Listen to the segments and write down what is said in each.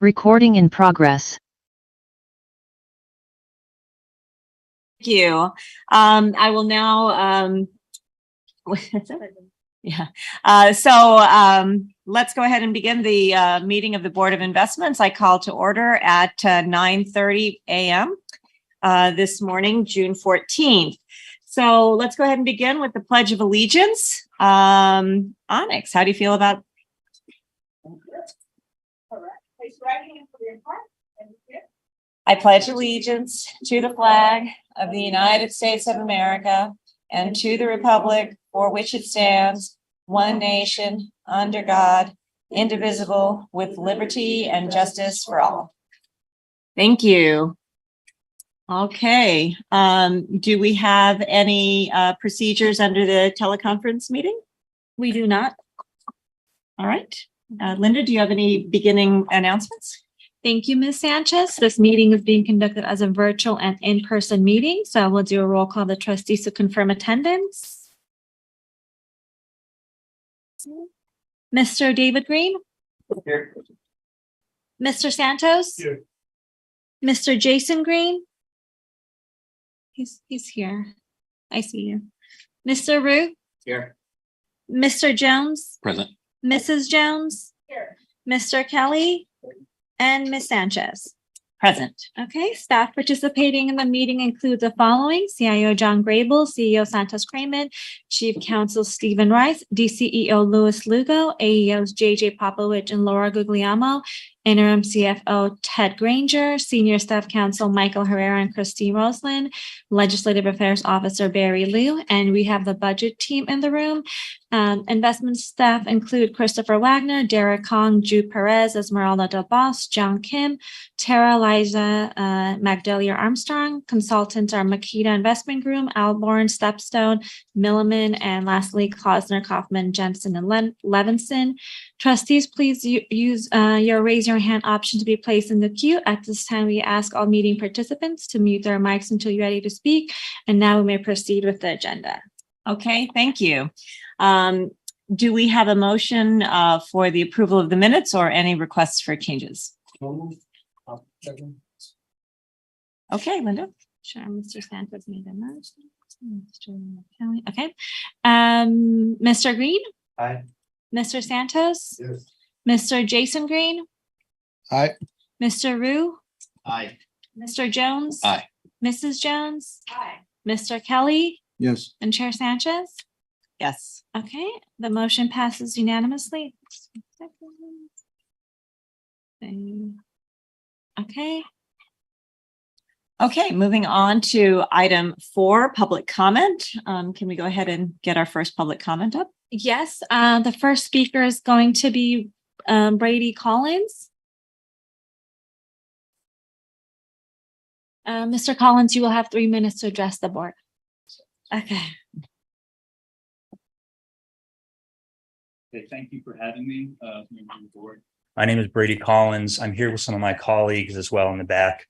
Recording in progress. Thank you. I will now, let's go ahead and begin the meeting of the Board of Investments. I call to order at 9:30 a.m. This morning, June 14th. So let's go ahead and begin with the Pledge of Allegiance. Onyx, how do you feel about? I pledge allegiance to the flag of the United States of America and to the republic for which it stands, one nation, under God, indivisible, with liberty and justice for all. Thank you. Okay. Do we have any procedures under the teleconference meeting? We do not. All right. Linda, do you have any beginning announcements? Thank you, Ms. Sanchez. This meeting is being conducted as a virtual and in-person meeting. So we'll do a roll call of the trustees to confirm attendance. Mr. David Green? Here. Mr. Santos? Here. Mr. Jason Green? He's here. I see you. Mr. Rue? Here. Mr. Jones? Present. Mrs. Jones? Here. Mr. Kelly? And Ms. Sanchez. Present. Okay, staff participating in the meeting include the following: CIO John Grable, CEO Santos Cramen, Chief Counsel Stephen Rice, DCEO Louis Lugo, AEOs JJ Popovich and Laura Guglielmo, Interim CFO Ted Granger, Senior Staff Counsel Michael Herrera and Christine Roslin, Legislative Affairs Officer Barry Liu, and we have the budget team in the room. Investment staff include Christopher Wagner, Derek Kong, Jude Perez, Esmeralda Del Boss, John Kim, Tara Liza, Magdalia Armstrong. Consultants are Makita Investment Group, Alborn, Stepstone, Milliman, and lastly, Klausner, Kaufman, Jensen, and Levinson. Trustees, please use your raise your hand option to be placed in the queue. At this time, we ask all meeting participants to mute their mics until you're ready to speak. And now we may proceed with the agenda. Okay, thank you. Do we have a motion for the approval of the minutes or any requests for changes? Okay, Linda. Sure, Mr. Santos made a motion. Mr. Kelly. Okay. Mr. Green? Aye. Mr. Santos? Yes. Mr. Jason Green? Aye. Mr. Rue? Aye. Mr. Jones? Aye. Mrs. Jones? Aye. Mr. Kelly? Yes. And Chair Sanchez? Yes. Okay, the motion passes unanimously. Okay. Okay, moving on to item 4, public comment. Can we go ahead and get our first public comment up? Yes, the first speaker is going to be Brady Collins. Mr. Collins, you will have 3 minutes to address the board. Okay. Okay, thank you for having me, members of the board. My name is Brady Collins. I'm here with some of my colleagues as well in the back.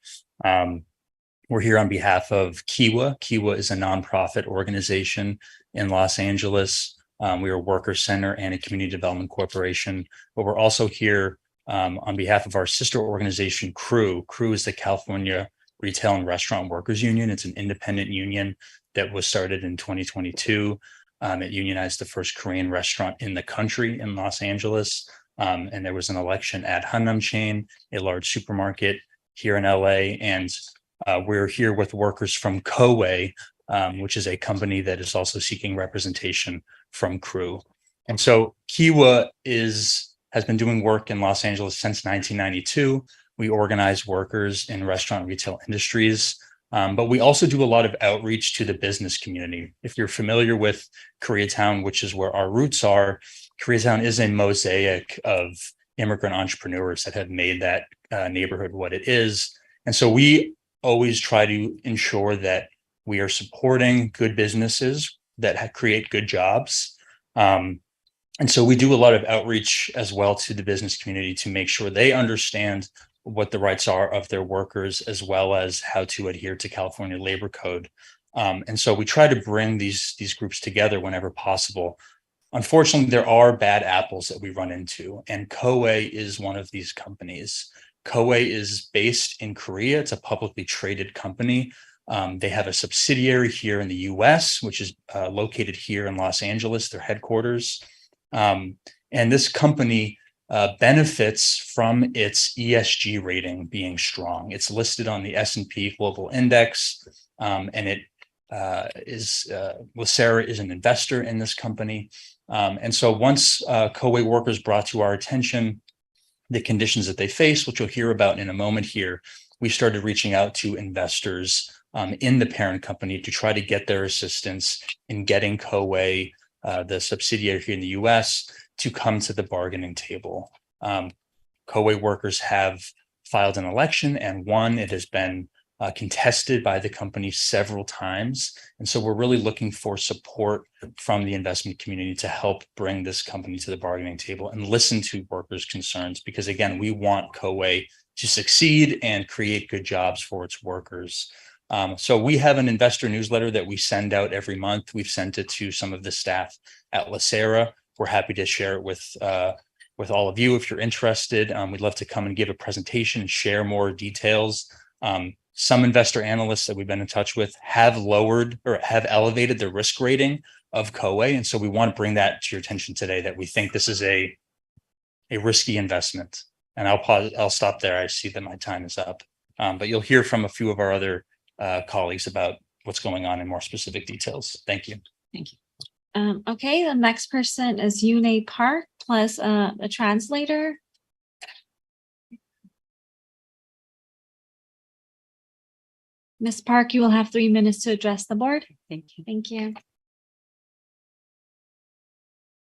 We're here on behalf of Kiwa. Kiwa is a nonprofit organization in Los Angeles. We are a worker center and a community development corporation, but we're also here on behalf of our sister organization, CREW. CREW is the California Retail and Restaurant Workers Union. It's an independent union that was started in 2022. It unionized the first Korean restaurant in the country in Los Angeles. And there was an election at Hanam Chain, a large supermarket here in LA. And we're here with workers from Koei, which is a company that is also seeking representation from CREW. And so Kiwa has been doing work in Los Angeles since 1992. We organize workers in restaurant retail industries. But we also do a lot of outreach to the business community. If you're familiar with Koreatown, which is where our roots are, Koreatown is a mosaic of immigrant entrepreneurs that have made that neighborhood what it is. And so we always try to ensure that we are supporting good businesses that create good jobs. And so we do a lot of outreach as well to the business community to make sure they understand what the rights are of their workers, as well as how to adhere to California Labor Code. And so we try to bring these groups together whenever possible. Unfortunately, there are bad apples that we run into, and Koei is one of these companies. Koei is based in Korea. It's a publicly traded company. They have a subsidiary here in the US, which is located here in Los Angeles, their headquarters. And this company benefits from its ESG rating being strong. It's listed on the S&P Global Index, and it LACERA is an investor in this company. And so once Koei workers brought to our attention the conditions that they face, which you'll hear about in a moment here, we started reaching out to investors in the parent company to try to get their assistance in getting Koei, the subsidiary here in the US, to come to the bargaining table. Koei workers have filed an election and won. It has been contested by the company several times. And so we're really looking for support from the investment community to help bring this company to the bargaining table and listen to workers' concerns, because again, we want Koei to succeed and create good jobs for its workers. So we have an investor newsletter that we send out every month. We've sent it to some of the staff at LACERA. We're happy to share it with all of you if you're interested. We'd love to come and give a presentation and share more details. Some investor analysts that we've been in touch with have lowered or have elevated the risk rating of Koei. And so we want to bring that to your attention today, that we think this is a risky investment. And I'll stop there. I see that my time is up. But you'll hear from a few of our other colleagues about what's going on in more specific details. Thank you. Thank you. Okay, the next person is Yune Park plus a translator. Ms. Park, you will have 3 minutes to address the board. Thank you. Thank you.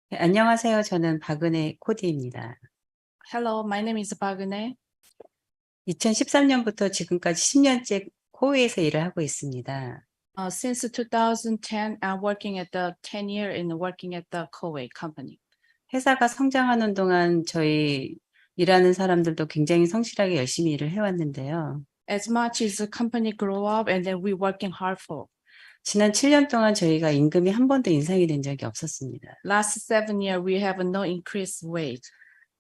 네, 안녕하세요. 저는 박은혜 코디입니다. Hello, my name is Bagune. 2013년부터 지금까지 10년째 코웨이에서 일을 하고 있습니다. Since 2010, I'm working at the 10 year in working at the Koei company. 회사가 성장하는 동안 저희 일하는 사람들도 굉장히 성실하게 열심히 일을 해왔는데요. As much as the company grow up and then we working hard for. 지난 7년 동안 저희가 임금이 한 번도 인상이 된 적이 없었습니다. Last 7 years, we have no increased wage.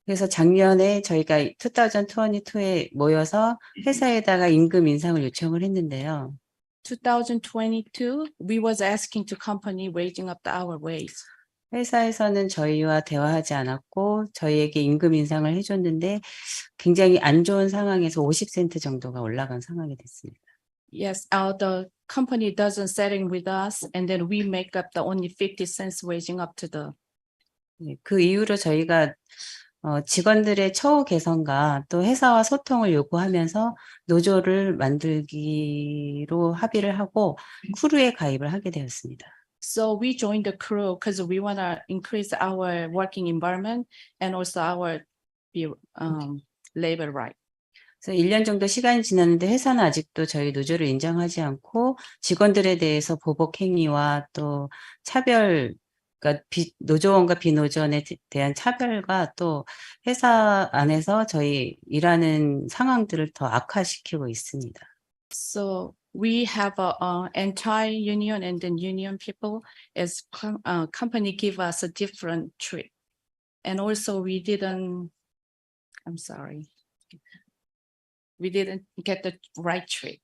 그래서 작년에 저희가 2022에 모여서 회사에다가 임금 인상을 요청을 했는데요. 2022, we was asking to company raising up our wage. 회사에서는 저희와 대화하지 않았고 저희에게 임금 인상을 해줬는데 굉장히 안 좋은 상황에서 50센트 정도가 올라간 상황이 됐습니다. Yes, the company doesn't setting with us, and then we make up the only 50 cents raising up to the. 네, 그 이후로 저희가 직원들의 처우 개선과 또 회사와 소통을 요구하면서 노조를 만들기로 합의를 하고 크루에 가입을 하게 되었습니다. So we joined the crew because we want to increase our working environment and also our labor right. 그래서 1년 정도 시간이 지났는데 회사는 아직도 저희 노조를 인정하지 않고 직원들에 대해서 보복 행위와 또 차별, 그러니까 노조원과 비노조원에 대한 차별과 또 회사 안에서 저희 일하는 상황들을 더 악화시키고 있습니다. So we have a anti-union and then union people as company give us a different treat. And also we didn't get the right treat.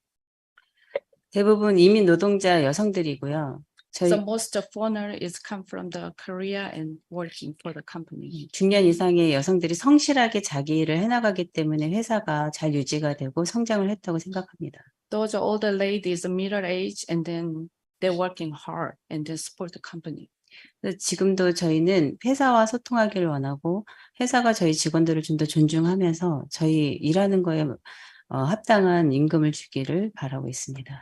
대부분 이민 노동자 여성들이고요. So most of foreigner is come from the Korea and working for the company. 중년 이상의 여성들이 성실하게 자기 일을 해나가기 때문에 회사가 잘 유지가 되고 성장을 했다고 생각합니다. Those are older ladies, middle age, and then they're working hard and they support the company. 지금도 저희는 회사와 소통하기를 원하고 회사가 저희 직원들을 좀 더 존중하면서 저희 일하는 거에 합당한 임금을 주기를 바라고 있습니다.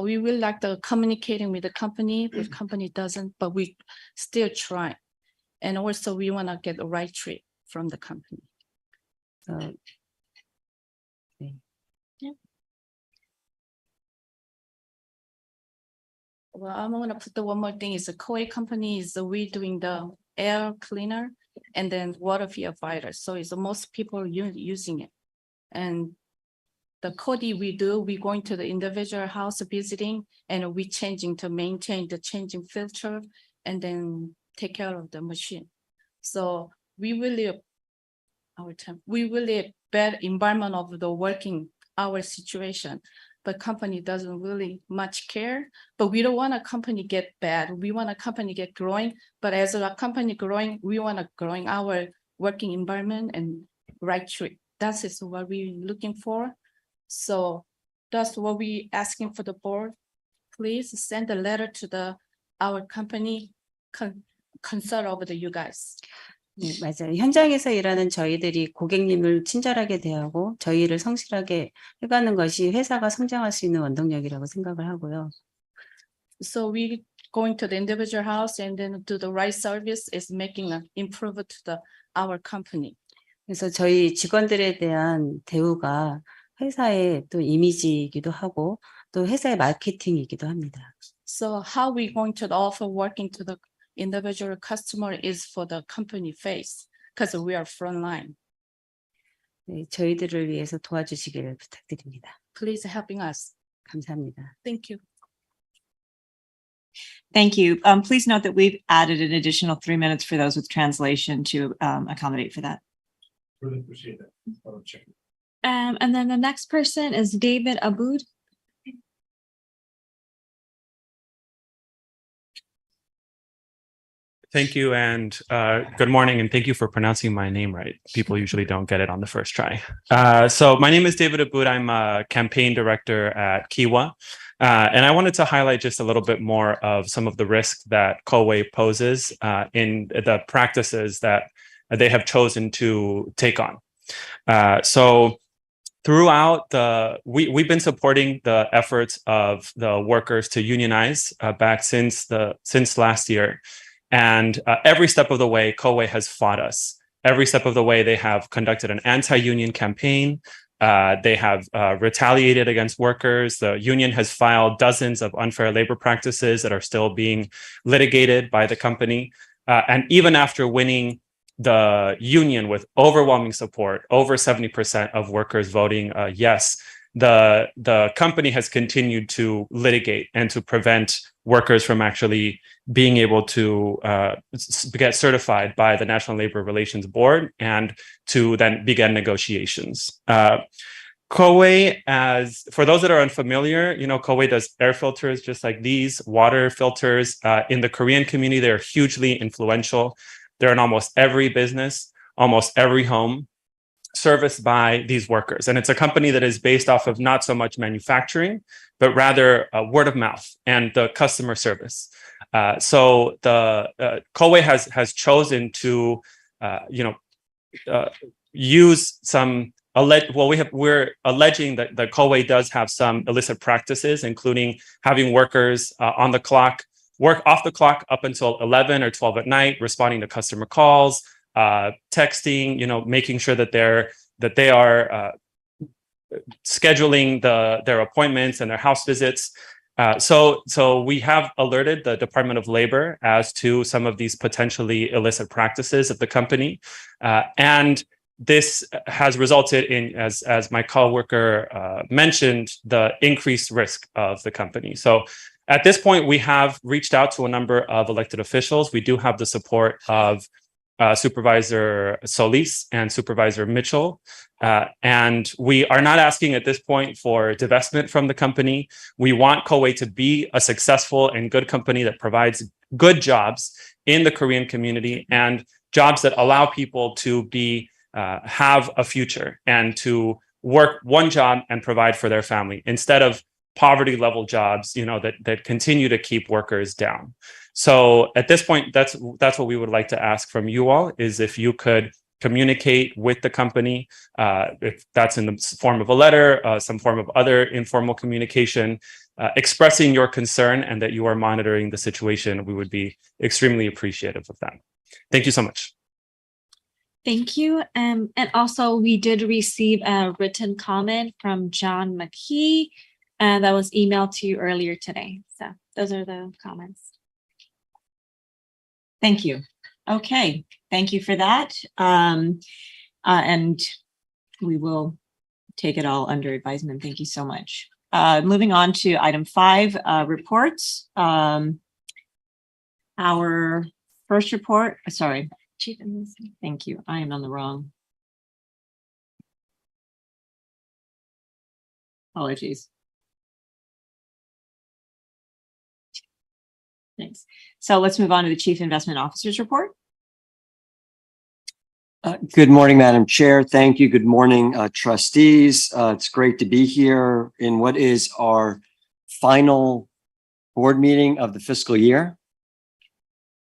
We will like the communicating with the company, but company doesn't, but we still try. And also we want to get the right treat from the company. 네. Yeah. Well, I'm going to put the one more thing is the Koei company is we doing the air cleaner and then water firefighter. So it's the most people using it. And the Cody we do, we going to the individual house visiting and we changing to maintain the changing filter and then take care of the machine. So we really our time. We really bad environment of the working our situation, but company doesn't really much care. But we don't want a company get bad. We want a company get growing. But as a company growing, we want to growing our working environment and right treat. That is what we're looking for. So that's what we asking for the board. Please send a letter to our company, consult over to you guys. 네, 맞아요. 현장에서 일하는 저희들이 고객님을 친절하게 대하고 저희를 성실하게 해가는 것이 회사가 성장할 수 있는 원동력이라고 생각을 하고요. So we going to the individual house and then do the right service is making an improvement to our company. 그래서 저희 직원들에 대한 대우가 회사의 또 이미지이기도 하고 또 회사의 마케팅이기도 합니다. So how we going to offer working to the individual customer is for the company face because we are frontline. 네, 저희들을 위해서 도와주시기를 부탁드립니다. Please helping us. 감사합니다. Thank you. Thank you. Please note that we've added an additional 3 minutes for those with translation to accommodate for that. Really appreciate that. I'll check. And then the next person is David Aboud. Thank you, and good morning, and thank you for pronouncing my name right. People usually don't get it on the first try. So my name is David Aboud. I'm a campaign director at Kiwa, and I wanted to highlight just a little bit more of some of the risk that COWE poses in the practices that they have chosen to take on. So throughout we've been supporting the efforts of the workers to unionize back since last year. And every step of the way, COWE has fought us. Every step of the way, they have conducted an anti-union campaign. They have retaliated against workers. The union has filed dozens of unfair labor practices that are still being litigated by the company. And even after winning the union with overwhelming support, over 70% of workers voting yes, the company has continued to litigate and to prevent workers from actually being able to get certified by the National Labor Relations Board and to then begin negotiations. COWE, for those that are unfamiliar, COWE does air filters just like these, water filters. In the Korean community, they're hugely influential. They're in almost every business, almost every home, serviced by these workers. And it's a company that is based off of not so much manufacturing, but rather word of mouth and the customer service. So the COWE has chosen to, use some, we're alleging that the COWE does have some illicit practices, including having workers on the clock, work off the clock up until 11 or 12 at night, responding to customer calls, texting, making sure that they are scheduling their appointments and their house visits. So we have alerted the Department of Labor as to some of these potentially illicit practices of the company. And this has resulted in, as my coworker mentioned, the increased risk of the company. So at this point, we have reached out to a number of elected officials. We do have the support of Supervisor Solis and Supervisor Mitchell. And we are not asking at this point for divestment from the company. We want COWE to be a successful and good company that provides good jobs in the Korean community and jobs that allow people to have a future and to work one job and provide for their family instead of poverty level jobs, that continue to keep workers down. So at this point, that's what we would like to ask from you all, is if you could communicate with the company, if that's in the form of a letter, some form of other informal communication, expressing your concern and that you are monitoring the situation. We would be extremely appreciative of that. Thank you so much. Thank you. And also we did receive a written comment from John McKee that was emailed to you earlier today. So those are the comments. Thank you. Okay, thank you for that. And we will take it all under advisement. Thank you so much. Moving on to item 5, reports. Our first report, sorry. Chief Administrator. Thank you. I am on the wrong Apologies. Thanks. So let's move on to the Chief Investment Officer's report. Good morning, Madam Chair. Thank you. Good morning, trustees. It's great to be here in what is our final board meeting of the fiscal year.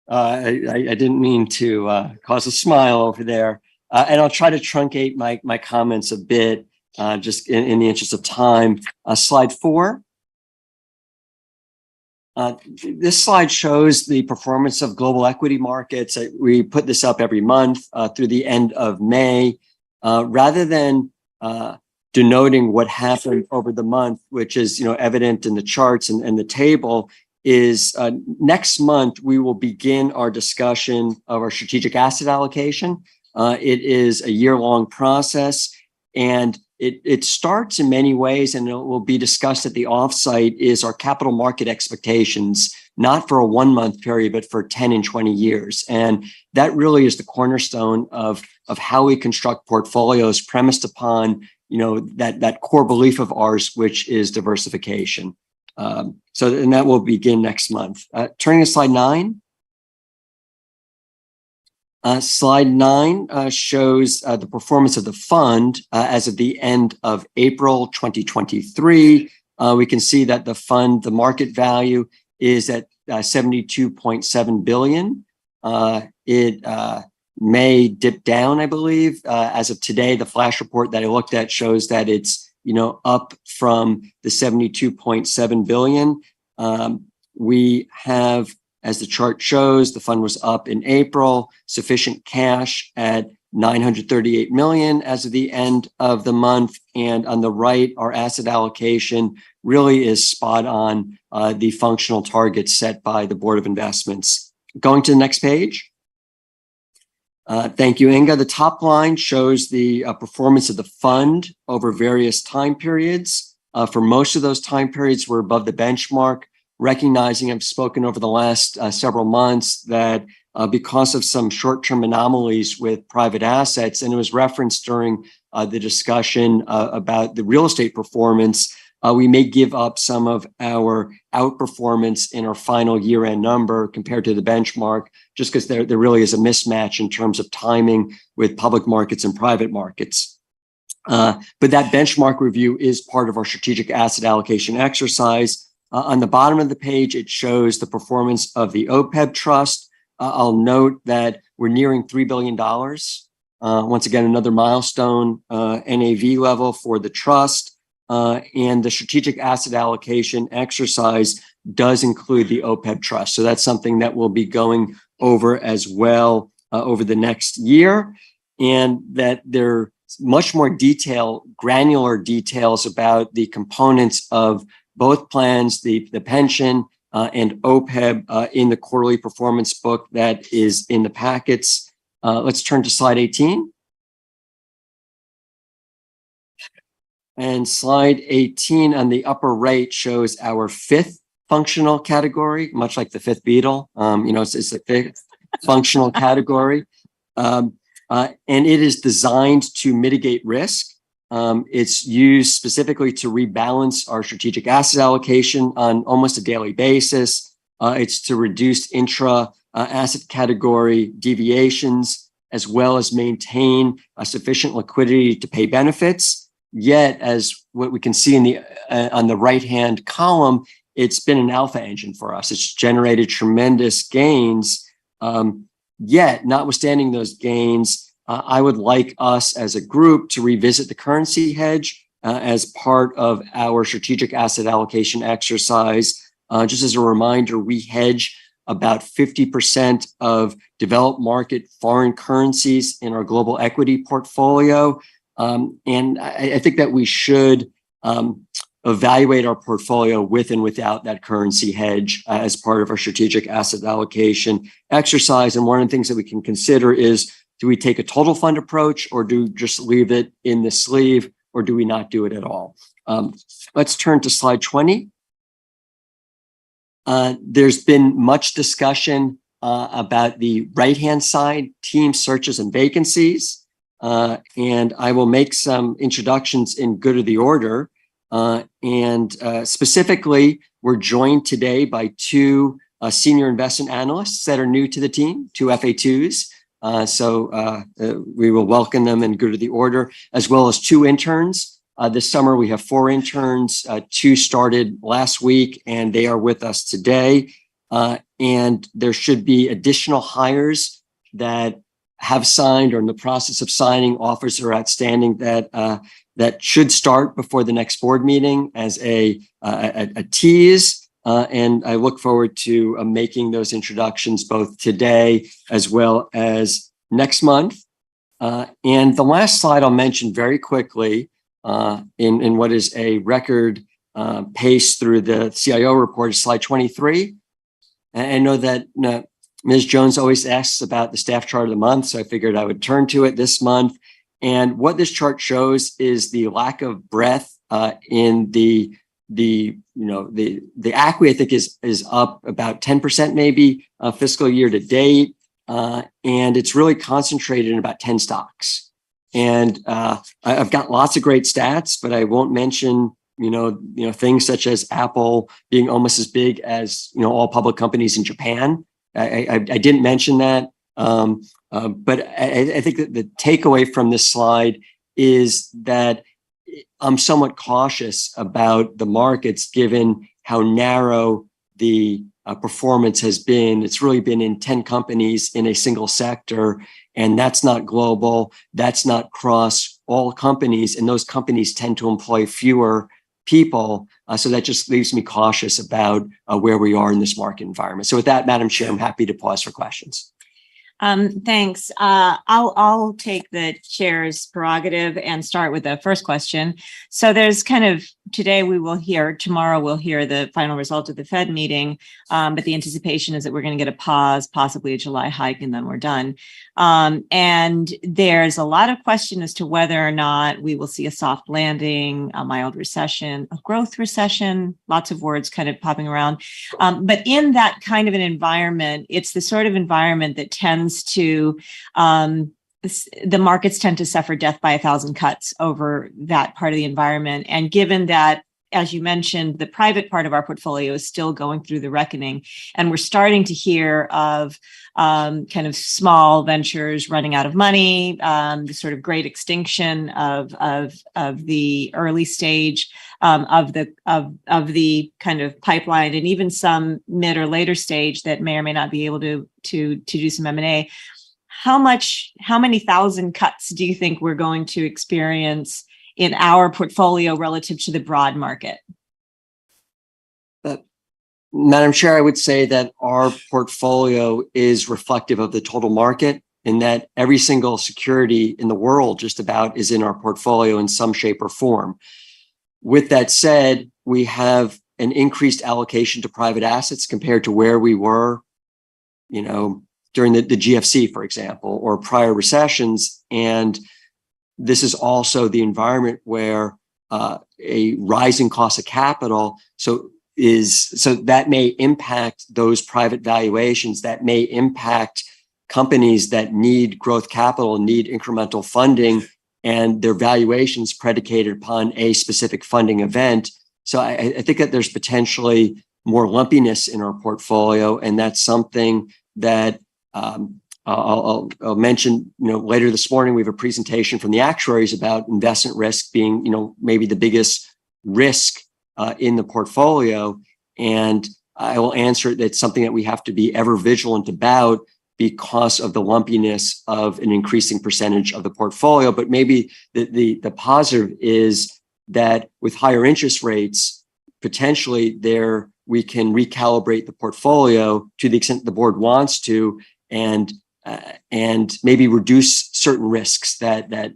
I didn't mean to cause a smile over there, and I'll try to truncate my comments a bit, just in the interest of time. Slide 4. This slide shows the performance of global equity markets. We put this up every month through the end of May. Rather than denoting what happened over the month, which is evident in the charts and the table, is next month we will begin our discussion of our strategic asset allocation. It is a year-long process, and it starts in many ways, and it will be discussed at the offsite, is our capital market expectations, not for a 1-month period, but for 10 and 20 years. And that really is the cornerstone of how we construct portfolios premised upon, that core belief of ours, which is diversification. And that will begin next month. Turning to slide 9. Slide 9 shows the performance of the fund as of the end of April 2023. We can see that the market value is at 72.7 billion. It may dip down, I believe. As of today, the flash report that I looked at shows that it's up from the 72.7 billion. We have, as the chart shows, the fund was up in April, sufficient cash at 938 million as of the end of the month. And on the right, our asset allocation really is spot on the functional targets set by the Board of Investments. Going to the next page. Thank you, Inga. The top line shows the performance of the fund over various time periods. For most of those time periods, we're above the benchmark. Recognizing, I've spoken over the last several months that because of some short-term anomalies with private assets, and it was referenced during the discussion about the real estate performance, we may give up some of our outperformance in our final year-end number compared to the benchmark, just because there really is a mismatch in terms of timing with public markets and private markets. But that benchmark review is part of our strategic asset allocation exercise. On the bottom of the page, it shows the performance of the OPEB trust. I'll note that we're nearing $3 billion. Once again, another milestone NAV level for the trust. And the strategic asset allocation exercise does include the OPEB trust. So that's something that we'll be going over as well over the next year. And that there's much more granular details about the components of both plans, the pension and OPEB in the quarterly performance book that is in the packets. Let's turn to slide 18. And slide 18 on the upper right shows our 5th functional category, much like the 5th Beatle. It's the 5th functional category. And it is designed to mitigate risk. It's used specifically to rebalance our strategic asset allocation on almost a daily basis. It's to reduce intra-asset category deviations, as well as maintain sufficient liquidity to pay benefits. Yet, as what we can see on the right-hand column, it's been an alpha engine for us. It's generated tremendous gains. Yet, notwithstanding those gains, I would like us as a group to revisit the currency hedge as part of our strategic asset allocation exercise. Just as a reminder, we hedge about 50% of developed market foreign currencies in our global equity portfolio. And I think that we should evaluate our portfolio with and without that currency hedge as part of our strategic asset allocation exercise. And one of the things that we can consider is, do we take a total fund approach, or do we just leave it in the sleeve, or do we not do it at all? Let's turn to slide 20. There's been much discussion about the right-hand side, team searches and vacancies. And I will make some introductions in good of the order. Specifically, we're joined today by two senior investment analysts that are new to the team, two FA2s. We will welcome them and go to the order, as well as two interns. This summer, we have 4 interns. 2 started last week, and they are with us today. And there should be additional hires that have signed or in the process of signing. Offers are outstanding that should start before the next board meeting as a tease. And I look forward to making those introductions both today as well as next month. And the last slide I'll mention very quickly in what is a record pace through the CIO report is slide 23. And I know that Ms. Jones always asks about the staff chart of the month, so I figured I would turn to it this month. And what this chart shows is the lack of breadth in the ACWI, I think is up about 10% maybe fiscal year to date. And it's really concentrated in about 10 stocks. And I've got lots of great stats, but I won't mention things such as Apple being almost as big as all public companies in Japan. I didn't mention that. But I think that the takeaway from this slide is that I'm somewhat cautious about the markets given how narrow the performance has been. It's really been in 10 companies in a single sector, and that's not global. That's not across all companies, and those companies tend to employ fewer people. So that just leaves me cautious about where we are in this market environment. So with that, Madam Chair, I'm happy to pause for questions. Thanks. I'll take the chair's prerogative and start with the first question. So there's tomorrow we'll hear the final result of the Fed meeting, but the anticipation is that we're going to get a pause, possibly a July hike, and then we're done. And there's a lot of question as to whether or not we will see a soft landing, a mild recession, a growth recession, lots of words kind of popping around. But in that kind of an environment, it's the sort of environment that tends to, the markets tend to suffer death by 1,000 cuts over that part of the environment. And given that, as you mentioned, the private part of our portfolio is still going through the reckoning, and we're starting to hear of kind of small ventures running out of money, the sort of great extinction of the early stage of the kind of pipeline, and even some mid or later stage that may or may not be able to do some M&A. How many thousand cuts do you think we're going to experience in our portfolio relative to the broad market? Madam Chair, I would say that our portfolio is reflective of the total market, in that every single security in the world just about is in our portfolio in some shape or form. With that said, we have an increased allocation to private assets compared to where we were, during the GFC, for example, or prior recessions. And this is also the environment where a rising cost of capital, so that may impact those private valuations, that may impact companies that need growth capital, need incremental funding, and their valuations predicated upon a specific funding event. So I think that there's potentially more lumpiness in our portfolio, and that's something that I'll mention. Later this morning we have a presentation from the actuaries about investment risk being, maybe the biggest risk in the portfolio, and I will answer that it's something that we have to be ever vigilant about because of the lumpiness of an increasing percentage of the portfolio. But maybe the positive is that with higher interest rates, potentially we can recalibrate the portfolio to the extent the board wants to, and maybe reduce certain risks that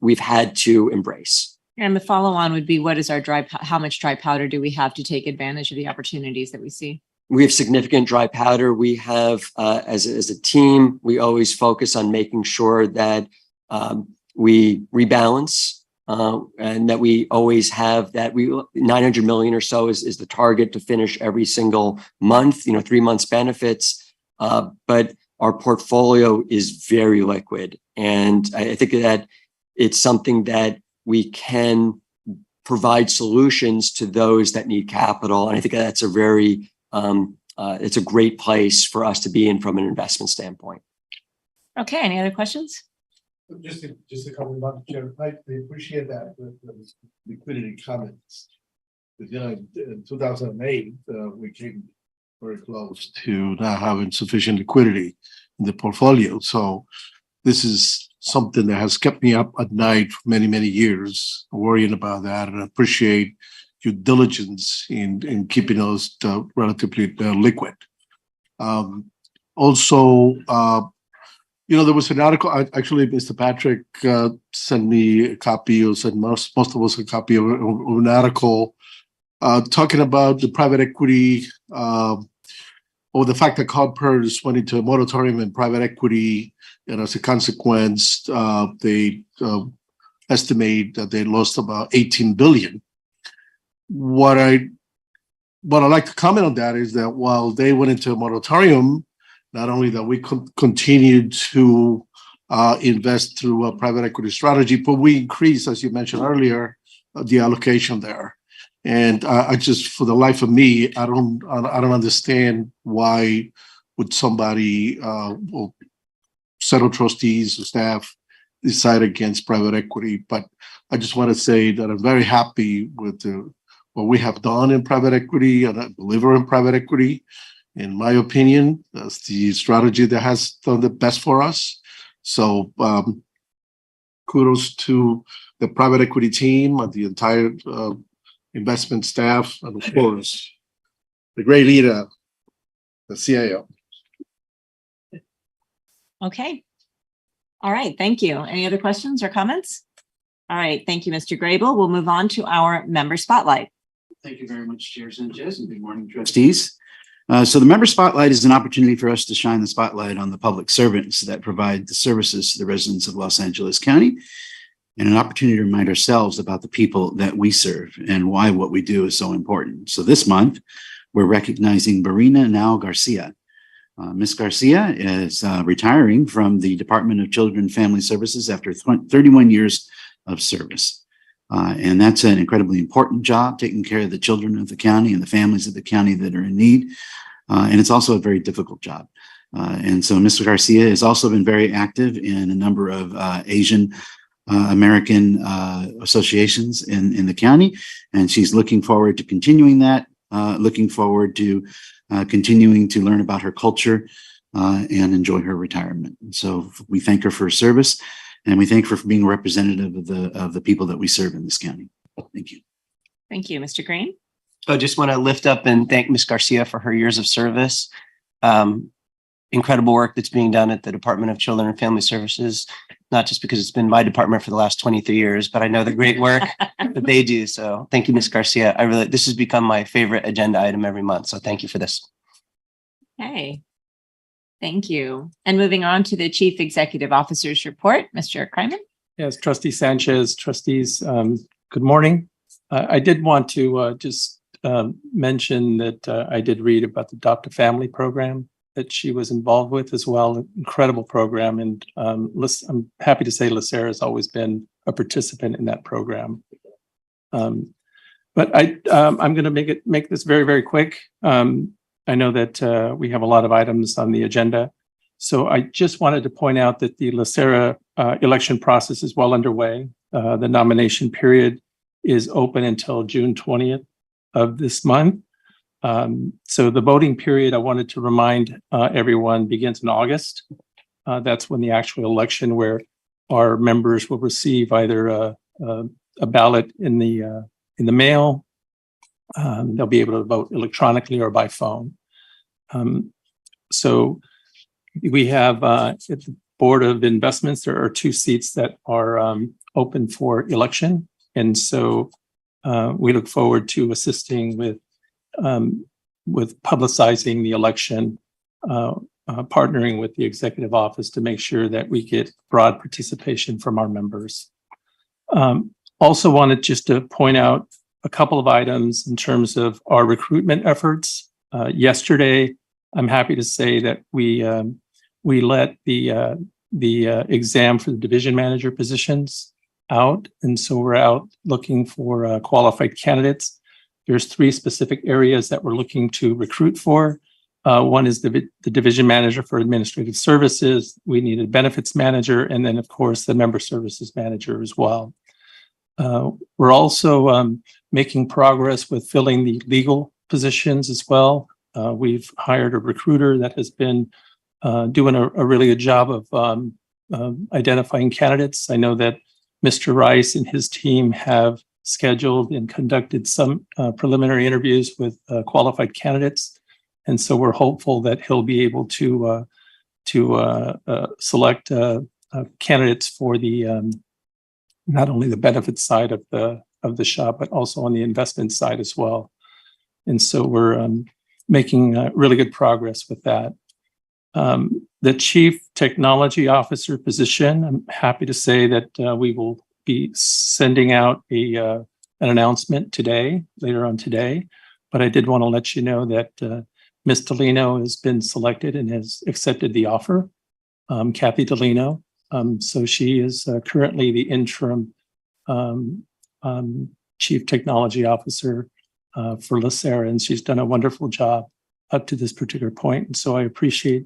we've had to embrace. And the follow-on would be, what is our how much dry powder do we have to take advantage of the opportunities that we see? We have significant dry powder. We have, as a team, we always focus on making sure that we rebalance and that we always have that 900 million or so is the target to finish every single month, 3 months benefits. But our portfolio is very liquid. And I think that it's something that we can provide solutions to those that need capital. And I think that's a very, it's a great place for us to be in from an investment standpoint. Okay, any other questions? Just a couple of months, Chair. I appreciate that, the liquidity comments. But, you know, in 2008, we came very close to not having sufficient liquidity in the portfolio. So this is something that has kept me up at night for many, many years, worrying about that, and I appreciate your diligence in keeping us relatively liquid. Also, you know, there was an article, actually, Mr. Patrick sent me a copy, or sent most of us a copy of an article talking about the private equity, or the fact that CalPERS went into a moratorium in private equity, and as a consequence, they estimate that they lost about 18 billion. What I'd like to comment on that is that while they went into a moratorium, not only that we continued to invest through a private equity strategy, but we increased, as you mentioned earlier, the allocation there. And I just, for the life of me, I don't understand why would somebody, or set of trustees or staff, decide against private equity. But I just want to say that I'm very happy with what we have done in private equity, and I believe in private equity. In my opinion, that's the strategy that has done the best for us. So kudos to the private equity team and the entire investment staff, and of course, the great leader, the CIO. Okay. All right, thank you. Any other questions or comments? All right, thank you, Mr. Grable. We'll move on to our member spotlight. Thank you very much, Chair Sanchez, and good morning, trustees. So the member spotlight is an opportunity for us to shine the spotlight on the public servants that provide the services to the residents of Los Angeles County, and an opportunity to remind ourselves about the people that we serve and why what we do is so important. So this month, we're recognizing Barina Now Garcia. Ms. Garcia is retiring from the Department of Children and Family Services after 31 years of service. And that's an incredibly important job, taking care of the children of the county and the families of the county that are in need. And it's also a very difficult job. And so Mr. Garcia has also been very active in a number of Asian American associations in the county. And she's looking forward to continuing that, looking forward to continuing to learn about her culture and enjoy her retirement. And so we thank her for her service, and we thank her for being a representative of the people that we serve in this county. Thank you. Thank you, Mr. Green. I just want to lift up and thank Ms. Garcia for her years of service. Incredible work that's being done at the Department of Children and Family Services, not just because it's been my department for the last 23 years, but I know the great work that they do. So thank you, Ms. Garcia. This has become my favorite agenda item every month. So thank you for this. Hey, thank you. And moving on to the Chief Executive Officer's report, Mr. Kryman. Yes, Trustee Sanchez, trustees, good morning. I did want to just mention that I did read about the Adopt a Family program that she was involved with as well. Incredible program. And I'm happy to say LACERA has always been a participant in that program. But I'm going to make this very, very quick. I know that we have a lot of items on the agenda. So I just wanted to point out that the LACERA election process is well underway. The nomination period is open until June 20th of this month. So the voting period, I wanted to remind everyone, begins in August. That's when the actual election, where our members will receive either a ballot in the mail. They'll be able to vote electronically or by phone. So we have at the Board of Investments, there are 2 seats that are open for election. And so we look forward to assisting with publicizing the election, partnering with the executive office to make sure that we get broad participation from our members. Also wanted just to point out a couple of items in terms of our recruitment efforts. Yesterday, I'm happy to say that we let the exam for the division manager positions out. And so we're out looking for qualified candidates. There's 3 specific areas that we're looking to recruit for. One is the division manager for administrative services. We need a benefits manager, and then of course the member services manager as well. We're also making progress with filling the legal positions as well. We've hired a recruiter that has been doing a really good job of identifying candidates. I know that Mr. Rice and his team have scheduled and conducted some preliminary interviews with qualified candidates. And so we're hopeful that he'll be able to select candidates for the not only the benefits side of the shop, but also on the investment side as well. And so we're making really good progress with that. The Chief Technology Officer position, I'm happy to say that we will be sending out an announcement today, later on today. But I did want to let you know that Ms. Delino has been selected and has accepted the offer, Kathy Delino. So she is currently the interim Chief Technology Officer for LACERA, and she's done a wonderful job up to this particular point. And so I appreciate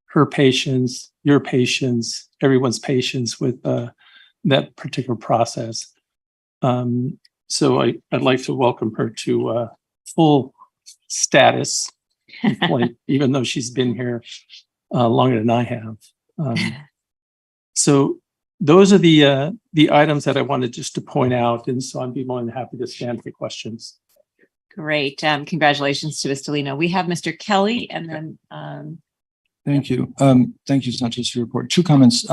her patience, your patience, everyone's patience with that particular process. So I'd like to welcome her to full status, even though she's been here longer than I have. So those are the items that I wanted just to point out, and so I'd be more than happy to stand for questions. Great. Congratulations to Ms. Delino. We have Mr. Kelly and then Thank you. Thank you, Sanchez, for your report. 2 comments.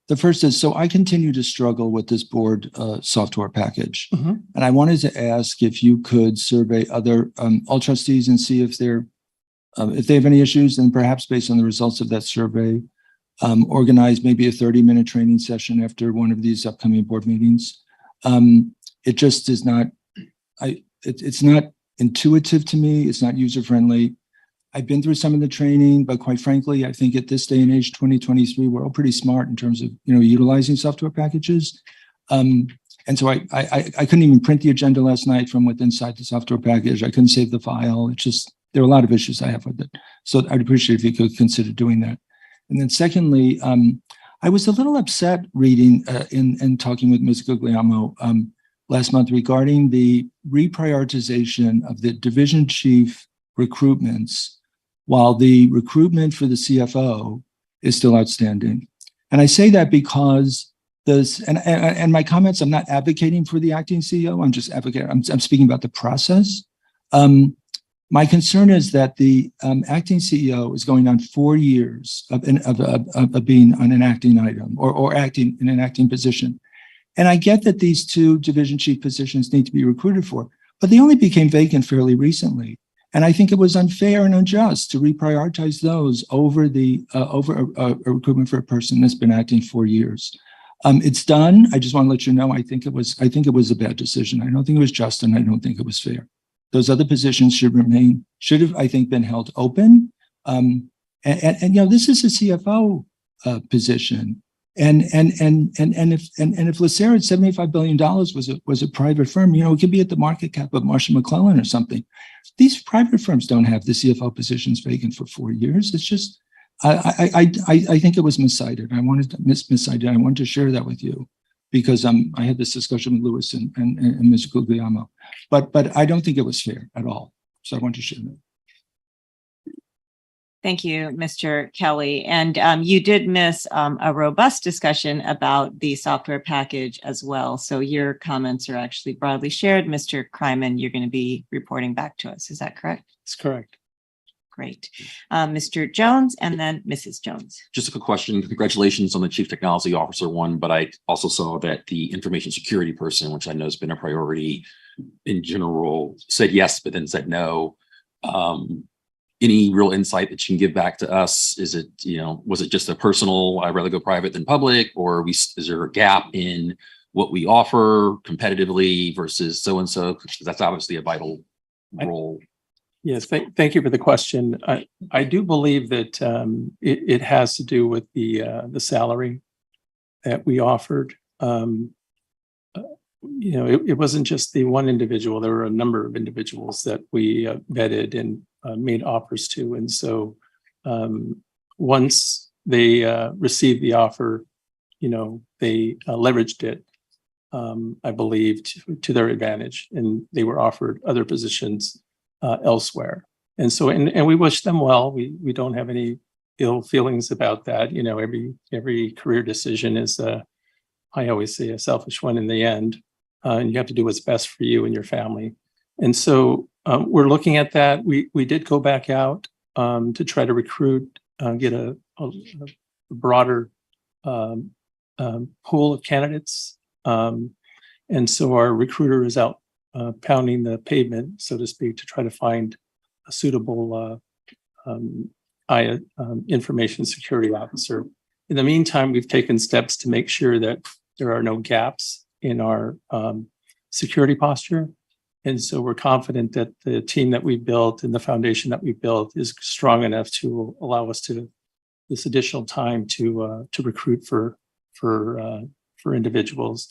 The first is, so I continue to struggle with this board software package. Mhm. And I wanted to ask if you could survey other all trustees and see if if they have any issues, and perhaps based on the results of that survey, organize maybe a 30-minute training session after one of these upcoming board meetings. It just is not, it's not intuitive to me. It's not user-friendly. I've been through some of the training, but quite frankly, I think at this day and age, 2023, we're all pretty smart in terms of, utilizing software packages. And so I couldn't even print the agenda last night from what's inside the software package. I couldn't save the file. It's just, there are a lot of issues I have with it. So I'd appreciate if you could consider doing that. And then secondly, I was a little upset reading and talking with Ms. Guglielmo last month regarding the reprioritization of the division chief recruitments, while the recruitment for the CFO is still outstanding. And I say that because and my comments, I'm not advocating for the acting CEO. I'm just advocating, I'm speaking about the process. My concern is that the acting CEO is going on 4 years of being on an acting item or acting in an acting position. And I get that these 2 division chief positions need to be recruited for, but they only became vacant fairly recently. And I think it was unfair and unjust to reprioritize those over a recruitment for a person that's been acting 4 years. It's done. I just want to let you know, I think it was a bad decision. I don't think it was just, and I don't think it was fair. Those other positions should have, I think, been held open. And this is a CFO position. And if LACERA at $75 billion was a private firm, it could be at the market cap of Marsh & McLennan or something. These private firms don't have the CFO positions vacant for 4 years. It's just, I think it was miscited. I wanted to share that with you because I had this discussion with Louis and Ms. Guglielmo, but I don't think it was fair at all. So I want to share that. Thank you, Mr. Kelly. And you did miss a robust discussion about the software package as well. So your comments are actually broadly shared. Mr. Kryman, you're going to be reporting back to us. Is that correct? That's correct. Great. Mr. Jones and then Mrs. Jones. Just a quick question. Congratulations on the Chief Technology Officer one, but I also saw that the information security person, which I know has been a priority in general, said yes, but then said no. Any real insight that you can give back to us? Is it, was it just a personal, I'd rather go private than public, or is there a gap in what we offer competitively versus so-and-so? Because that's obviously a vital role. Yes, thank you for the question. I do believe that it has to do with the salary that we offered. you know, it wasn't just the one individual. There were a number of individuals that we vetted and made offers to. And so once they received the offer, you know, they leveraged it, I believe, to their advantage, and they were offered other positions elsewhere. And so, and we wish them well. We don't have any ill feelings about that. You know, every career decision is I always say a selfish one in the end, and you have to do what's best for you and your family. And so we're looking at that. We did go back out to try to recruit, get a broader pool of candidates. And so our recruiter is out pounding the pavement, so to speak, to try to find a suitable information security officer. In the meantime, we've taken steps to make sure that there are no gaps in our security posture. And so we're confident that the team that we built and the foundation that we built is strong enough to allow us to this additional time to recruit for individuals.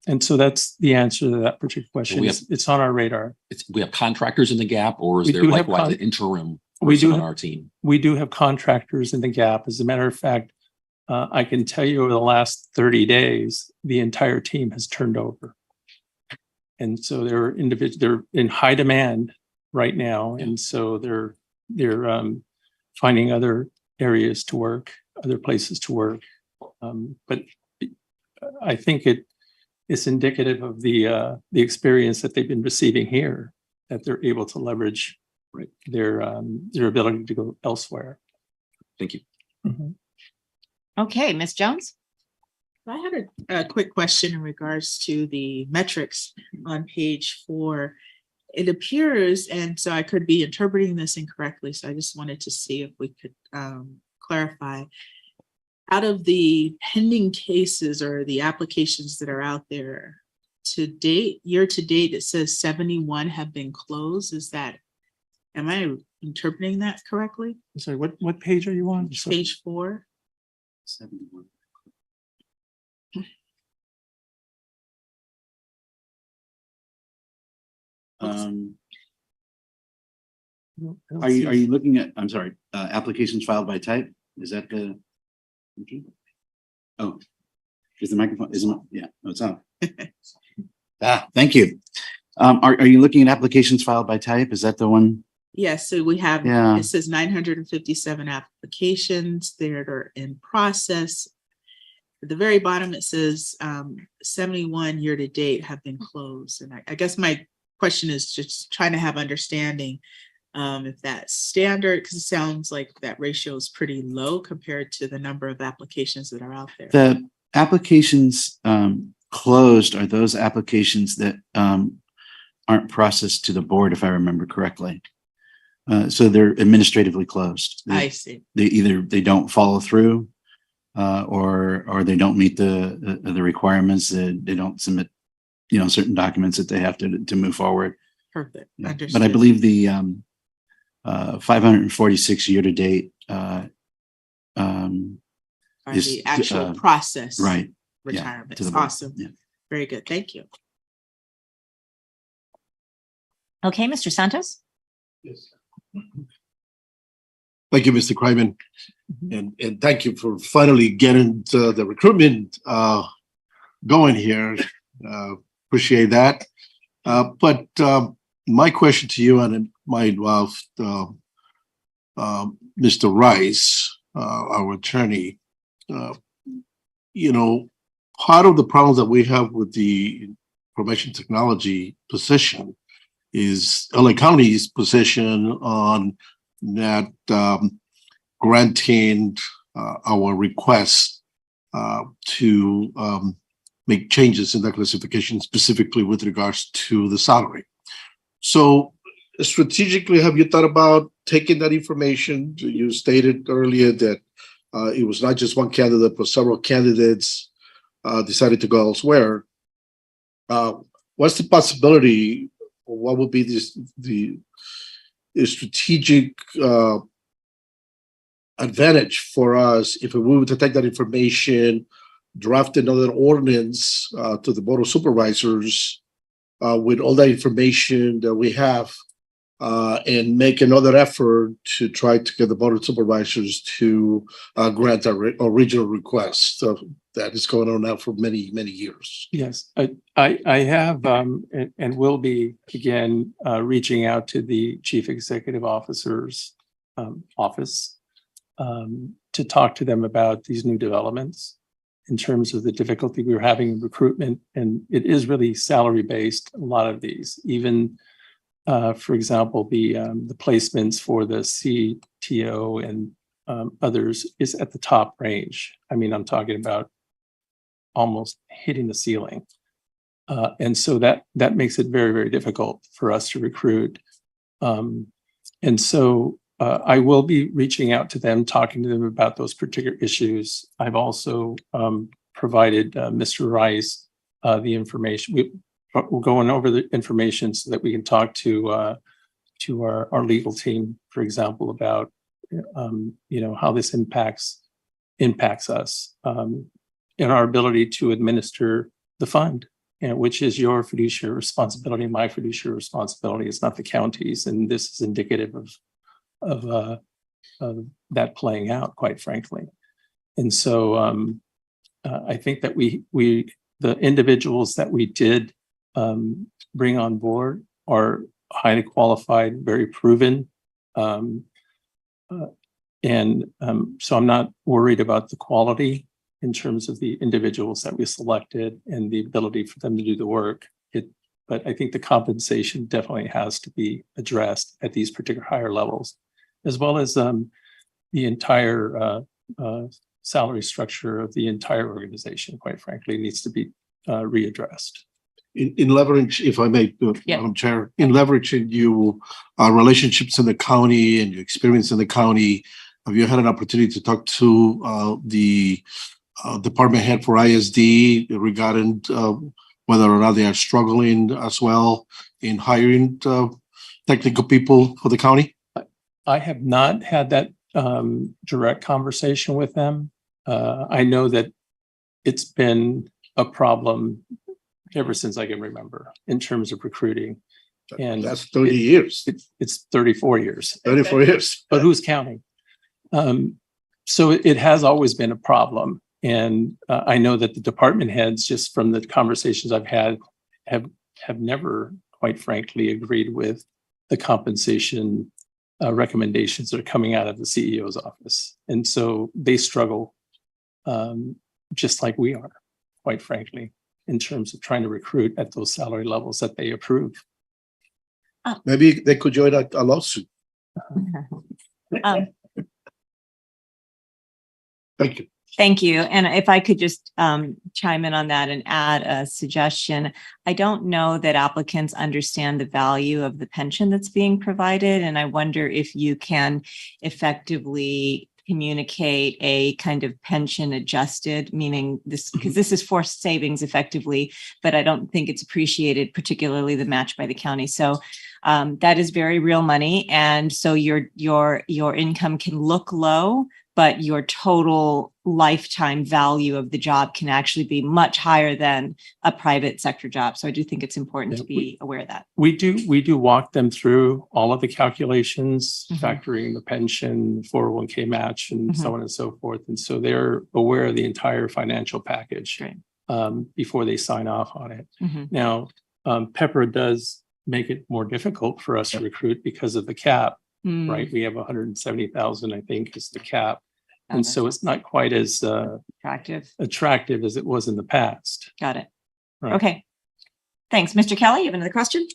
And so that's the answer to that particular question. It's on our radar. We have contractors in the gap, or is We there do have likewise an interim we person do on have- our team? We do have contractors in the gap. As a matter of fact, I can tell you over the last 30 days, the entire team has turned over. And so they're in high demand right now. And so they're finding other areas to work, other places to work. But I think it's indicative of the experience that they've been receiving here, that they're able to leverage their ability to go elsewhere. Thank you. Mhm. Okay, Ms. Jones? I had a quick question in regards to the metrics on page 4. It appears, and so I could be interpreting this incorrectly, so I just wanted to see if we could clarify. Out of the pending cases or the applications that are out there to date, year to date, it says 71 have been closed. Am I interpreting that correctly? Sorry, what page are you on? Page 4. 71. Are you looking at, I'm sorry, applications filed by type? Is that the? Oh, is the microphone, isn't it? Yeah, no, it's on. Thank you. Are you looking at applications filed by type? Is that the one? Yes, so we have, Yeah. it says 957 applications that are in process. At the very bottom, it says 71 year to date have been closed. And I guess my question is just trying to have understanding if that's standard, because it sounds like that ratio is pretty low compared to the number of applications that are out there. The applications closed are those applications that aren't processed to the board, if I remember correctly. So they're administratively closed. I see. They don't follow through, or they don't meet the requirements. They don't submit, certain documents that they have to move forward. Perfect. Yeah. Understood. But I believe the 546 year to date Are is the actual process right. retirements. to the board. Awesome. Yeah. Very good. Thank you. Okay, Mr. Santos? Yes. Thank you, Mr. Kryman. And thank you for finally getting the recruitment going here. Appreciate that. But my question to you, and it might involve Mr. Rice, our attorney, part of the problems that we have with the information technology position is LA County's position on that granting our request to make changes in that classification, specifically with regards to the salary. So strategically, have you thought about taking that information? You stated earlier that it was not just one candidate, but several candidates decided to go elsewhere. What's the possibility, or what would be the strategic advantage for us if we were to take that information, draft another ordinance to the Board of Supervisors with all the information that we have and make another effort to try to get the Board of Supervisors to grant our original request that is going on now for many, many years. Yes, I have and will be again reaching out to the Chief Executive Officer's office to talk to them about these new developments in terms of the difficulty we were having in recruitment. And it is really salary based, a lot of these, even for example, the placements for the CTO and others is at the top range. I mean, I'm talking about almost hitting the ceiling. And so that makes it very, very difficult for us to recruit. And so I will be reaching out to them, talking to them about those particular issues. I've also provided Mr. Rice the information. We're going over the information so that we can talk to our legal team, for example, about how this impacts us in our ability to administer the fund, which is your fiduciary responsibility, my fiduciary responsibility. It's not the county's, and this is indicative of that playing out, quite frankly. And so I think that the individuals that we did bring on board are highly qualified, very proven. So I'm not worried about the quality in terms of the individuals that we selected and the ability for them to do the work. But I think the compensation definitely has to be addressed at these particular higher levels, as well as the entire salary structure of the entire organization, quite frankly, needs to be readdressed. In leverage, if I may, Madam Chair, in leveraging your relationships in the county and your experience in the county, have you had an opportunity to talk to the department head for ISD regarding whether or not they are struggling as well in hiring technical people for the county? I have not had that direct conversation with them. I know that it's been a problem ever since I can remember in terms of recruiting. And that's 30 years. It's 34 years. 34 years. But who's counting? So it has always been a problem. And I know that the department heads, just from the conversations I've had, have never, quite frankly, agreed with the compensation recommendations that are coming out of the CEO's office. And so they struggle just like we are, quite frankly, in terms of trying to recruit at those salary levels that they approve. Maybe they could join a lawsuit. Thank you. Thank you. And if I could just chime in on that and add a suggestion. I don't know that applicants understand the value of the pension that's being provided. And I wonder if you can effectively communicate a kind of pension adjusted, meaning this, because this is forced savings effectively, but I don't think it's appreciated, particularly the match by the county. So that is very real money. And so your income can look low, but your total lifetime value of the job can actually be much higher than a private sector job. So I do think it's important to be aware of that. We do walk them through all of the calculations, factoring the pension, 401k match, and so on and so forth. And so they're aware of the entire financial package before they sign off on it. Now, Pepper does make it more difficult for us to recruit because of the cap. Right, we have 170,000, I think, is the cap, and so it's not quite as attractive as it was in the past. Got it. Right. Okay, thanks, Mr. Kelly. You have another question?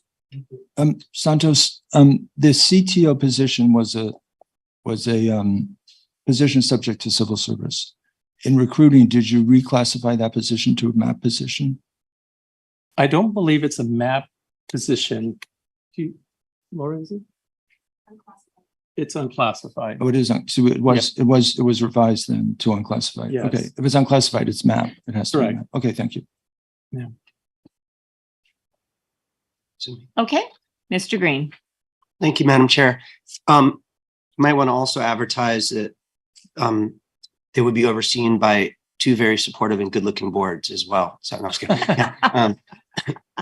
Santos, the CTO position was a position subject to civil service. In recruiting, did you reclassify that position to a MAP position? I don't believe it's a MAP position. Laura, is it? It's unclassified. Oh, it is. So it was revised then to unclassified. Yes. Okay. If it's unclassified, it's MAP. It has to be MAP. Okay. Thank you. Yeah. Okay, Mr. Green. Thank you, Madam Chair. You might want to also advertise that they would be overseen by two very supportive and good-looking boards as well. So, no, I'm just kidding. Yeah, I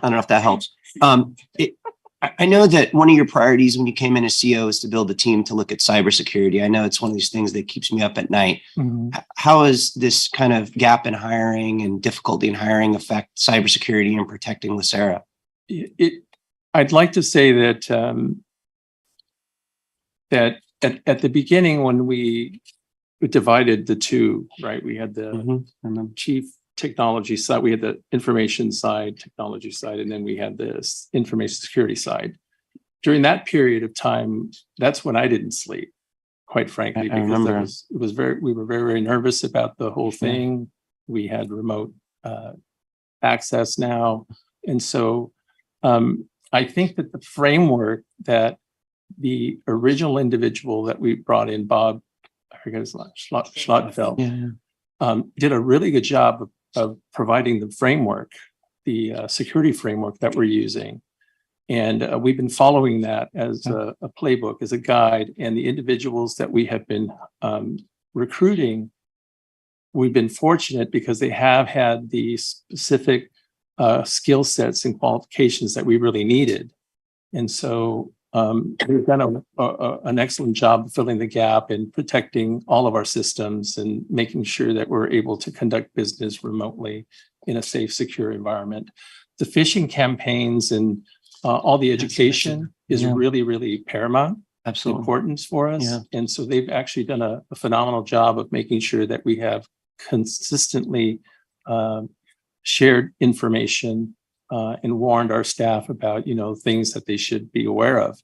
don't know if that helps. I know that one of your priorities when you came in as CEO is to build a team to look at cybersecurity. I know it's one of these things that keeps me up at night. How has this kind of gap in hiring and difficulty in hiring affect cybersecurity and protecting LACERA? I'd like to say that that at the beginning when we divided the two, right? We had the chief technology side, we had the information side, technology side, and then we had this information security side. During that period of time, that's when I didn't sleep, quite frankly, because we were very, very nervous about the whole thing. We had remote access now. And so I think that the framework that the original individual that we brought in, Bob, I forget his name, Schlottenfeld, did a really good job of providing the framework, the security framework that we're using. And we've been following that as a playbook, as a guide, and the individuals that we have been recruiting, we've been fortunate because they have had the specific skill sets and qualifications that we really needed. And so we've done an excellent job of filling the gap and protecting all of our systems and making sure that we're able to conduct business remotely in a safe, secure environment. The phishing campaigns and all the education is really, really paramount importance for us. And so they've actually done a phenomenal job of making sure that we have consistently shared information and warned our staff about, things that they should be aware of.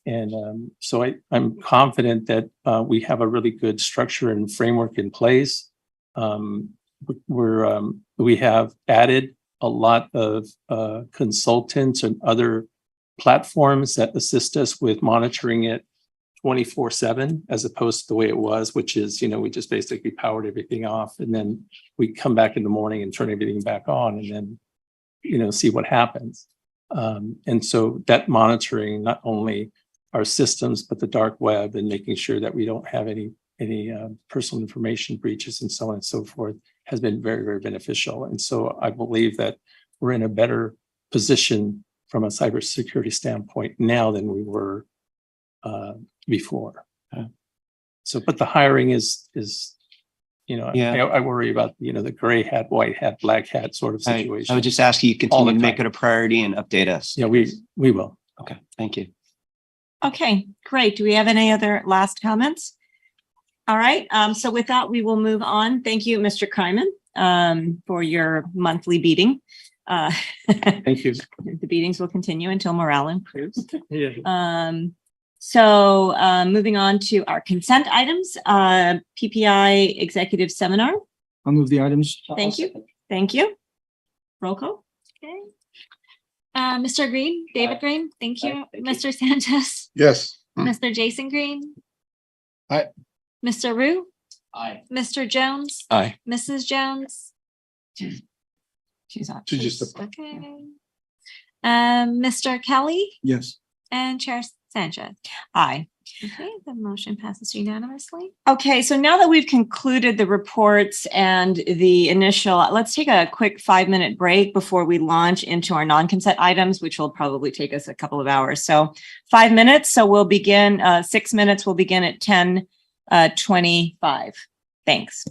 And so I'm confident that we have a really good structure and framework in place. We have added a lot of consultants and other platforms that assist us with monitoring it 24/7, as opposed to the way it was, which is, we just basically powered everything off and then we come back in the morning and turn everything back on and then, see what happens. And so that monitoring, not only our systems, but the dark web, and making sure that we don't have any personal information breaches and so on and so forth, has been very, very beneficial. And so I believe that we're in a better position from a cybersecurity standpoint now than we were before. So, but the hiring is I worry about, the gray hat, white hat, black hat sort of situation. I would just ask you continue to make it a priority and update us. Yeah, we will. Okay, thank you. Okay, great. Do we have any other last comments? All right. So with that, we will move on. Thank you, Mr. Kryman, for your monthly beating. Thank you. The beatings will continue until morale improves. So moving on to our consent items, PPI executive seminar. I'll move the items. Thank you. Thank you. Roll call. Okay. Mr. Green, David Green, thank you. Mr. Sanchez, Yes. Mr. Jason Green. Aye. Mr. Rue, Aye. Mr. Jones, Aye. Mrs. Jones. She's on. She's just Okay. Mr. Kelly Yes. and Chair Sanchez. Aye. Okay, the motion passes unanimously. Okay, so now that we've concluded the reports and the initial, let's take a quick 5-minute break before we launch into our non-consent items, which will probably take us a couple of hours. So 5 minutes. So we'll begin 6 minutes. We'll begin at 10:25. Thanks.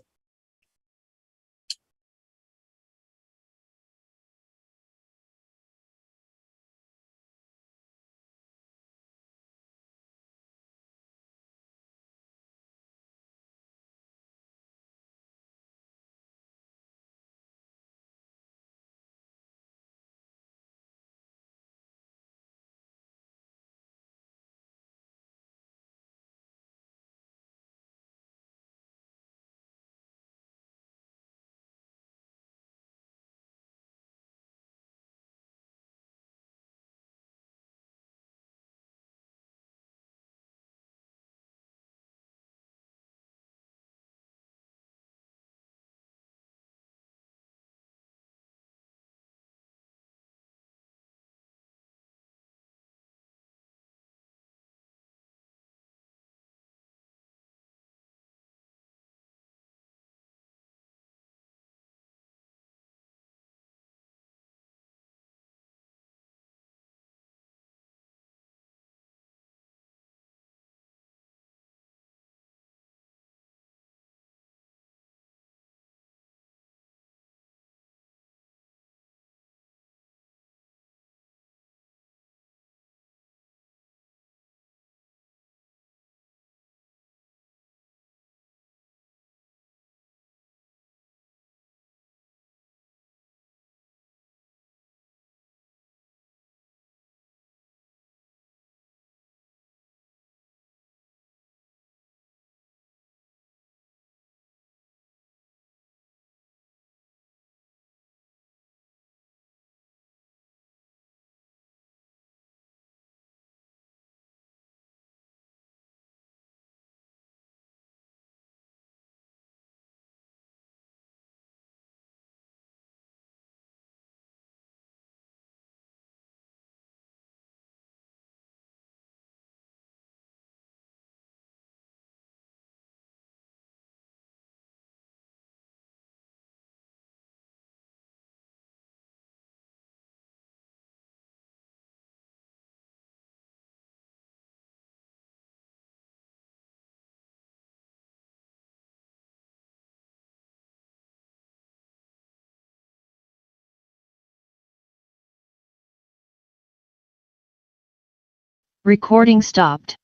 Recording stopped.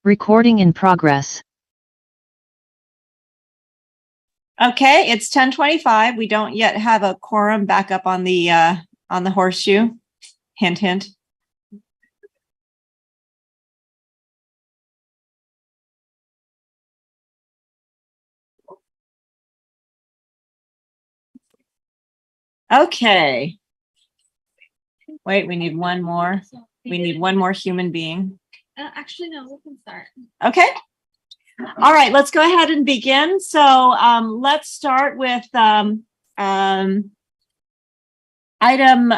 Recording in progress. Okay, it's 10:25. We don't yet have a quorum back up on the horseshoe. Hint, hint. Okay. Wait, we need one more. We need one more human being. Actually, no, we can start. Okay. All right, let's go ahead and begin. So let's start with item 8,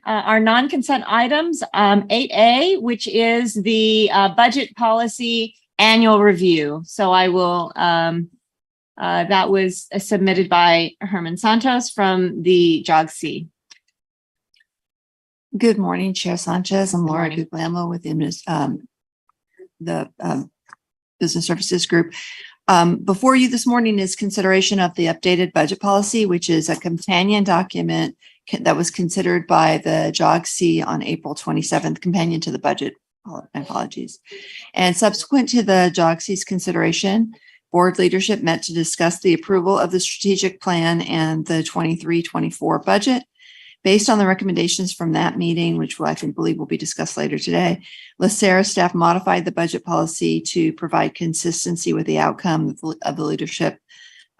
our non-consent items, 8A, which is the budget policy annual review. So I will, that was submitted by Herman Santos from the JOGC. Good morning, Chair Sanchez. I'm Laura Guglielmo with the Business Services Group. Before you this morning is consideration of the updated budget policy, which is a companion document that was considered by the JOGC on April 27th, companion to the budget. My apologies. And subsequent to the JOGC's consideration, board leadership met to discuss the approval of the strategic plan and the 23-24 budget. Based on the recommendations from that meeting, which I believe will be discussed later today, LACERA staff modified the budget policy to provide consistency with the outcome of the leadership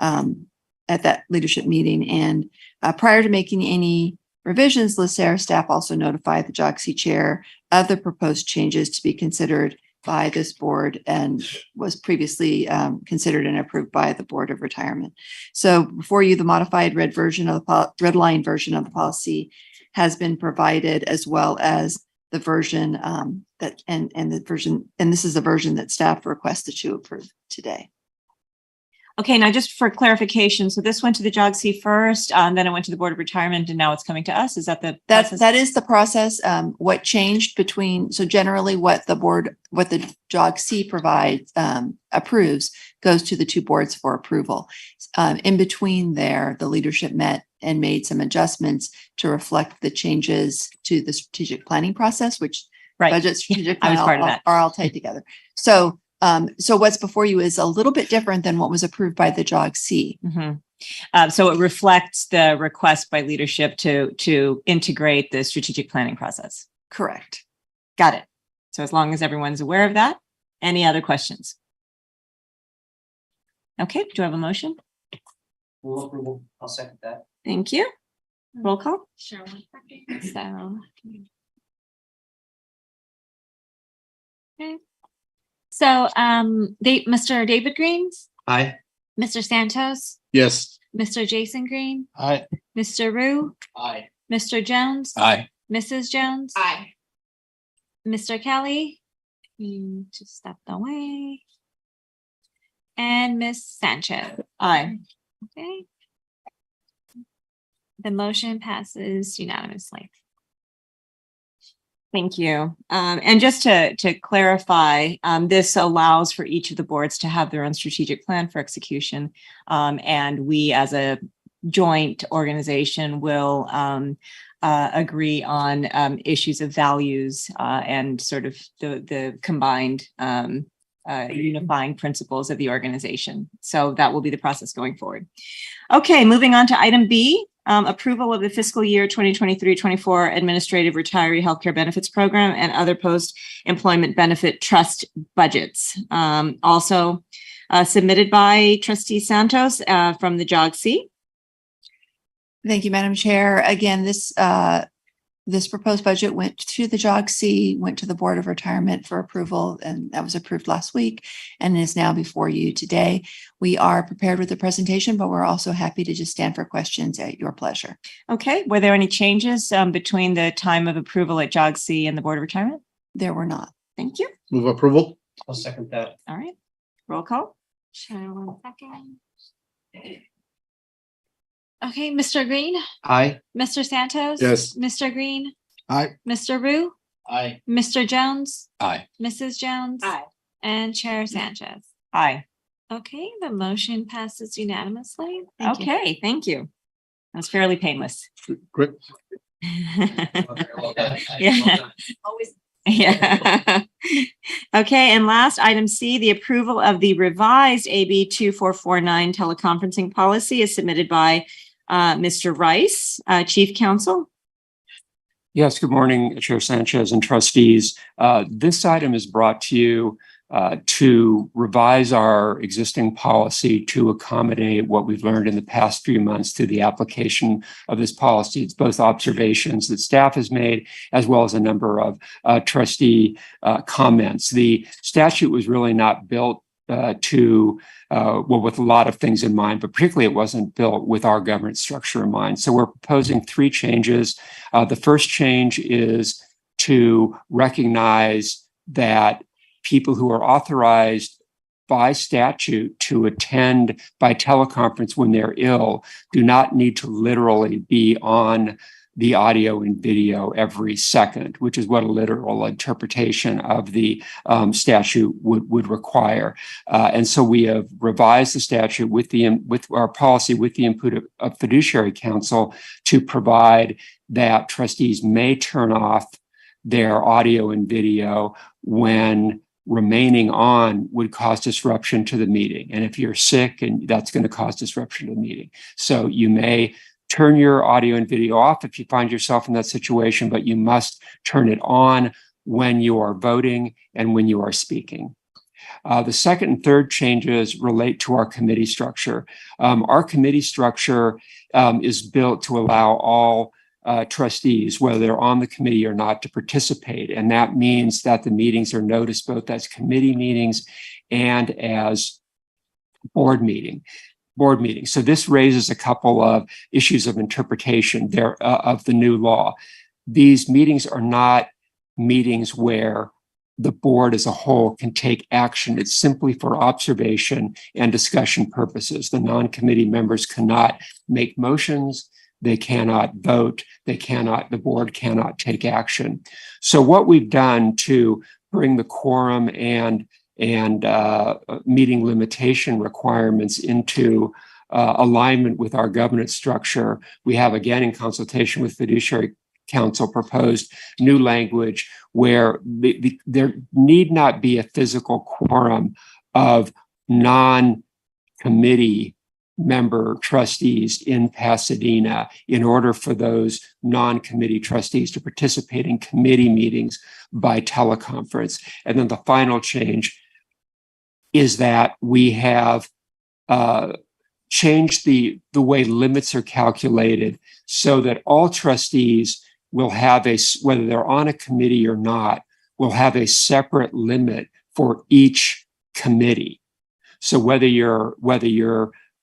at that leadership meeting. And prior to making any revisions, LACERA staff also notified the JOGC chair of the proposed changes to be considered by this board and was previously considered and approved by the Board of Retirement. So before you, the modified red line version of the policy has been provided, as well as the version and this is the version that staff requested to approve today. Okay, now just for clarification, so this went to the JOGC first, then it went to the Board of Retirement, and now it's coming to us. Is that the process? That is the process. What changed so generally what the JOGC provides, approves, goes to the two boards for approval. In between there, the leadership met and made some adjustments to reflect the changes to the strategic planning process, which budget strategic I was plan part of that. are all tied together. So what's before you is a little bit different than what was approved by the JOGC. So it reflects the request by leadership to integrate the strategic planning process. Correct. Got it. So as long as everyone's aware of that, any other questions? Okay, do I have a motion? Full approval. I'll second that. Thank you. Roll call. Sure, 1 second. So. Okay. So, Mr. David Greens, Aye. Mr. Santos, Yes. Mr. Jason Green, Aye. Mr. Rue, Aye. Mr. Jones, Aye. Mrs. Jones, Aye. Mr. Kelly, he just stepped away, and Miss Sanchez. Aye. Okay. The motion passes unanimously. Thank you. And just to clarify, this allows for each of the boards to have their own strategic plan for execution. And we as a joint organization will agree on issues of values and sort of the combined unifying principles of the organization. So that will be the process going forward. Okay, moving on to item B. Approval of the fiscal year 2023-24 Administrative Retiree Healthcare Benefits Program and other post-employment benefit trust budgets. Also submitted by Trustee Santos from the JOGC. Thank you, Madam Chair. Again, this proposed budget went to the JOGC, went to the Board of Retirement for approval, and that was approved last week and is now before you today. We are prepared with the presentation, but we're also happy to just stand for questions at your pleasure. Okay, were there any changes between the time of approval at JOGC and the Board of Retirement? There were not. Thank you. Move approval. I'll second that. All right, roll call. Sure, 1 second. Okay, Mr. Green, Aye. Mr. Santos. Yes. Mr. Green, Aye. Mr. Rue, Aye. Mr. Jones, Aye. Mrs. Jones. Aye. And Chair Sanchez. Aye. Okay, the motion passes unanimously. Thank you. Okay, thank you. That's fairly painless. Great. Yeah. Always. Yeah. Okay, and last item C, the approval of the revised AB 2449 teleconferencing policy is submitted by Mr. Rice, Chief Counsel. Yes, good morning, Chair Sanchez and trustees. This item is brought to you to revise our existing policy to accommodate what we've learned in the past few months through the application of this policy. It's both observations that staff has made, as well as a number of trustee comments. The statute was really not built with a lot of things in mind, but particularly it wasn't built with our governance structure in mind. So we're proposing 3 changes. The first change is to recognize that people who are authorized by statute to attend by teleconference when they're ill do not need to literally be on the audio and video every second, which is what a literal interpretation of the statute would require. And so we have revised the statute with our policy with the input of Fiduciary Counsel to provide that trustees may turn off their audio and video when remaining on would cause disruption to the meeting. And if you're sick, and that's going to cause disruption to the meeting. So you may turn your audio and video off if you find yourself in that situation, but you must turn it on when you are voting and when you are speaking. The second and third changes relate to our committee structure. Our committee structure is built to allow all trustees, whether they're on the committee or not, to participate. And that means that the meetings are noticed both as committee meetings and as board meetings. So this raises a couple of issues of interpretation there of the new law. These meetings are not meetings where the board as a whole can take action. It's simply for observation and discussion purposes. The non-committee members cannot make motions. They cannot vote. The board cannot take action. So what we've done to bring the quorum and meeting limitation requirements into alignment with our governance structure, we have, again, in consultation with Fiduciary Counsel, proposed new language where there need not be a physical quorum of non-committee member trustees in Pasadena in order for those non-committee trustees to participate in committee meetings by teleconference. And then the final change is that we have changed the way limits are calculated so that all trustees will have whether they're on a committee or not, will have a separate limit for each committee. So whether you're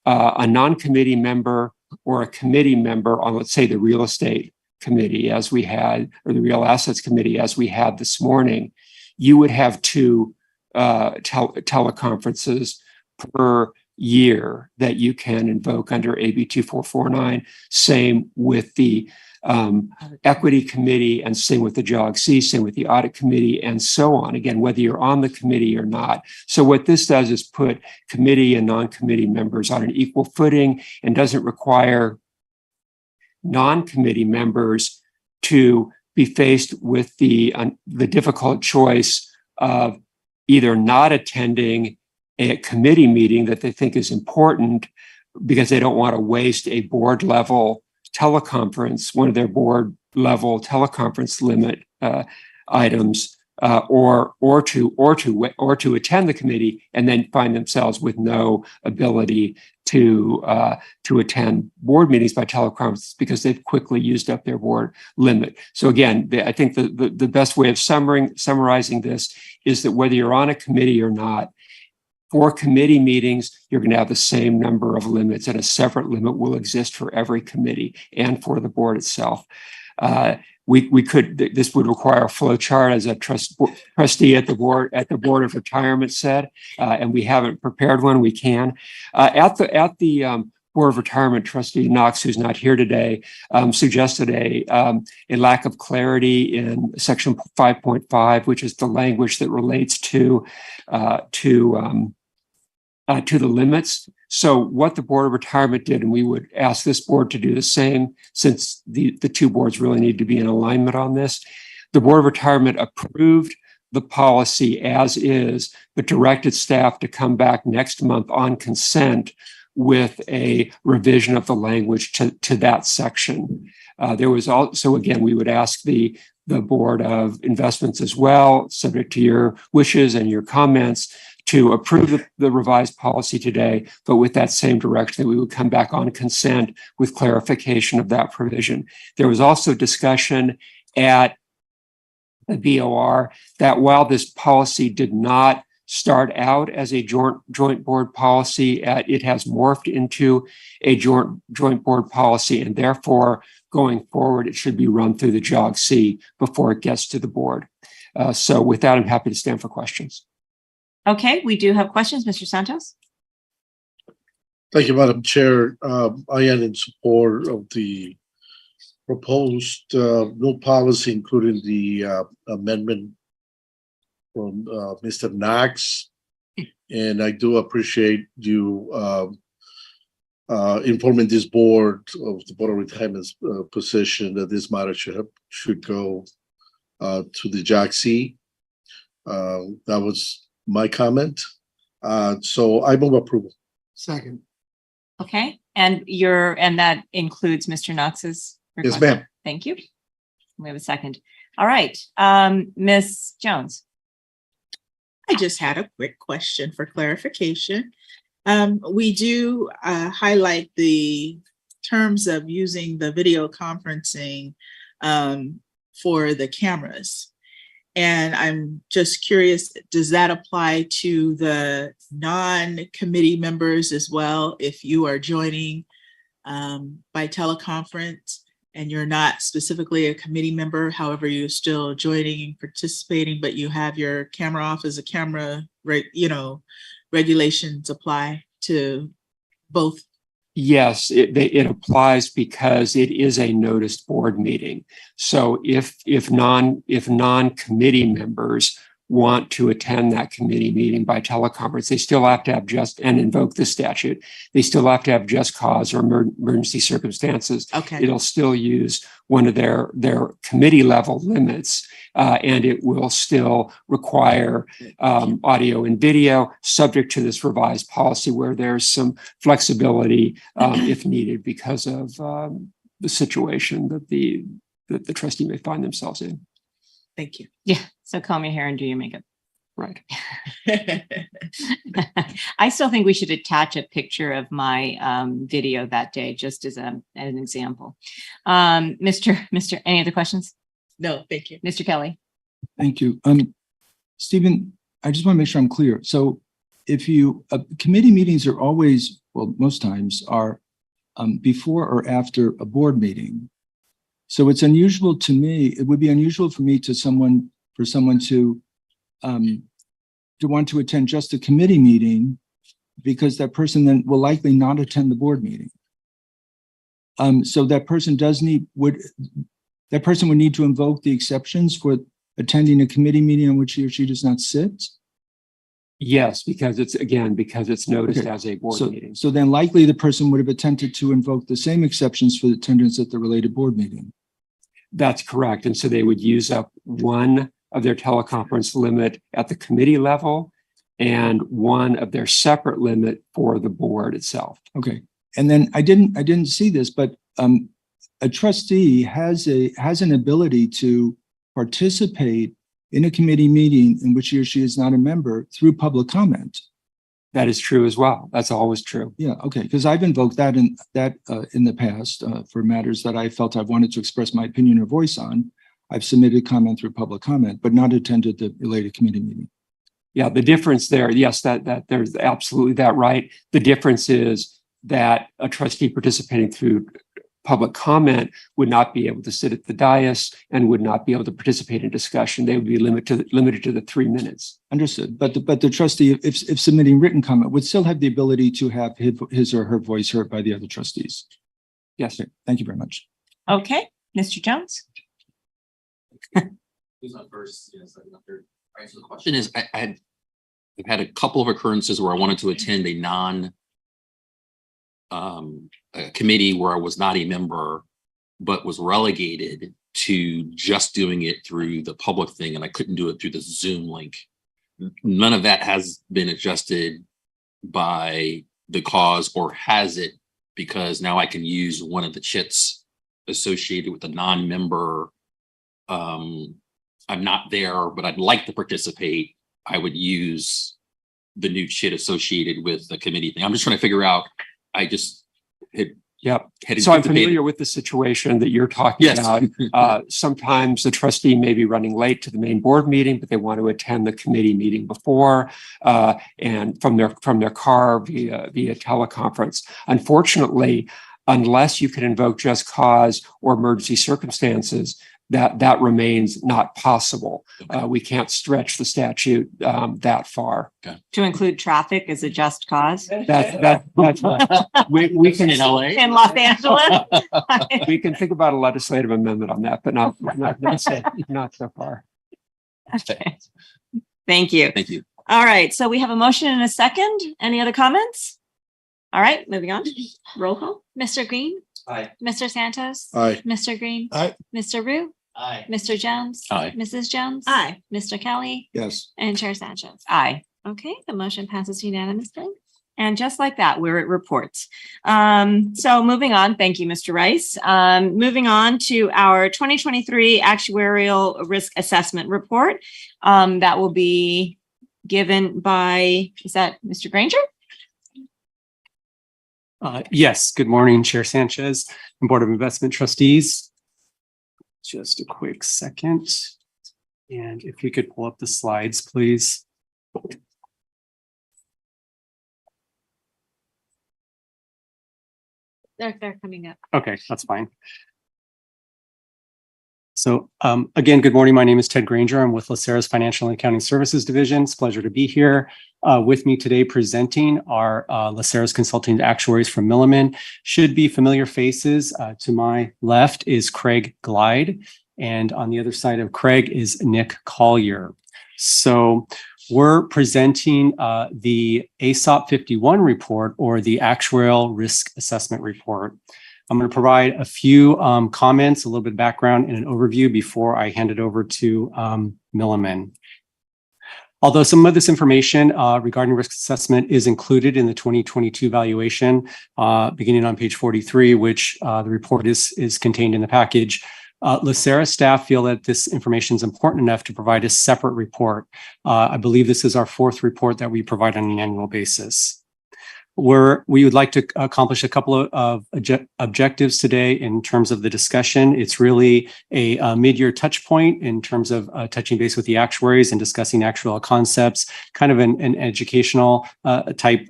a non-committee member or a committee member on, let's say, the real estate committee as we had, or the real assets committee as we had this morning, you would have two teleconferences per year that you can invoke under AB 2449. Same with the equity committee, and same with the JOGC, same with the audit committee, and so on. Again, whether you're on the committee or not. So what this does is put committee and non-committee members on an equal footing, and doesn't require non-committee members to be faced with the difficult choice of either not attending a committee meeting that they think is important because they don't want to waste a board level teleconference, one of their board level teleconference limit items, or to attend the committee and then find themselves with no ability to attend board meetings by teleconference because they've quickly used up their board limit. So again, I think the best way of summarizing this is that whether you're on a committee or not, for committee meetings, you're going to have the same number of limits, and a separate limit will exist for every committee and for the board itself. This would require a flow chart, as a trustee at the board of retirement said, and we haven't prepared one. We can at the Board of Retirement. Trustee Knox, who's not here today, suggested a lack of clarity in section 5.5, which is the language that relates to the limits. So what the Board of Retirement did, and we would ask this board to do the same, since the two boards really need to be in alignment on this. The Board of Retirement approved the policy as is, but directed staff to come back next month on consent with a revision of the language to that section. There was also, again, we would ask the Board of Investments as well, subject to your wishes and your comments, to approve the revised policy today, but with that same direction that we would come back on consent with clarification of that provision. There was also discussion at the BOR that while this policy did not start out as a joint board policy, it has morphed into a joint board policy, and therefore going forward, it should be run through the JOGC before it gets to the board. So with that, I'm happy to stand for questions. Okay, we do have questions, Mr. Santos. Thank you, Madam Chair. I am in support of the proposed new policy, including the amendment from Mr. Knox. And I do appreciate you informing this board of the Board of Retirement's position that this matter should go to the JOGC. That was my comment. So I move approval. Second. Okay, and that includes Mr. Knox's request? Yes, ma'am. Thank you. We have a second. All right, Ms. Jones. I just had a quick question for clarification. We do highlight the terms of using the video conferencing for the cameras. And I'm just curious, does that apply to the non-committee members as well? If you are joining by teleconference and you're not specifically a committee member, however, you're still joining and participating, but you have your camera off as a camera, right? You know, regulations apply to both. Yes, it applies because it is a noticed board meeting. So if non-committee members want to attend that committee meeting by teleconference, they still have to have and invoke the statute. They still have to have just cause or emergency circumstances. Okay. It'll still use one of their committee level limits, and it will still require audio and video, subject to this revised policy where there's some flexibility if needed because of the situation that the trustee may find themselves in. Thank you. Yeah. So comb your hair and do your makeup. Right. I still think we should attach a picture of my video that day, just as an example. Mr. Any other questions? No, thank you. Mr. Kelly. Thank you. Stephen, I just want to make sure I'm clear. So if you, committee meetings are always, well, most times are before or after a board meeting. So it's unusual to me, it would be unusual for me for someone to want to attend just a committee meeting, because that person then will likely not attend the board meeting. So that person would need to invoke the exceptions for attending a committee meeting on which he or she does not sit? Yes, because it's noticed as a board meeting. So then likely the person would have attempted to invoke the same exceptions for attendance at the related board meeting. That's correct. And so they would use up one of their teleconference limit at the committee level and one of their separate limit for the board itself. Okay. And then I didn't see this, but a trustee has an ability to participate in a committee meeting in which he or she is not a member through public comment. That is true as well. That's always true. Yeah. Okay. Because I've invoked that in the past for matters that I felt I've wanted to express my opinion or voice on. I've submitted comment through public comment, but not attended the related committee meeting. Yeah. The difference there, yes, that there's absolutely that right. The difference is that a trustee participating through public comment would not be able to sit at the dais and would not be able to participate in discussion. They would be limited to the 3 minutes. Understood. But the trustee, if submitting written comment, would still have the ability to have his or her voice heard by the other trustees. Yes. Okay. Thank you very much. Okay. Mr. Jones. Who's up first? Yes, I'm up here. All right, so the question is, I've had a couple of occurrences where I wanted to attend a committee where I was not a member, but was relegated to just doing it through the public thing, and I couldn't do it through the Zoom link. None of that has been adjusted by the cause, or has it? Because now I can use one of the chits associated with a non-member. I'm not there, but I'd like to participate. I would use the new chit associated with the committee thing. I'm just trying to figure out. I just had So I'm familiar with the situation that you're talking about. Sometimes the trustee may be running late to the main board meeting, but they want to attend the committee meeting before and from their car via teleconference. Unfortunately, unless you can invoke just cause or emergency circumstances, that remains not possible. We can't stretch the statute that far. To include traffic as a just cause? That's right. We can in LA? In Los Angeles? We can think about a legislative amendment on that, but not so far. Okay. Thank you. Thank you. All right. So we have a motion and a second. Any other comments? All right, moving on. Roll call. Mr. Green? Aye. Mr. Santos? Aye. Mr. Green? Aye. Mr. Rue? Aye. Mr. Jones? Aye. Mrs. Jones? Aye. Mr. Kelly? Yes. And Chair Sanchez? Aye. Okay, the motion passes unanimously. And just like that, we're at reports. So moving on, thank you, Mr. Rice. Moving on to our 2023 Actuarial Risk Assessment Report. That will be given by, is that Mr. Granger? Yes, good morning, Chair Sanchez and Board of Investment Trustees. Just a quick second. And if we could pull up the slides, please. They're coming up. Okay, that's fine. So again, good morning. My name is Ted Granger. I'm with LACERA's Financial and Accounting Services Division. It's a pleasure to be here. With me today presenting are LACERA's consulting actuaries from Milliman. Should be familiar faces. To my left is Craig Glide, and on the other side of Craig is Nick Collier. So we're presenting the ASOP 51 report, or the Actuarial Risk Assessment Report. I'm going to provide a few comments, a little bit of background, and an overview before I hand it over to Milliman. Although some of this information regarding risk assessment is included in the 2022 valuation, beginning on page 43, which the report is contained in the package, LACERA staff feel that this information is important enough to provide a separate report. I believe this is our fourth report that we provide on an annual basis. We would like to accomplish a couple of objectives today in terms of the discussion. It's really a mid-year touch point in terms of touching base with the actuaries and discussing actuarial concepts, kind of an educational type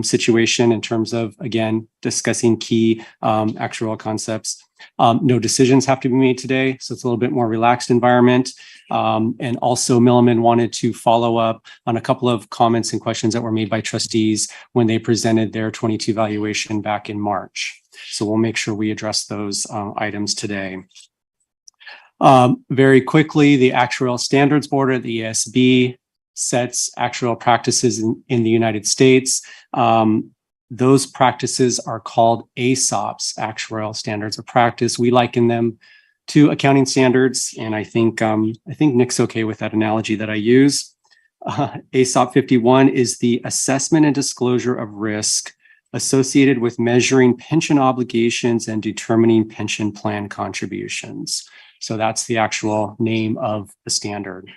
situation in terms of, again, discussing key actuarial concepts. No decisions have to be made today, so it's a little bit more relaxed environment. And also Milliman wanted to follow up on a couple of comments and questions that were made by trustees when they presented their 22 valuation back in March. So we'll make sure we address those items today. Very quickly, the Actuarial Standards Board, or the ESB, sets actuarial practices in the United States. Those practices are called ASOPs, Actuarial Standards of Practice. We liken them to accounting standards, and I think Nick's okay with that analogy that I use. ASOP 51 is the assessment and disclosure of risk associated with measuring pension obligations and determining pension plan contributions. So that's the actual name of the standard.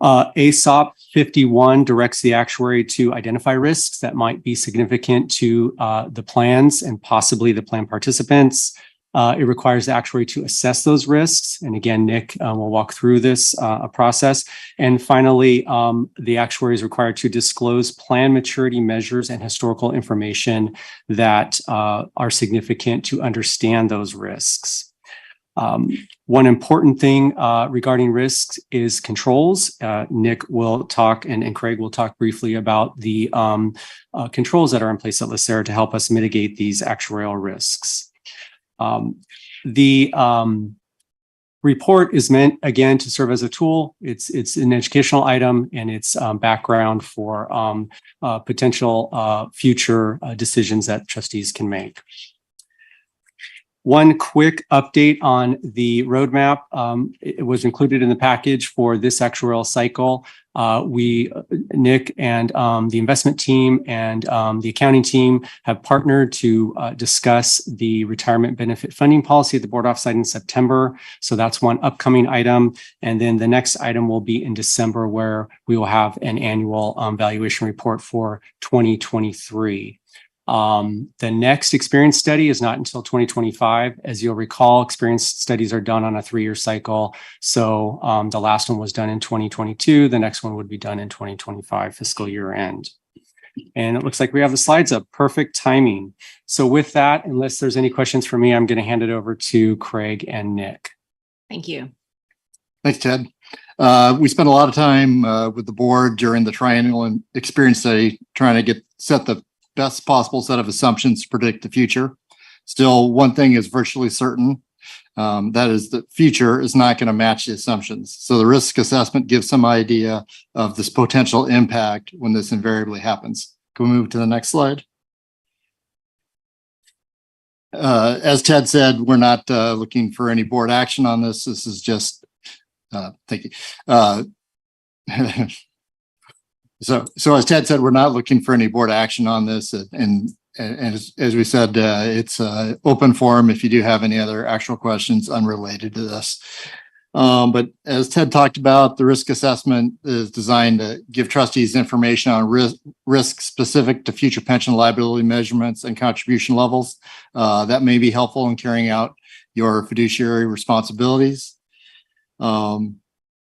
ASOP 51 directs the actuary to identify risks that might be significant to the plans and possibly the plan participants. It requires the actuary to assess those risks. And again, Nick will walk through this process. And finally, the actuary is required to disclose plan maturity measures and historical information that are significant to understand those risks. One important thing regarding risks is controls. Nick will talk and Craig will talk briefly about the controls that are in place at LACERA to help us mitigate these actuarial risks. The report is meant, again, to serve as a tool. It's an educational item, and it's background for potential future decisions that trustees can make. One quick update on the roadmap. It was included in the package for this actuarial cycle. Nick and the investment team and the accounting team have partnered to discuss the retirement benefit funding policy at the board offsite in September. So that's one upcoming item. And then the next item will be in December, where we will have an annual valuation report for 2023. The next experience study is not until 2025. As you'll recall, experience studies are done on a 3-year cycle. So the last one was done in 2022. The next one would be done in 2025 fiscal year end. And it looks like we have the slides up. Perfect timing. So with that, unless there's any questions for me, I'm going to hand it over to Craig and Nick. Thank you. Thanks, Ted. We spent a lot of time with the board during the triennial and experience study trying to set the best possible set of assumptions to predict the future. Still, one thing is virtually certain, that is the future is not going to match the assumptions. So the risk assessment gives some idea of this potential impact when this invariably happens. Can we move to the next slide? As Ted said, we're not looking for any board action on this. This is just, thank you. So as Ted said, we're not looking for any board action on this, and as we said, it's open forum if you do have any other actual questions unrelated to this. But as Ted talked about, the risk assessment is designed to give trustees information on risk specific to future pension liability measurements and contribution levels that may be helpful in carrying out your fiduciary responsibilities.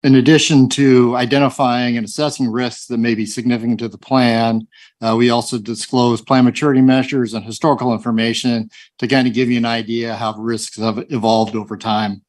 In addition to identifying and assessing risks that may be significant to the plan, we also disclose plan maturity measures and historical information to kind of give you an idea how risks have evolved over time.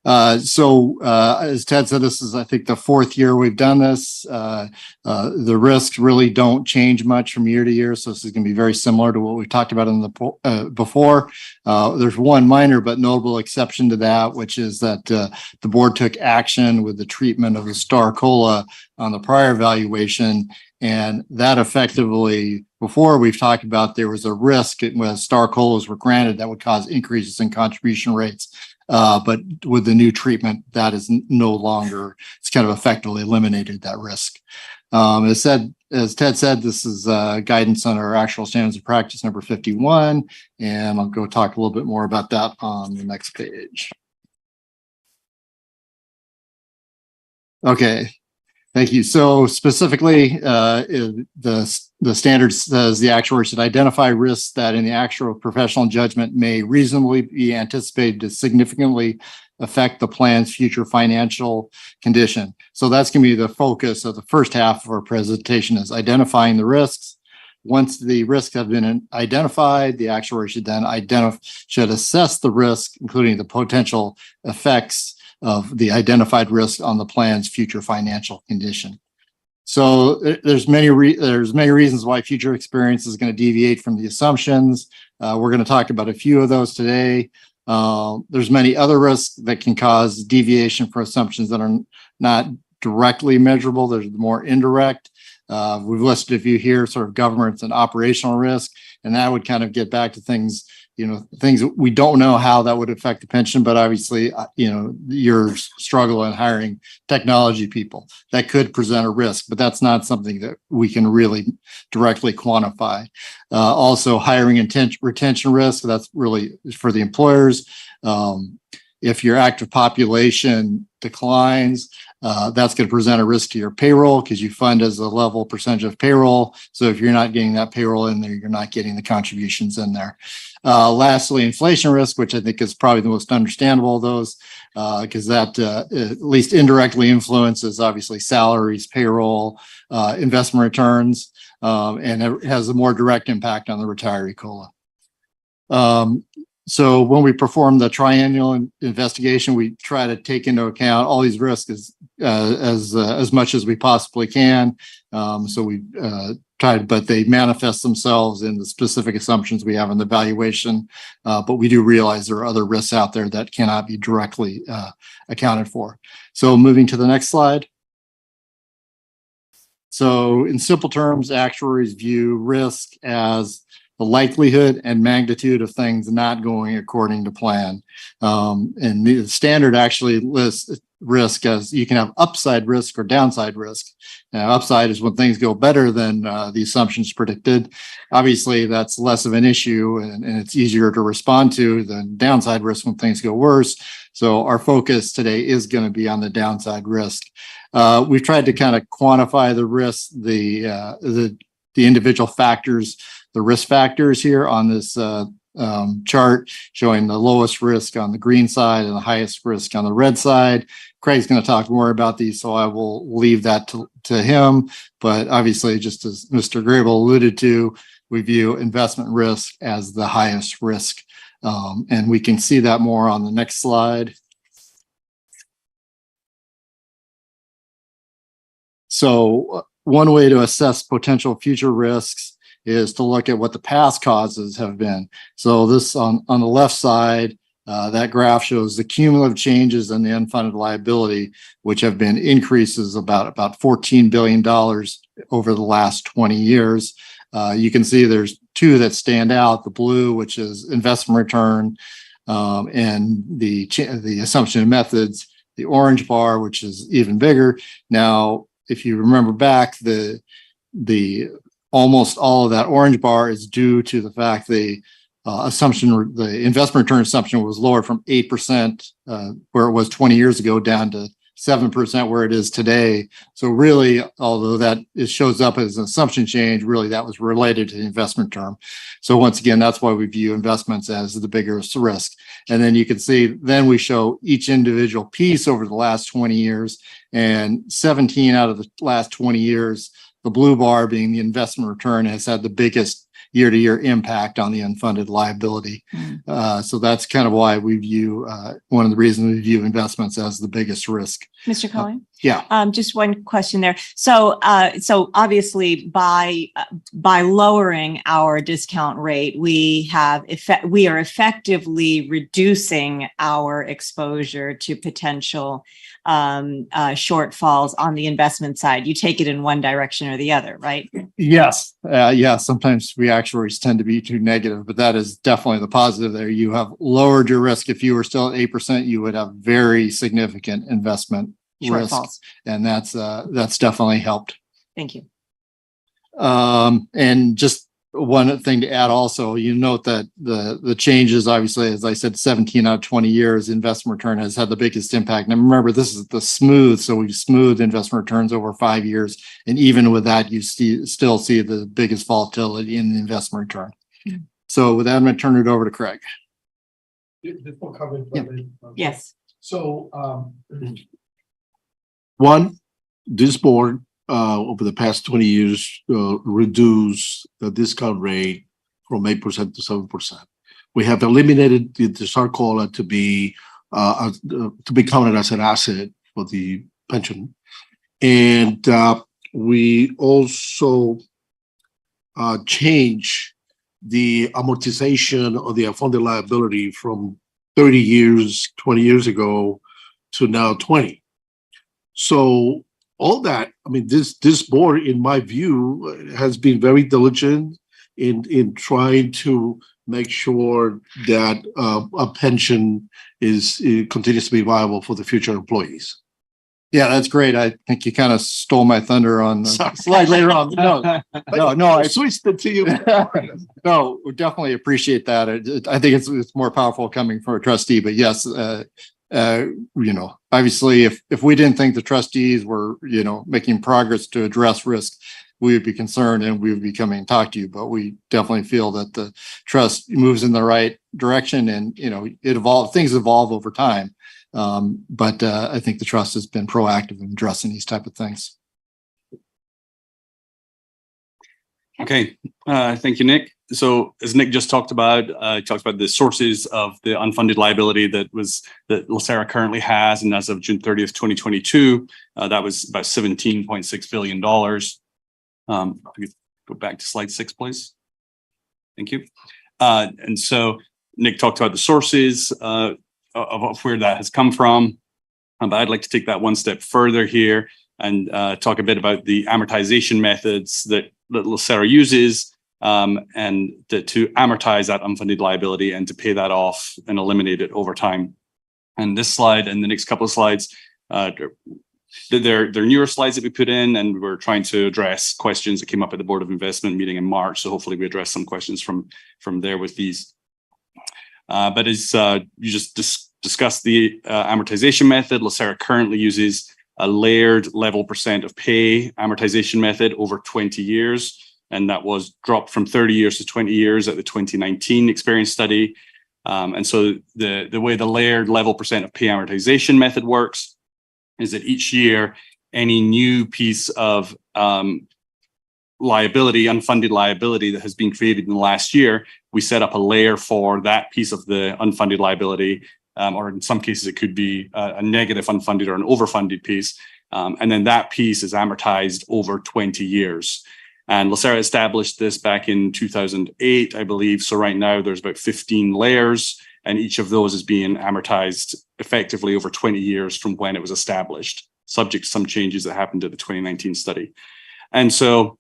As Ted said, this is, I think, the 4th year we've done this. The risks really don't change much from year to year, so this is going to be very similar to what we've talked about in the before. There's one minor but notable exception to that, which is that the board took action with the treatment of the Star Cola on the prior valuation, and that effectively, before we've talked about there was a risk when Star Colas were granted that would cause increases in contribution rates. But with the new treatment, that is no longer, it's kind of effectively eliminated that risk. As Ted said, this is guidance on our actual standards of practice number 51, and I'll go talk a little bit more about that on the next page. Okay. Thank you. So specifically, the standard says the actuary should identify risks that in the actual professional judgment may reasonably be anticipated to significantly affect the plan's future financial condition. So that's going to be the focus of the first half of our presentation, is identifying the risks. Once the risks have been identified, the actuary should then assess the risk, including the potential effects of the identified risk on the plan's future financial condition. So there's many reasons why future experience is going to deviate from the assumptions. We're going to talk about a few of those today. There's many other risks that can cause deviation for assumptions that are not directly measurable. There's more indirect. We've listed a few here, sort of governance and operational risk, and that would kind of get back to things, things that we don't know how that would affect the pension, but obviously, your struggle in hiring technology people, that could present a risk, but that's not something that we can really directly quantify. Also, hiring and retention risk, that's really for the employers. If your active population declines, that's going to present a risk to your payroll because you fund as a level percentage of payroll. So if you're not getting that payroll in there, you're not getting the contributions in there. Lastly, inflation risk, which I think is probably the most understandable of those, because that at least indirectly influences obviously salaries, payroll, investment returns, and it has a more direct impact on the retiree COLA. So when we perform the triennial investigation, we try to take into account all these risks as much as we possibly can. So we tried, but they manifest themselves in the specific assumptions we have in the valuation. But we do realize there are other risks out there that cannot be directly accounted for. So moving to the next slide. So in simple terms, actuaries view risk as the likelihood and magnitude of things not going according to plan. And the standard actually lists risk as you can have upside risk or downside risk. Now, upside is when things go better than the assumptions predicted. Obviously, that's less of an issue and it's easier to respond to than downside risk when things go worse. So our focus today is going to be on the downside risk. We've tried to kind of quantify the risk, the individual factors, the risk factors here on this chart, showing the lowest risk on the green side and the highest risk on the red side. Craig's going to talk more about these, so I will leave that to him. But obviously, just as Mr. Grable alluded to, we view investment risk as the highest risk. And we can see that more on the next slide. So one way to assess potential future risks is to look at what the past causes have been. So this on the left side, that graph shows the cumulative changes in the unfunded liability, which have been increases about $14 billion over the last 20 years. You can see there's two that stand out, the blue, which is investment return, and the assumption of methods, the orange bar, which is even bigger. Now, if you remember back, the almost all of that orange bar is due to the fact a assumption, the investment return assumption was lower from 8%, where it was 20 years ago, down to 7% where it is today. So really, although that it shows up as an assumption change, really that was related to the investment term. So once again, that's why we view investments as the biggest risk. And then you can see, then we show each individual piece over the last 20 years, and 17 out of the last 20 years, the blue bar being the investment return, has had the biggest year-to-year impact on the unfunded liability. So that's kind of why we view, one of the reasons we view investments as the biggest risk. Mr. Cullen? Yeah. Just one question there. So obviously by lowering our discount rate, we are effectively reducing our exposure to potential shortfalls on the investment side. You take it in one direction or the other, right? Yes. Yeah. Sometimes we actuaries tend to be too negative, but that is definitely the positive there. You have lowered your risk. If you were still at 8%, you would have very significant investment risk. Shortfalls. And that's definitely helped. Thank you. And just one thing to add also, you note that the changes, obviously, as I said, 17 out of 20 years, investment return has had the biggest impact. And remember, this is the smooth. So we've smoothed investment returns over 5 years. And even with that, you still see the biggest volatility in the investment return. Mm-hmm. So with that, I'm going to turn it over to Craig. Yes. So, one, this board over the past 20 years reduced the discount rate from 8% to 7%. We have eliminated the SAR-COLA to be counted as an asset for the pension, and we also change the amortization of the unfunded liability from 30 years, 20 years ago to now 20. So all that, I mean, this board, in my view, has been very diligent in trying to make sure that a pension continues to be viable for the future employees. Yeah, that's great. I think you kind of stole my thunder on the slide later on. No, I switched it to you. No, we definitely appreciate that. I think it's more powerful coming from a trustee, but yes, obviously if we didn't think the trustees were, making progress to address risk, we would be concerned and we would be coming and talk to you, but we definitely feel that the trust moves in the right direction and, things evolve over time. But I think the trust has been proactive in addressing these type of things. Okay, thank you, Nick. So as Nick just talked about, he talked about the sources of the unfunded liability that LACERA currently has, and as of June 30th, 2022, that was about $17.6 billion. If you go back to slide 6, please. Thank you. And so Nick talked about the sources of where that has come from, but I'd like to take that one step further here and talk a bit about the amortization methods that LACERA uses and to amortize that unfunded liability and to pay that off and eliminate it over time. And this slide and the next couple of slides, they're newer slides that we put in, and we're trying to address questions that came up at the Board of Investment meeting in March. So hopefully we address some questions from there with these. But as you just discussed the amortization method, LACERA currently uses a layered level percent of pay amortization method over 20 years. And that was dropped from 30 years to 20 years at the 2019 experience study. And so the way the layered level percent of pay amortization method works is that each year, any new piece of liability, unfunded liability that has been created in the last year, we set up a layer for that piece of the unfunded liability, or in some cases it could be a negative unfunded or an overfunded piece. And then that piece is amortized over 20 years. And LACERA established this back in 2008, I believe. So right now there's about 15 layers, and each of those is being amortized effectively over 20 years from when it was established, subject to some changes that happened at the 2019 study. And so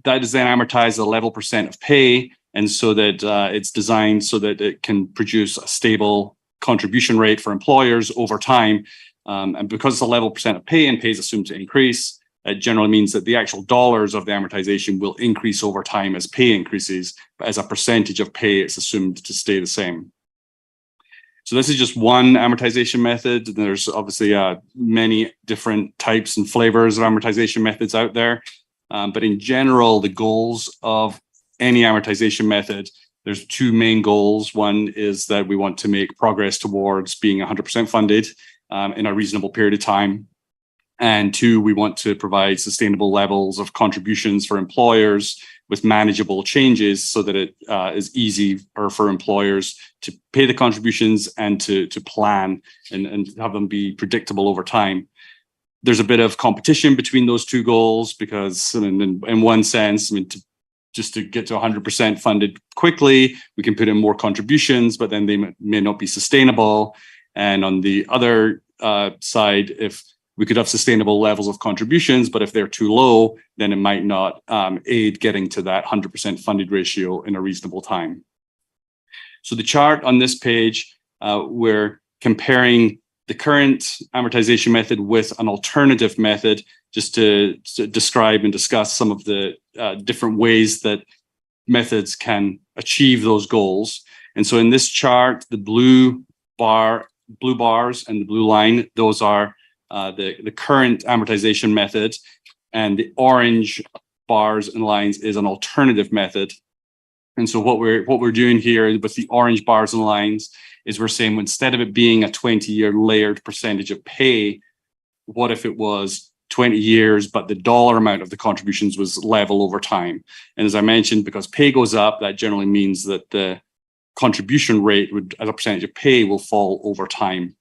that is then amortized at a level percent of pay, and so that it's designed so that it can produce a stable contribution rate for employers over time. And because it's a level percent of pay and pay is assumed to increase, it generally means that the actual dollars of the amortization will increase over time as pay increases, but as a percentage of pay, it's assumed to stay the same. So this is just one amortization method. There's obviously many different types and flavors of amortization methods out there. But in general, the goals of any amortization method, there's two main goals. One is that we want to make progress towards being 100% funded in a reasonable period of time. And two, we want to provide sustainable levels of contributions for employers with manageable changes so that it is easy for employers to pay the contributions and to plan and have them be predictable over time. There's a bit of competition between those two goals because in one sense, I mean, just to get to 100% funded quickly, we can put in more contributions, but then they may not be sustainable. And on the other side, if we could have sustainable levels of contributions, but if they're too low, then it might not aid getting to that 100% funded ratio in a reasonable time. So the chart on this page, we're comparing the current amortization method with an alternative method, just to describe and discuss some of the different ways that methods can achieve those goals. And so in this chart, the blue bars and the blue line, those are the current amortization method, and the orange bars and lines is an alternative method. And so what we're doing here with the orange bars and lines is we're saying, instead of it being a 20-year layered percentage of pay, what if it was 20 years, but the dollar amount of the contributions was level over time? And as I mentioned, because pay goes up, that generally means that the contribution rate would, as a percentage of pay, will fall over time.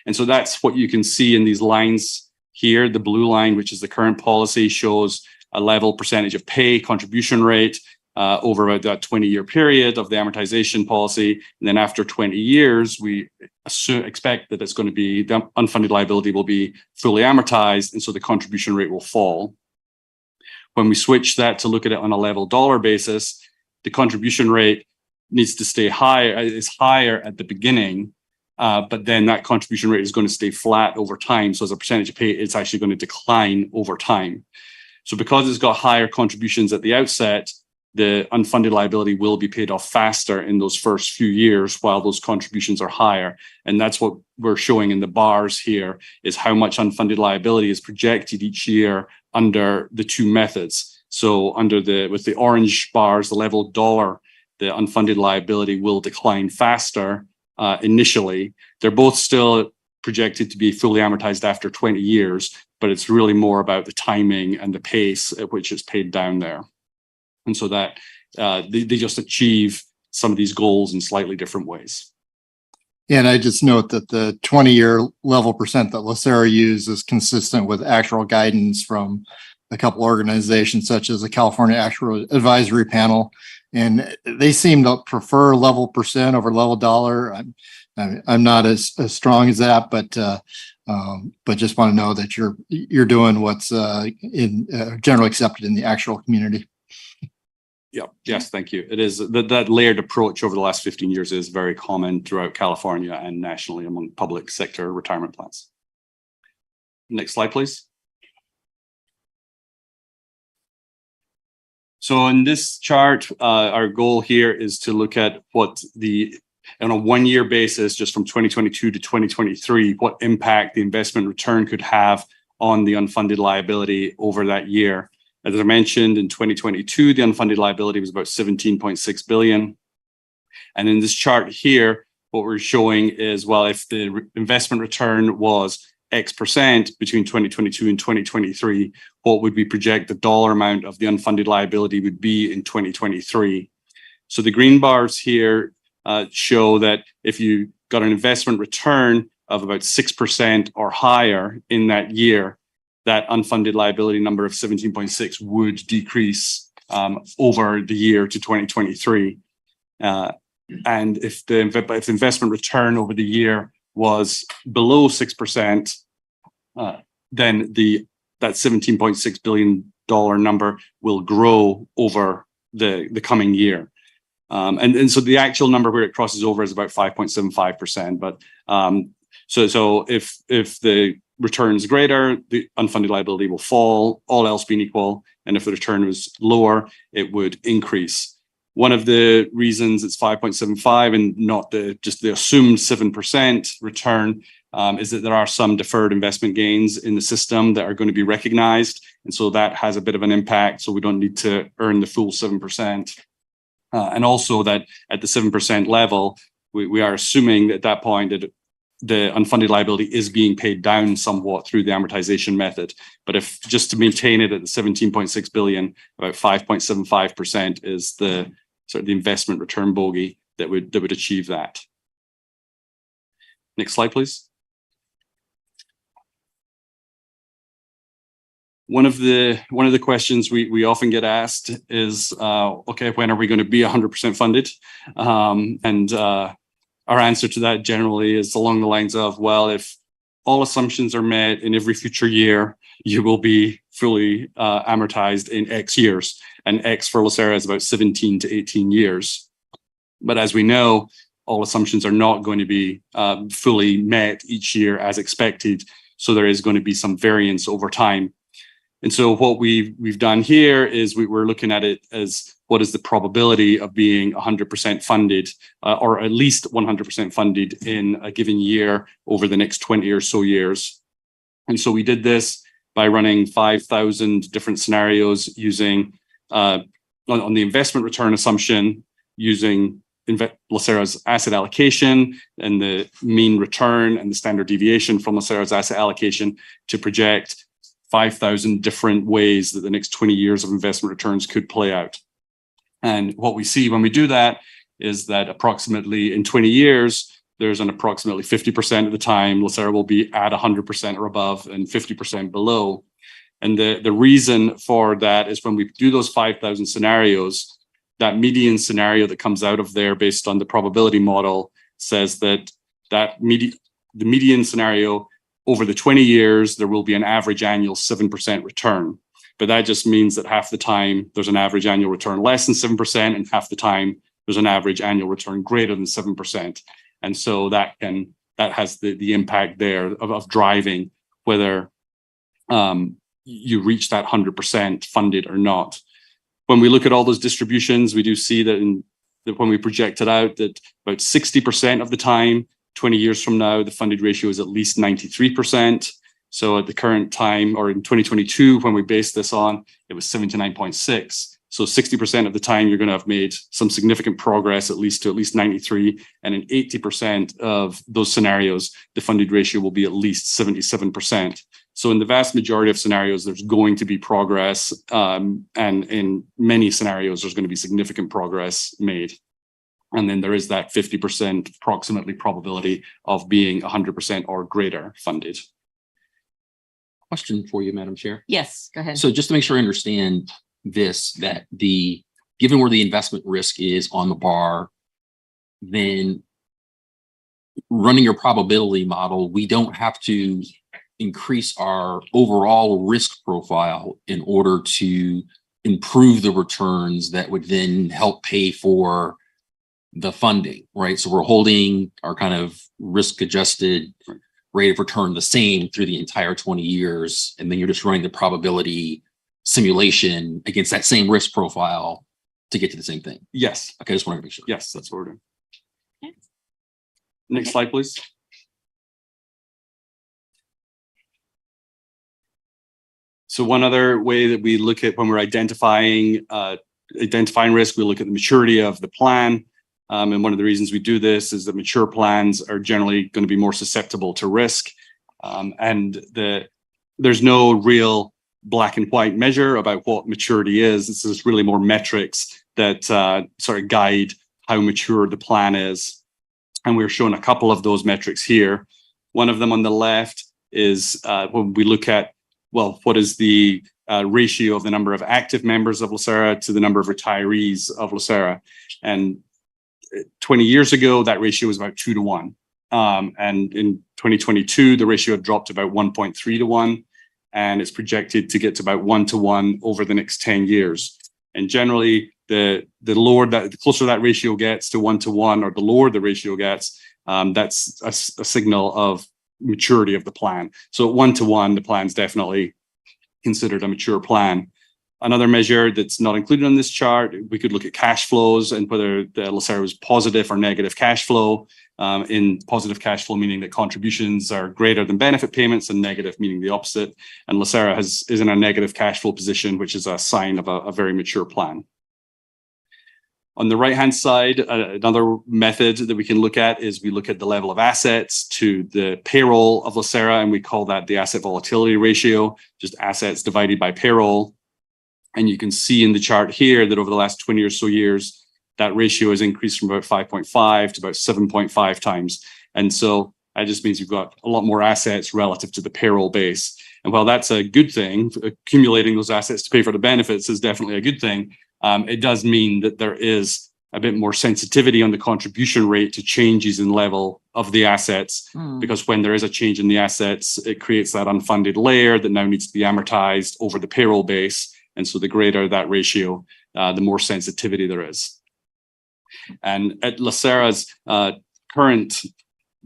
And so that's what you can see in these lines here. The blue line, which is the current policy, shows a level percentage of pay contribution rate over about that 20-year period of the amortization policy. And then after 20 years, we expect that it's going to be, the unfunded liability will be fully amortized, and so the contribution rate will fall. When we switch that to look at it on a level dollar basis, the contribution rate needs to stay higher, is higher at the beginning, but then that contribution rate is going to stay flat over time. So as a percentage of pay, it's actually going to decline over time. So because it's got higher contributions at the outset, the unfunded liability will be paid off faster in those first few years while those contributions are higher. And that's what we're showing in the bars here, is how much unfunded liability is projected each year under the two methods. So with the orange bars, the level dollar, the unfunded liability will decline faster initially. They're both still projected to be fully amortized after 20 years, but it's really more about the timing and the pace at which it's paid down there. And so that they just achieve some of these goals in slightly different ways. And I just note that the 20-year level percent that LACERA uses is consistent with actual guidance from a couple organizations, such as the California Actuarial Advisory Panel. And they seem to prefer level percent over level dollar. I'm not as strong as that, but just want to know that you're doing what's generally accepted in the actual community. Yeah. Yes. Thank you. It is that layered approach over the last 15 years is very common throughout California and nationally among public sector retirement plans. Next slide, please. So in this chart, our goal here is to look at what on a one-year basis, just from 2022 to 2023, what impact the investment return could have on the unfunded liability over that year. As I mentioned, in 2022, the unfunded liability was about 17.6 billion. And in this chart here, what we're showing is, well, if the investment return was X% between 2022 and 2023, what would we project the dollar amount of the unfunded liability would be in 2023? So the green bars here show that if you got an investment return of about 6% or higher in that year, that unfunded liability number of 17.6 would decrease over the year to 2023. And if the investment return over the year was below 6%, then that $17.6 billion number will grow over the coming year. And so the actual number where it crosses over is about 5.75%. But So if the return is greater, the unfunded liability will fall, all else being equal. And if the return was lower, it would increase. One of the reasons it's 5.75 and not just the assumed 7% return is that there are some deferred investment gains in the system that are going to be recognized. And so that has a bit of an impact. So we don't need to earn the full 7%. And also that at the 7% level, we are assuming at that point that the unfunded liability is being paid down somewhat through the amortization method. But if just to maintain it at the 17.6 billion, about 5.75% is the sort of the investment return bogey that would achieve that. Next slide, please. One of the questions we often get asked is, okay, when are we going to be 100% funded? Our answer to that generally is along the lines of, well, if all assumptions are met in every future year, you will be fully amortized in X years. And X for LACERA is about 17 to 18 years. But as we know, all assumptions are not going to be fully met each year as expected. So there is going to be some variance over time. And so what we've done here is we're looking at it as what is the probability of being 100% funded or at least 100% funded in a given year over the next 20 or so years. And so we did this by running 5,000 different scenarios using on the investment return assumption, using LACERA's asset allocation and the mean return and the standard deviation from LACERA's asset allocation to project 5,000 different ways that the next 20 years of investment returns could play out. And what we see when we do that is that approximately in 20 years, there's an approximately 50% of the time LACERA will be at 100% or above and 50% below. And the reason for that is when we do those 5,000 scenarios, that median scenario that comes out of there based on the probability model says that the median scenario over the 20 years, there will be an average annual 7% return. But that just means that half the time there's an average annual return less than 7%, and half the time there's an average annual return greater than 7%. And so that has the impact there of driving whether you reach that 100% funded or not. When we look at all those distributions, we do see that when we project it out, that about 60% of the time, 20 years from now, the funded ratio is at least 93%. So at the current time, or in 2022, when we based this on, it was 79.6. So 60% of the time, you're going to have made some significant progress, at least 93. And in 80% of those scenarios, the funded ratio will be at least 77%. So in the vast majority of scenarios, there's going to be progress. And in many scenarios, there's going to be significant progress made. And then there is that 50% approximately probability of being 100% or greater funded. Question for you, Madam Chair. Yes, go ahead. So just to make sure I understand this, that given where the investment risk is on the bar, then running your probability model, we don't have to increase our overall risk profile in order to improve the returns that would then help pay for the funding, right? So we're holding our kind of risk adjusted rate of return the same through the entire 20 years. And then you're just running the probability simulation against that same risk profile to get to the same thing. Yes. Okay, I just wanted to make sure. Yes, that's what we're doing. Okay. Next slide, please. So one other way that we look at when we're identifying risk, we look at the maturity of the plan. And one of the reasons we do this is that mature plans are generally going to be more susceptible to risk. And there's no real black and white measure about what maturity is. This is really more metrics that sort of guide how mature the plan is. And we're showing a couple of those metrics here. One of them on the left is when we look at, well, what is the ratio of the number of active members of LACERA to the number of retirees of LACERA. And 20 years ago, that ratio was about 2 to 1. And in 2022, the ratio had dropped to about 1.3 to 1. And it's projected to get to about 1 to 1 over the next 10 years. And generally, the closer that ratio gets to 1 to 1, or the lower the ratio gets, that's a signal of maturity of the plan. So 1-to-1, the plan's definitely considered a mature plan. Another measure that's not included on this chart, we could look at cash flows and whether the LACERA was positive or negative cash flow. In positive cash flow, meaning that contributions are greater than benefit payments, and negative meaning the opposite. And LACERA is in a negative cash flow position, which is a sign of a very mature plan. On the right-hand side, another method that we can look at is we look at the level of assets to the payroll of LACERA, and we call that the asset volatility ratio, just assets divided by payroll. And you can see in the chart here that over the last 20 or so years, that ratio has increased from about 5.5 to about 7.5 times. And so that just means you've got a lot more assets relative to the payroll base. And while that's a good thing, accumulating those assets to pay for the benefits is definitely a good thing. It does mean that there is a bit more sensitivity on the contribution rate to changes in level of the assets, because when there is a change in the assets, it creates that unfunded layer that now needs to be amortized over the payroll base. And so the greater that ratio, the more sensitivity there is. And at LACERA's current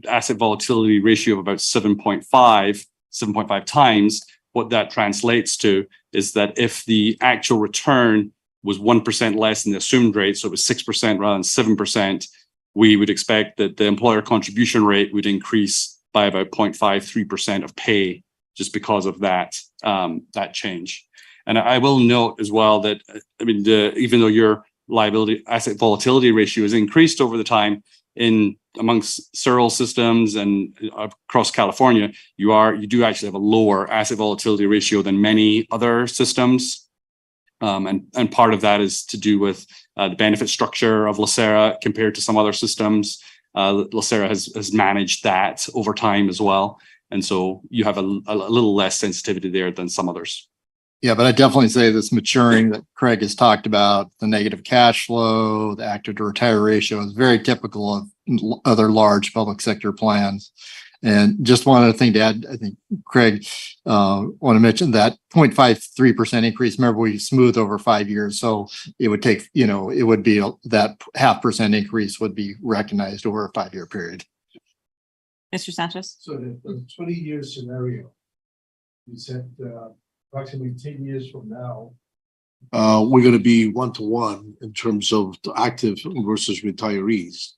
asset volatility ratio of about 7.5 times, what that translates to is that if the actual return was 1% less than the assumed rate, so it was 6% rather than 7%, we would expect that the employer contribution rate would increase by about 0.53% of pay just because of that change. And I will note as well that, I mean, even though your liability asset volatility ratio has increased over the time amongst several systems and across California, you do actually have a lower asset volatility ratio than many other systems. And part of that is to do with the benefit structure of LACERA compared to some other systems. LACERA has managed that over time as well. And so you have a little less sensitivity there than some others. Yeah, but I definitely say this maturing that Craig has talked about, the negative cash flow, the active to retire ratio is very typical of other large public sector plans. And just one other thing to add, I think Craig want to mention that 0.53% increase. Remember, we smooth over 5 years. So it would take, it would be that 0.5% increase would be recognized over a 5-year period. Mr. Sanchez? So the 20-year scenario, you said approximately 10 years from now, we're going to be 1-to-1 in terms of the active versus retirees.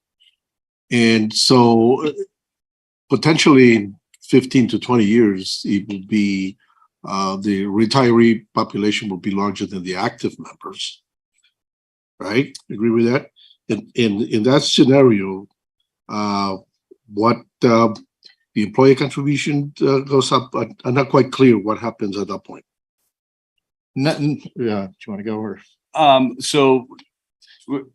And so potentially 15 to 20 years, it will be the retiree population will be larger than the active members. Right? Agree with that? In that scenario, what the employee contribution goes up. I'm not quite clear what happens at that point. Nothing. Yeah, do you want to go over? So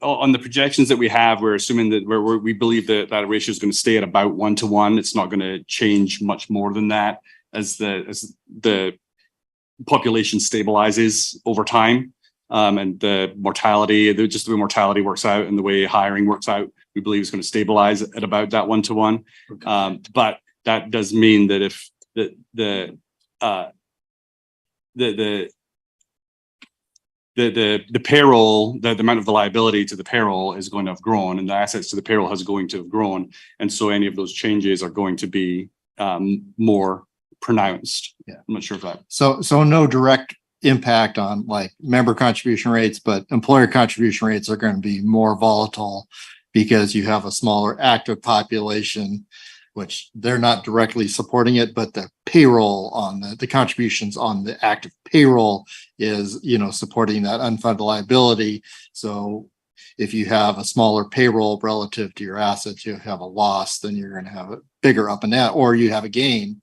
on the projections that we have, we're assuming that we believe that that ratio is going to stay at about 1-to-1. It's not going to change much more than that as the population stabilizes over time. And the mortality, just the way mortality works out and the way hiring works out, we believe is going to stabilize at about that 1-to-1. Okay. But that does mean that if the payroll, the amount of the liability to the payroll is going to have grown, and the assets to the payroll is going to have grown, and so any of those changes are going to be more pronounced. Yeah, I'm not sure if that. So no direct impact on like member contribution rates, but employer contribution rates are going to be more volatile because you have a smaller active population, which they're not directly supporting it, but the payroll on the contributions on the active payroll is, supporting that unfunded liability. So if you have a smaller payroll relative to your assets, you have a loss, then you're going to have a bigger up and down, or you have a gain.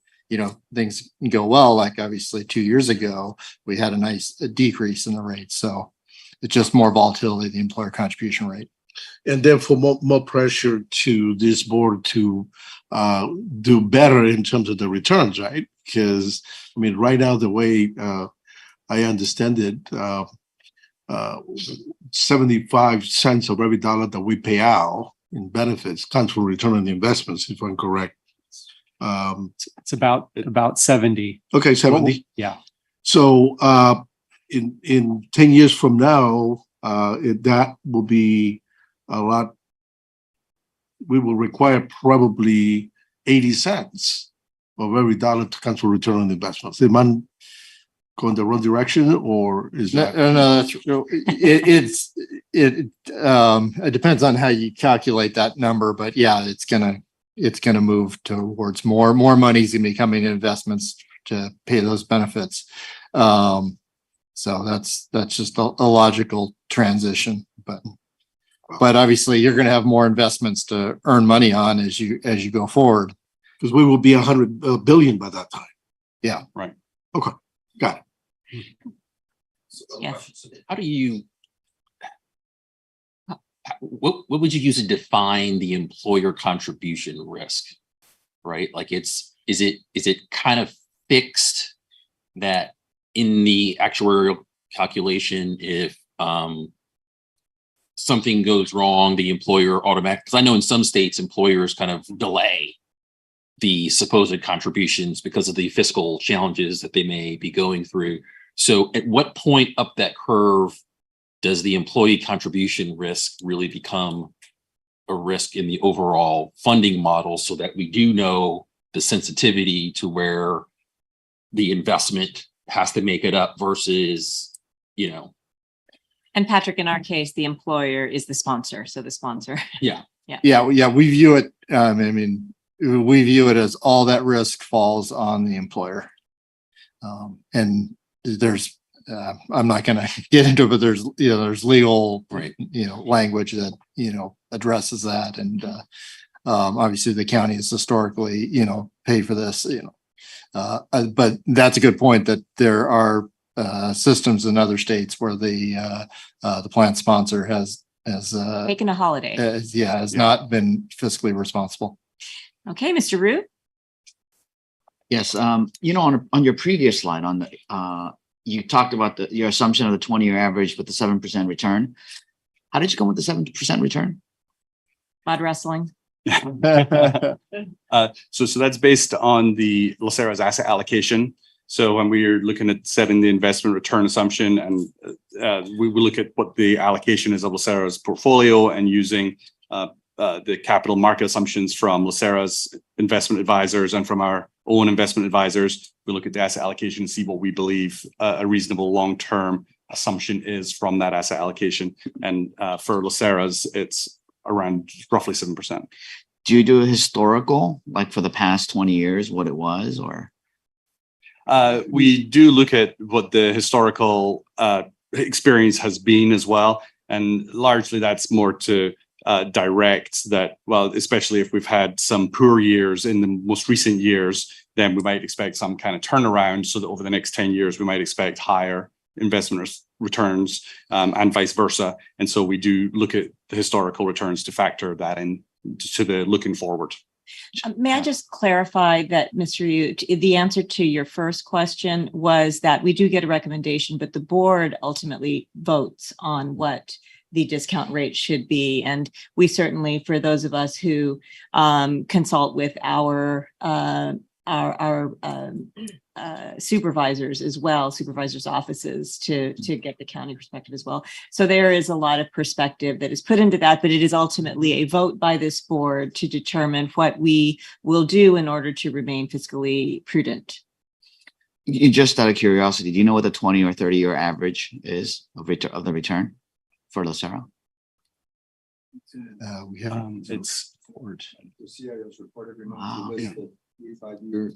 Things go well. Like obviously 2 years ago, we had a nice decrease in the rate. So it's just more volatility, the employer contribution rate. And then for more pressure to this board to do better in terms of the returns, right? Because right now, the way I understand it, 75 cents of every dollar that we pay out in benefits comes from return on the investments, if I'm correct. It's about 70. Okay, 70. Yeah. So in 10 years from now, that will be a lot. We will require probably 80 cents of every dollar to counsel return on investments. Am I going the wrong direction, or is that? No, that's, it depends on how you calculate that number, but yeah, it's gonna move towards more money's gonna be coming in investments to pay those benefits. So that's just a logical transition, but obviously you're going to have more investments to earn money on as you go forward. Because we will be 100 billion by that time. Yeah. Right. Okay. Got it. Yes. How do you, what would you use to define the employer contribution risk? Right? Like is it kind of fixed that in the actuarial calculation, if something goes wrong, the employer automatic, because I know in some states employers kind of delay the supposed contributions because of the fiscal challenges that they may be going through. So at what point up that curve does the employee contribution risk really become a risk in the overall funding model, so that we do know the sensitivity to where the investment has to make it up versus, And Patrick, in our case, the employer is the sponsor. So the sponsor. Yeah. Yeah. We view it. We view it as all that risk falls on the employer. And there's, I'm not going to get into it, but there's legal, language that, addresses that. And obviously the county has historically, paid for this, but that's a good point, that there are systems in other states where the plan sponsor has Taking a holiday. has not been fiscally responsible. Okay, Mr. Root. Yes, on your previous slide on the you talked about your assumption of the 20-year average with the 7% return. How did you come with the 7% return? Mud wrestling. So that's based on the LACERA's asset allocation. So when we are looking at setting the investment return assumption, and we look at what the allocation is of LACERA's portfolio, and using the capital market assumptions from LACERA's investment advisors and from our own investment advisors, we look at the asset allocation and see what we believe a reasonable long-term assumption is from that asset allocation. And for LACERA's, it's around roughly 7%. Do you do a historical, like for the past 20 years, what it was, or? We do look at what the historical experience has been as well. And largely that's more to direct that, well, especially if we've had some poor years in the most recent years, then we might expect some kind of turnaround, so that over the next 10 years, we might expect higher investment returns and vice versa. And so we do look at the historical returns to factor that in to the looking forward. May I just clarify that, Mr. Yu, the answer to your first question was that we do get a recommendation, but the board ultimately votes on what the discount rate should be. And we certainly, for those of us who consult with our supervisors as well, supervisors' offices to get the county perspective as well. So there is a lot of perspective that is put into that, but it is ultimately a vote by this board to determine what we will do in order to remain fiscally prudent. Just out of curiosity, do you know what the 20 or 30-year average is of the return for LACERA? We have it's the CIO's report every month. Wow. They list the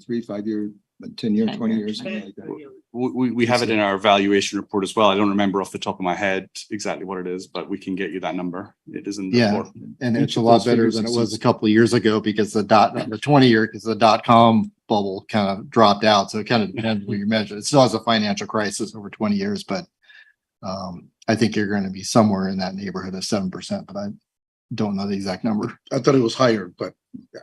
3, 5 year, 10 year, 20 years. Something like that. We have it in our valuation report as well. I don't remember off the top of my head exactly what it is, but we can get you that number. It is in the report. And it's a lot better than it was a couple of years ago, because the 20-year, because the .com bubble kind of dropped out. So it kind of depends where you measure. It still has a financial crisis over 20 years, but I think you're going to be somewhere in that neighborhood of 7%, but I don't know the exact number. I thought it was higher, but yeah.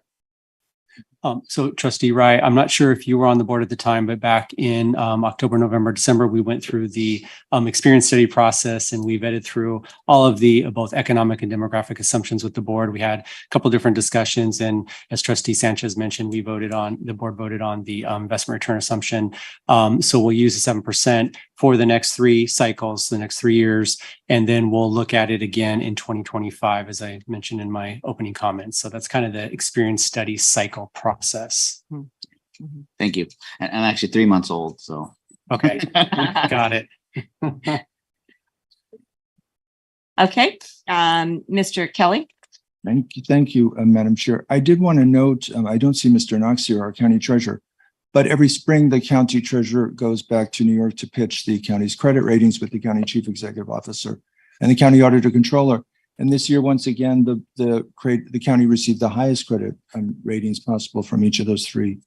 So Trustee Wright, I'm not sure if you were on the board at the time, but back in October, November, December, we went through the experience study process, and we vetted through all of the both economic and demographic assumptions with the board. We had a couple of different discussions, and as Trustee Sanchez mentioned, the board voted on the investment return assumption. So we'll use the 7% for the next 3 cycles, the next 3 years, and then we'll look at it again in 2025, as I mentioned in my opening comments. So that's kind of the experience study cycle process. Thank you. And I'm actually 3 months old, so. Okay, got it. Okay, Mr. Kelly? Thank you, Madam Chair. I did want to note, I don't see Mr. Knox here, our county treasurer, but every spring, the county treasurer goes back to New York to pitch the county's credit ratings with the county chief executive officer and the county auditor controller. And this year, once again, the county received the highest credit ratings possible from each of those three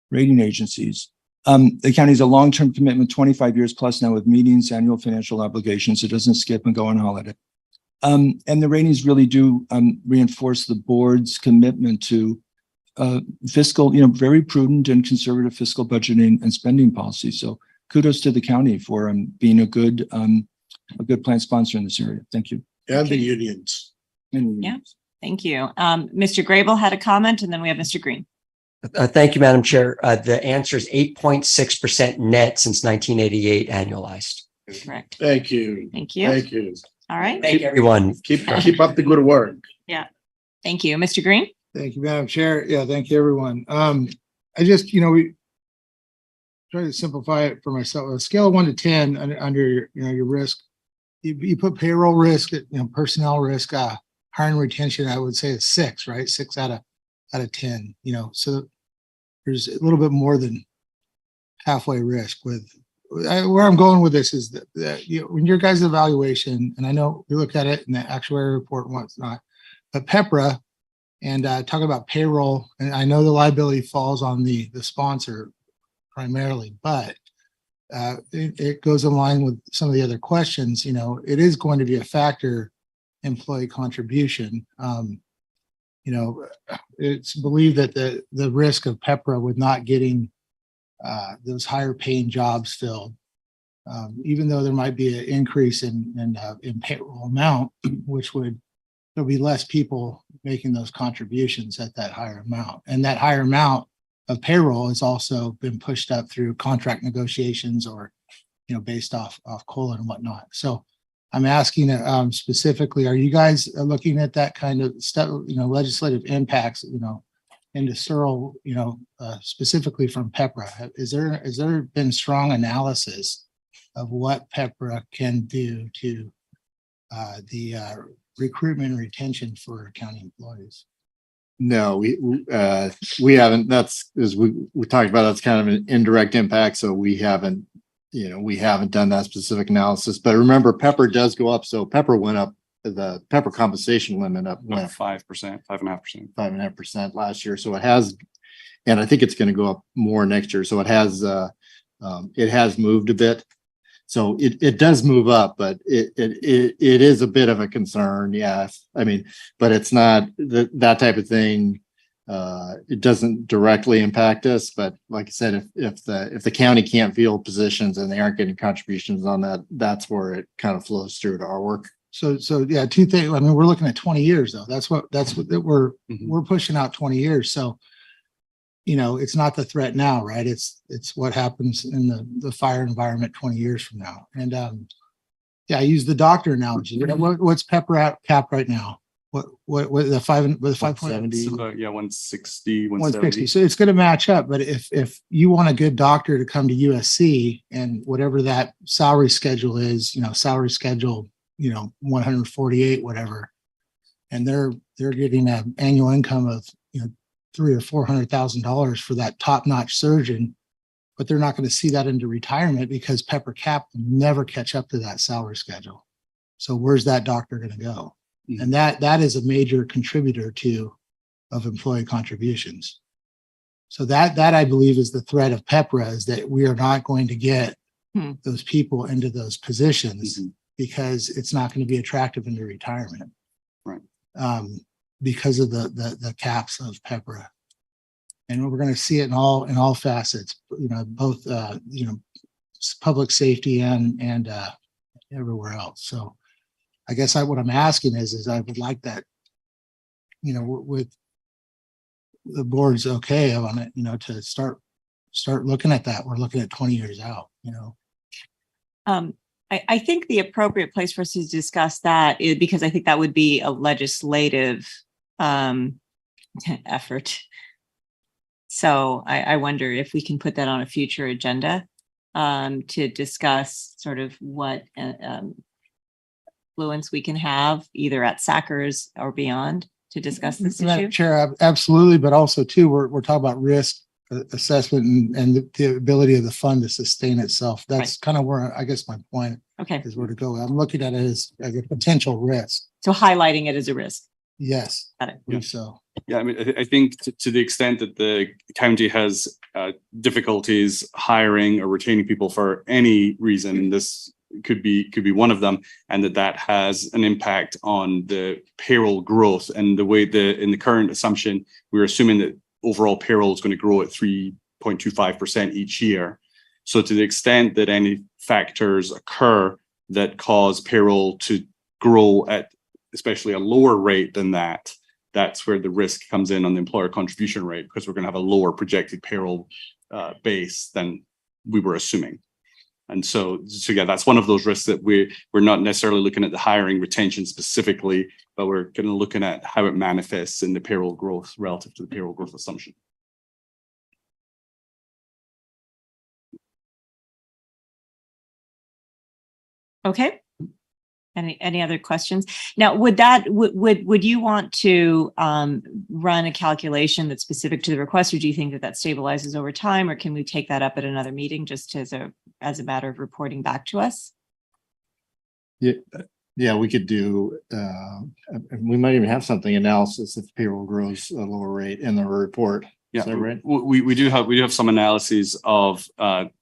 rating agencies. The county has a long-term commitment, 25 years plus now, with meetings, annual financial obligations. It doesn't skip and go on holiday. And the ratings really do reinforce the board's commitment to fiscal, very prudent and conservative fiscal budgeting and spending policy. So kudos to the county for being a good plan sponsor in this area. Thank you. And the unions. Yeah, thank you. Mr. Grable had a comment, and then we have Mr. Green. Thank you, Madam Chair. The answer is 8.6% net since 1988 annualized. Correct. Thank you. Thank you. Thank you. All right. Thank everyone. Keep up the good work. Yeah. Thank you. Mr. Green? Thank you, Madam Chair. Yeah, thank you, everyone. I just, we try to simplify it for myself. A scale of 1 to 10 under your risk. You put payroll risk, personnel risk, hiring retention. I would say it's 6, right? 6 out of 10. So there's a little bit more than halfway risk with. Where I'm going with this is that when your guys' evaluation, and I know we look at it in the actuarial report and whatnot, but PEPRA and talking about payroll, and I know the liability falls on the sponsor primarily, but it goes in line with some of the other questions. It is going to be a factor, employee contribution. It's believed that the risk of PEPRA with not getting those higher paying jobs filled, even though there might be an increase in payroll amount, which there'll be less people making those contributions at that higher amount. And that higher amount of payroll has also been pushed up through contract negotiations or, based off COLA and whatnot. So I'm asking specifically, are you guys looking at that kind of stuff, legislative impacts, into Searle, specifically from PEPRA? Is there been strong analysis of what PEPRA can do to the recruitment and retention for county employees? No, we haven't. That's as we talked about. That's kind of an indirect impact. So we haven't done that specific analysis. But remember, PEPRA does go up. So PEPRA went up. The PEPRA compensation limit up 5%, 5.5%, 5.5% last year. So it has, and I think it's going to go up more next year. So it has moved a bit. So it does move up, but it is a bit of a concern. Yeah. I mean, but it's not that type of thing. It doesn't directly impact us, but like I said, if the county can't field positions and they aren't getting contributions on that, that's where it kind of flows through to our work. So yeah, two things. I mean, we're looking at 20 years though. That's what we're pushing out 20 years. So, it's not the threat now, right? It's what happens in the fire environment 20 years from now. And yeah, I use the doctor analogy. What's PEPRA cap right now? What the 5.70? Yeah, 160, 160. So it's going to match up. But if you want a good doctor to come to USC and whatever that salary schedule is, salary schedule 148, whatever, and they're getting an annual income of $300,000 or $400,000 for that top-notch surgeon, but they're not going to see that into retirement because PEPRA cap will never catch up to that salary schedule. So where's that doctor going to go? Mm-hmm. And that is a major contributor of employee contributions. So that I believe is the threat of PEPRA, is that we are not going to get those people into those positions. Mm-hmm. Because it's not going to be attractive into retirement, right? Because of the caps of PEPRA, and we're going to see it in all facets. Both public safety and everywhere else. So, I guess what I'm asking is I would like that, with the board's okay on it, to start looking at that. We're looking at 20 years out. I think the appropriate place for us to discuss that is, because I think that would be a legislative effort. So I wonder if we can put that on a future agenda to discuss sort of what influence we can have either at SACRS or beyond to discuss this Madam issue. Chair, absolutely, but also too, we're talking about risk assessment and the ability of the fund to sustain itself. That's kind of where I guess my point is where to go. I'm looking at it as a potential risk. So highlighting it as a risk. Yes. Got it. I believe so. Yeah, I mean, I think to the extent that the county has difficulties hiring or retaining people for any reason, this could be one of them, and that has an impact on the payroll growth. And the way in the current assumption, we're assuming that overall payroll is going to grow at 3.25% each year. So to the extent that any factors occur that cause payroll to grow at especially a lower rate than that, that's where the risk comes in on the employer contribution rate, because we're going to have a lower projected payroll base than we were assuming. And so yeah, that's one of those risks that we're not necessarily looking at the hiring retention specifically, but we're kind of looking at how it manifests in the payroll growth relative to the payroll growth assumption. Okay. Any other questions? Now, would you want to run a calculation that's specific to the request, or do you think that stabilizes over time, or can we take that up at another meeting just as a matter of reporting back to us? Yeah, we could do, we might even have something analysis if payroll grows a lower rate in the report. Yeah, Is that right? we do have some analyses of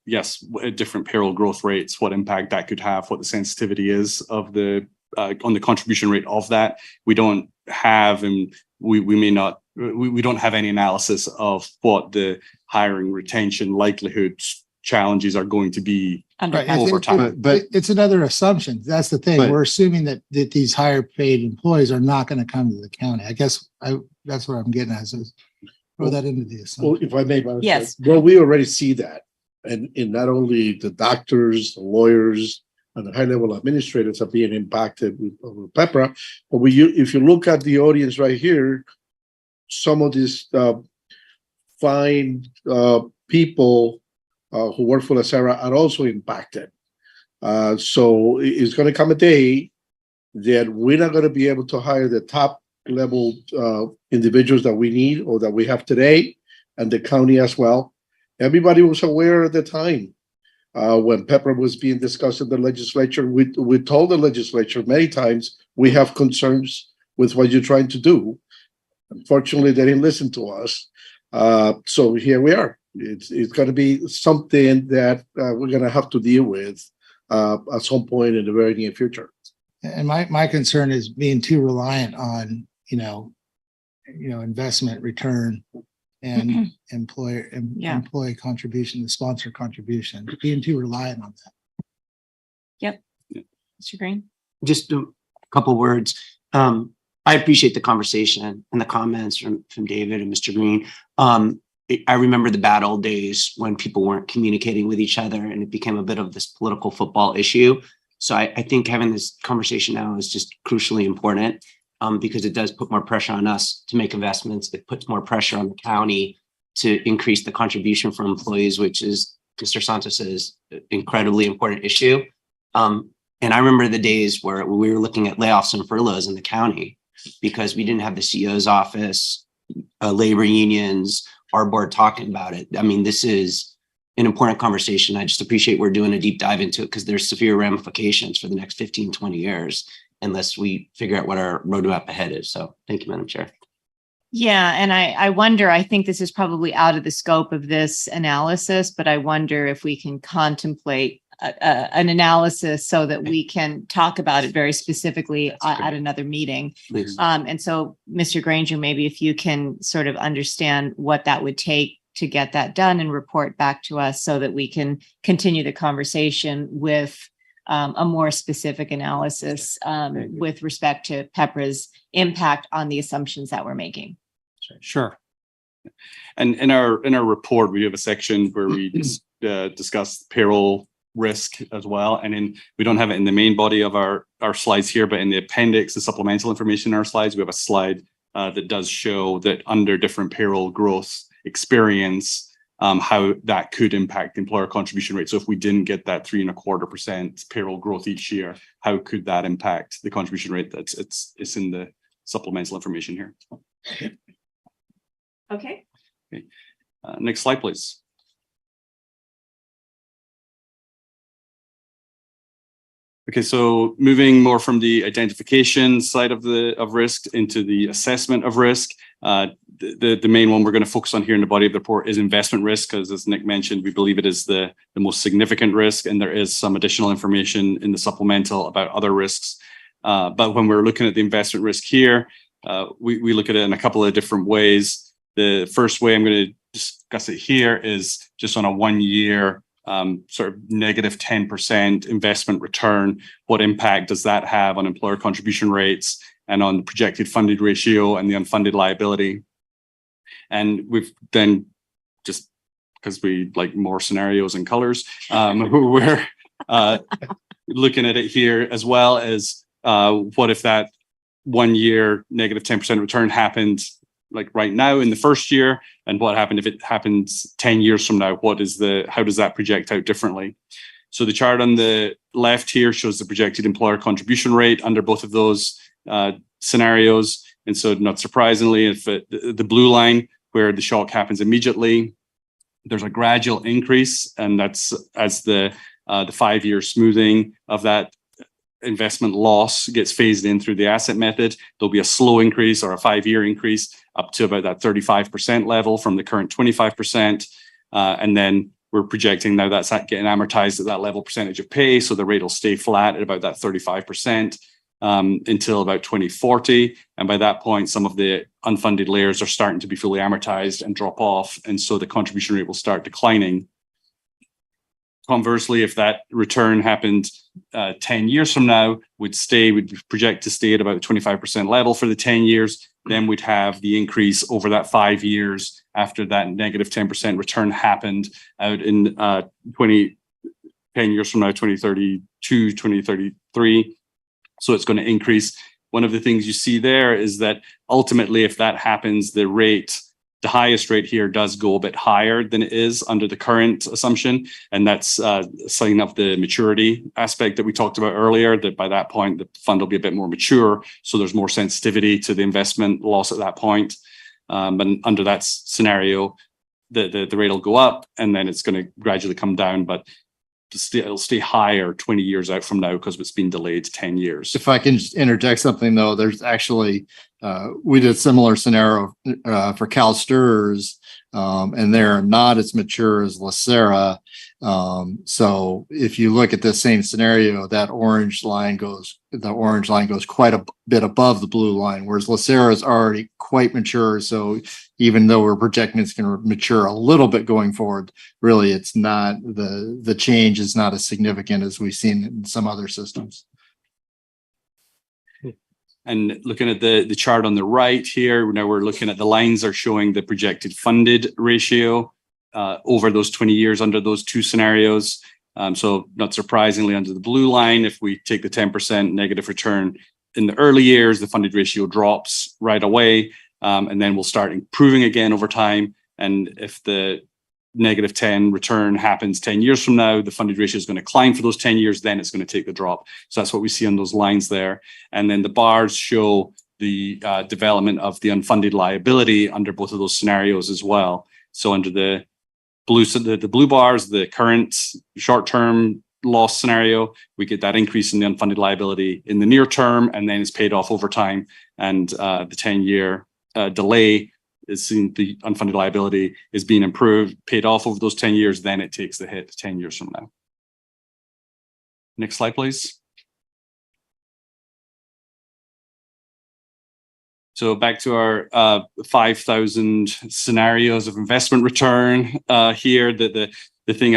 yes, different payroll growth rates, what impact that could have, what the sensitivity is of the on the contribution rate of that. We don't have, and we may not, we don't have any analysis of what the hiring retention likelihood challenges are going to be over time. But it's another assumption. That's the thing. We're assuming that these higher paid employees are not going to come to the county. I guess that's what I'm getting at. So throw that into the assumption. Well, if I may, Madam Yes. Chair, well, we already see that. And in not only the doctors, the lawyers, and the high-level administrators are being impacted with PEPRA, but if you look at the audience right here, some of these fine people who work for LACERA are also impacted. So it's going to come a day that we're not going to be able to hire the top level individuals that we need or that we have today, and the county as well. Everybody was aware at the time when PEPRA was being discussed in the legislature. We told the legislature many times we have concerns with what you're trying to do. Unfortunately, they didn't listen to us. So here we are. It's going to be something that we're going to have to deal with at some point in the very near future. And my concern is being too reliant on, investment return and employee contribution, the sponsor contribution, being too reliant on that. Yep. Mr. Green? Just a couple words. I appreciate the conversation and the comments from David and Mr. Green. I remember the bad old days when people weren't communicating with each other and it became a bit of this political football issue. So I think having this conversation now is just crucially important because it does put more pressure on us to make investments. It puts more pressure on the county to increase the contribution for employees, which is Mr. Santos's incredibly important issue. And I remember the days where we were looking at layoffs and furloughs in the county because we didn't have the CEO's office, labor unions, our board talking about it. I mean, this is an important conversation. I just appreciate we're doing a deep dive into it because there's severe ramifications for the next 15, 20 years unless we figure out what our roadmap ahead is. So thank you, Madam Chair. Yeah, and I wonder, I think this is probably out of the scope of this analysis, but I wonder if we can contemplate an analysis so that we can talk about it very specifically at another meeting. Please. And so, Mr. Granger, maybe if you can sort of understand what that would take to get that done and report back to us so that we can continue the conversation with a more specific analysis with respect to PEPRA's impact on the assumptions that we're making. Sure. And in our report, we have a section where we discuss payroll risk as well. And then we don't have it in the main body of our slides here, but in the appendix, the supplemental information in our slides, we have a slide that does show that under different payroll growth experience how that could impact the employer contribution rate. So if we didn't get that 3.25% payroll growth each year, how could that impact the contribution rate? It's in the supplemental information here. Okay. Okay. Next slide, please. Okay, so moving more from the identification side of risk into the assessment of risk. The main one we're going to focus on here in the body of the report is investment risk, because as Nick mentioned, we believe it is the most significant risk, and there is some additional information in the supplemental about other risks. But when we're looking at the investment risk here, we look at it in a couple of different ways. The first way I'm going to discuss it here is just on a 1 year sort of negative 10% investment return. What impact does that have on employer contribution rates and on the projected funded ratio and the unfunded liability? And we've then, just because we like more scenarios and colors, we're looking at it here as well as what if that 1 year negative 10% return happened like right now in the first year, and what happened if it happens 10 years from now? How does that project out differently? So the chart on the left here shows the projected employer contribution rate under both of those scenarios. And so not surprisingly, if the blue line where the shock happens immediately, there's a gradual increase, and that's as the 5 year smoothing of that investment loss gets phased in through the asset method. There'll be a slow increase or a 5 year increase up to about that 35% level from the current 25%. And then we're projecting now that's getting amortized at that level percentage of pay. So the rate will stay flat at about that 35% until about 2040. And by that point, some of the unfunded layers are starting to be fully amortized and drop off. And so the contribution rate will start declining. Conversely, if that return happened 10 years from now, would project to stay at about the 25% level for the 10 years, then we'd have the increase over that 5 years after that negative 10% return happened out in 10 years from now, 2032, 2033. So it's going to increase. One of the things you see there is that ultimately, if that happens, the highest rate here does go a bit higher than it is under the current assumption. And that's a sign of the maturity aspect that we talked about earlier, that by that point, the fund will be a bit more mature. So there's more sensitivity to the investment loss at that point. But under that scenario, the rate will go up and then it's going to gradually come down, but it'll stay higher 20 years out from now because it's been delayed 10 years. If I can just interject something though, there's actually, we did a similar scenario for CalSTRS, and they're not as mature as LACERA. So if you look at the same scenario, the orange line goes quite a bit above the blue line, whereas LACERA is already quite mature. So even though we're projecting it's going to mature a little bit going forward, really it's not, the change is not as significant as we've seen in some other systems. And looking at the chart on the right here, now we're looking at the lines are showing the projected funded ratio over those 20 years under those two scenarios. So not surprisingly, under the blue line, if we take the 10% negative return in the early years, the funded ratio drops right away, and then we'll start improving again over time. And if the negative 10 return happens 10 years from now, the funded ratio is going to climb for those 10 years, then it's going to take the drop. So that's what we see on those lines there. And then the bars show the development of the unfunded liability under both of those scenarios as well. So under the blue bars, the current short-term loss scenario, we get that increase in the unfunded liability in the near term, and then it's paid off over time. And the 10-year delay is seeing the unfunded liability is being improved, paid off over those 10 years, then it takes the hit 10 years from now. Next slide, please. So back to our 5,000 scenarios of investment return here. The thing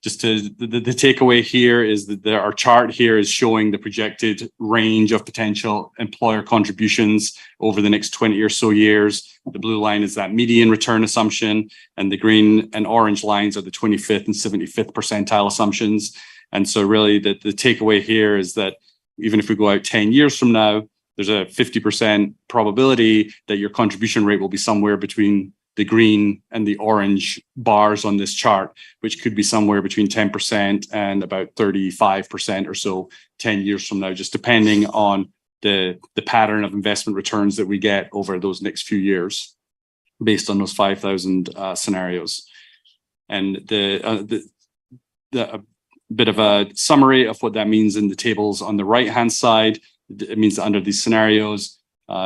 the takeaway here is that our chart here is showing the projected range of potential employer contributions over the next 20 or so years. The blue line is that median return assumption, and the green and orange lines are the 25th and 75th percentile assumptions. And so really the takeaway here is that even if we go out 10 years from now, there's a 50% probability that your contribution rate will be somewhere between the green and the orange bars on this chart, which could be somewhere between 10% and about 35% or so 10 years from now, just depending on the pattern of investment returns that we get over those next few years based on those 5,000 scenarios. And the bit of a summary of what that means in the tables on the right-hand side. It means that under these scenarios,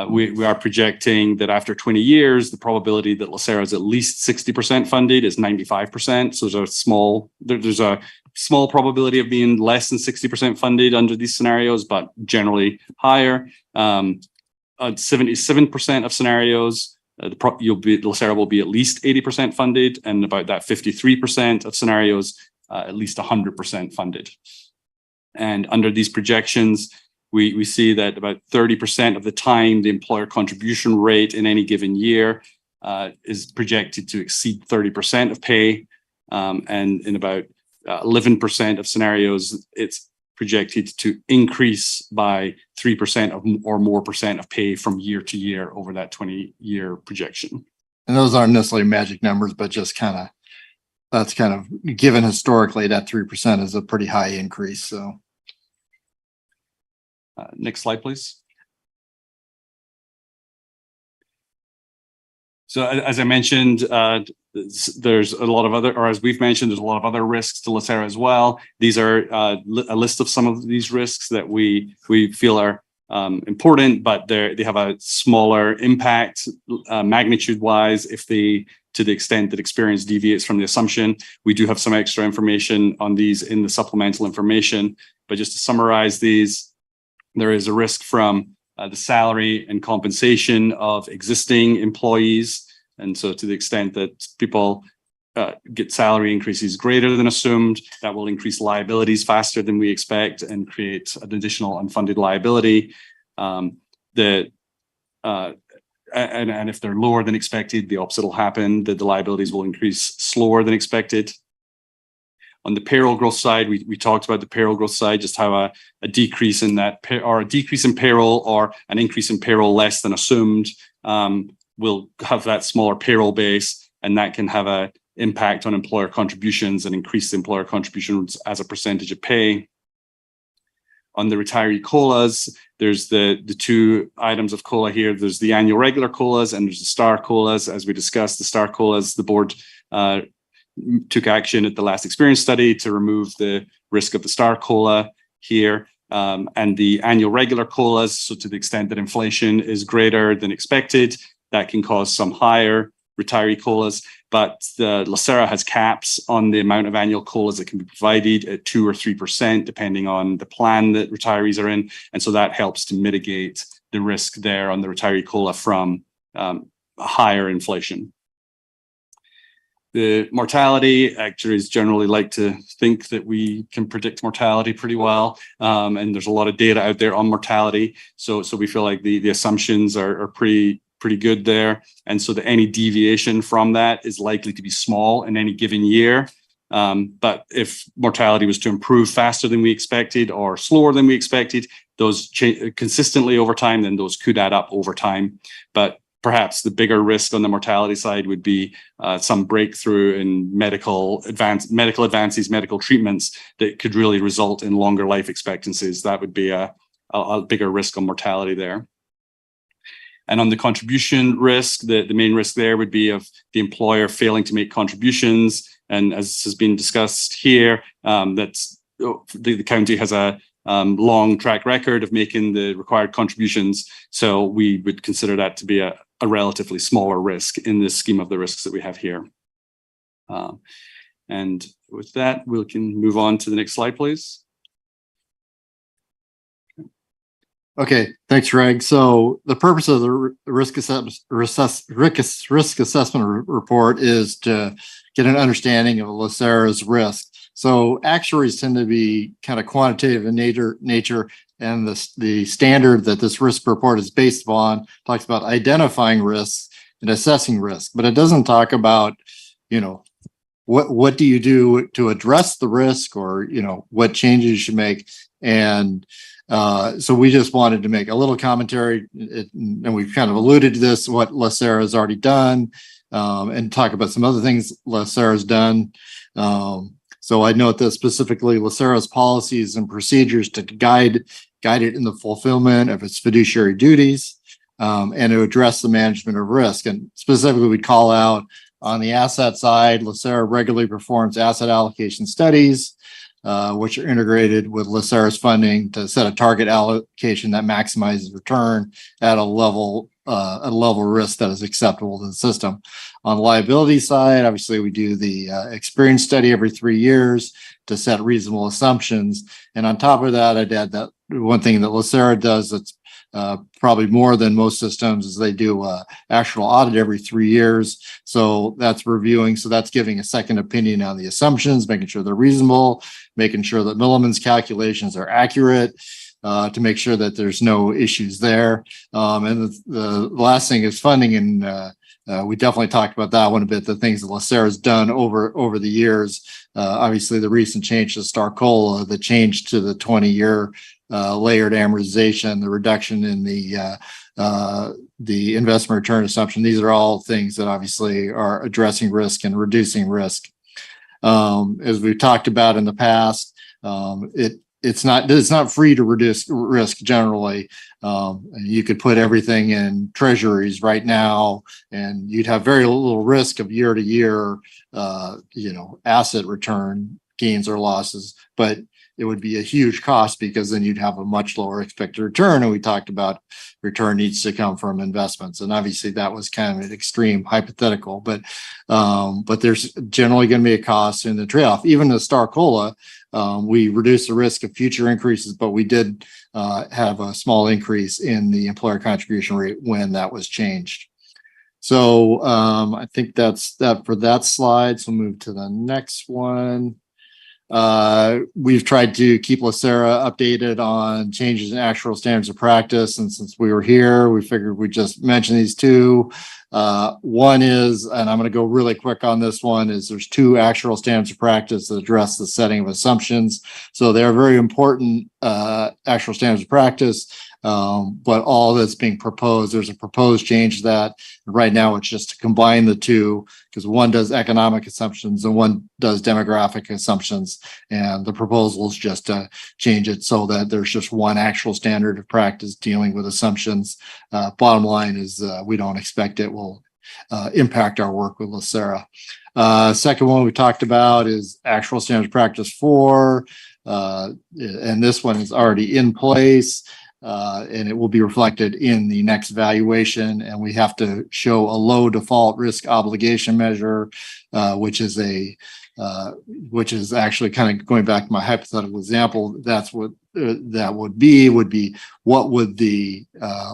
we are projecting that after 20 years, the probability that LACERA is at least 60% funded is 95%. So there's a small probability of being less than 60% funded under these scenarios, but generally higher. 77% of scenarios, LACERA will be at least 80% funded, and about that 53% of scenarios, at least 100% funded. And under these projections, we see that about 30% of the time, the employer contribution rate in any given year is projected to exceed 30% of pay. And in about 11% of scenarios, it's projected to increase by 3% or more percent of pay from year to year over that 20-year projection. And those aren't necessarily magic numbers, but just that's kind of given historically that 3% is a pretty high increase. So next slide, please. So as I mentioned, there's a lot of other, or as we've mentioned, there's a lot of other risks to LACERA as well. These are a list of some of these risks that we feel are important, but they have a smaller impact magnitude-wise to the extent that experience deviates from the assumption. We do have some extra information on these in the supplemental information, but just to summarize these, there is a risk from the salary and compensation of existing employees. And so to the extent that people get salary increases greater than assumed, that will increase liabilities faster than we expect and create an additional unfunded liability. And if they're lower than expected, the opposite will happen, that the liabilities will increase slower than expected. On the payroll growth side, we talked about the payroll growth side, just how a decrease in that or a decrease in payroll or an increase in payroll less than assumed will have that smaller payroll base, and that can have an impact on employer contributions and increase employer contributions as a percentage of pay. On the retiree COLAs, there's the two items of COLA here. There's the annual regular COLAs and there's the star COLAs. As we discussed, the star COLAs, the board took action at the last experience study to remove the risk of the star COLA here. And the annual regular COLAs, so to the extent that inflation is greater than expected, that can cause some higher retiree COLAs, but the LACERA has caps on the amount of annual COLAs that can be provided at 2 or 3%, depending on the plan that retirees are in. And so that helps to mitigate the risk there on the retiree COLA from higher inflation. The mortality, actuaries generally like to think that we can predict mortality pretty well. And there's a lot of data out there on mortality. So we feel like the assumptions are pretty good there. And so that any deviation from that is likely to be small in any given year. But if mortality was to improve faster than we expected or slower than we expected, those consistently over time, then those could add up over time. But perhaps the bigger risk on the mortality side would be some breakthrough in medical advances, medical treatments that could really result in longer life expectancies. That would be a bigger risk on mortality there. And on the contribution risk, the main risk there would be of the employer failing to make contributions. And as has been discussed here, that's the county has a long track record of making the required contributions. So we would consider that to be a relatively smaller risk in the scheme of the risks that we have here. And with that, we can move on to the next slide, please. Okay, thanks, Greg. So the purpose of the risk assessment report is to get an understanding of LACERA's risk. So actuaries tend to be kind of quantitative in nature, and the standard that this risk report is based upon talks about identifying risks and assessing risk, but it doesn't talk about, what do you do to address the risk, or what changes you should make. And so we just wanted to make a little commentary, and we've kind of alluded to this, what LACERA has already done, and talk about some other things LACERA's done. So I note that specifically LACERA's policies and procedures to guide it in the fulfillment of its fiduciary duties, and to address the management of risk. And specifically, we call out on the asset side, LACERA regularly performs asset allocation studies, which are integrated with LACERA's funding to set a target allocation that maximizes return at a level of risk that is acceptable to the system. On the liability side, obviously, we do the experience study every 3 years to set reasonable assumptions. And on top of that, I'd add that one thing that LACERA does that's probably more than most systems is they do actual audit every 3 years. So that's reviewing. So that's giving a second opinion on the assumptions, making sure they're reasonable, making sure that Milliman's calculations are accurate, to make sure that there's no issues there. And the last thing is funding. And we definitely talked about that one a bit, the things that LACERA has done over the years. Obviously, the recent change to STAR-COLA, the change to the 20-year layered amortization, the reduction in the investment return assumption. These are all things that obviously are addressing risk and reducing risk. As we've talked about in the past, it's not free to reduce risk generally. You could put everything in treasuries right now, and you'd have very little risk of year to year, asset return gains or losses. But it would be a huge cost because then you'd have a much lower expected return. And we talked about return needs to come from investments. And obviously that was kind of an extreme hypothetical, but there's generally going to be a cost in the trade-off. Even the STAR-COLA, we reduced the risk of future increases, but we did have a small increase in the employer contribution rate when that was changed. So I think that's that for that slide. So move to the next one. We've tried to keep LACERA updated on changes in actuarial standards of practice. And since we were here, we figured we'd just mention these two. One is, and I'm going to go really quick on this one, is there's two actuarial standards of practice that address the setting of assumptions. So they're very important actuarial standards of practice. But all that's being proposed, there's a proposed change to that. Right now, it's just to combine the two because one does economic assumptions and one does demographic assumptions. And the proposal is just to change it so that there's just one actual standard of practice dealing with assumptions. Bottom line is we don't expect it will impact our work with LACERA. Second one we talked about is actual standards of practice 4. And this one is already in place. And it will be reflected in the next valuation. And we have to show a low default risk obligation measure, which is actually kind of going back to my hypothetical example. That's what that would be what would the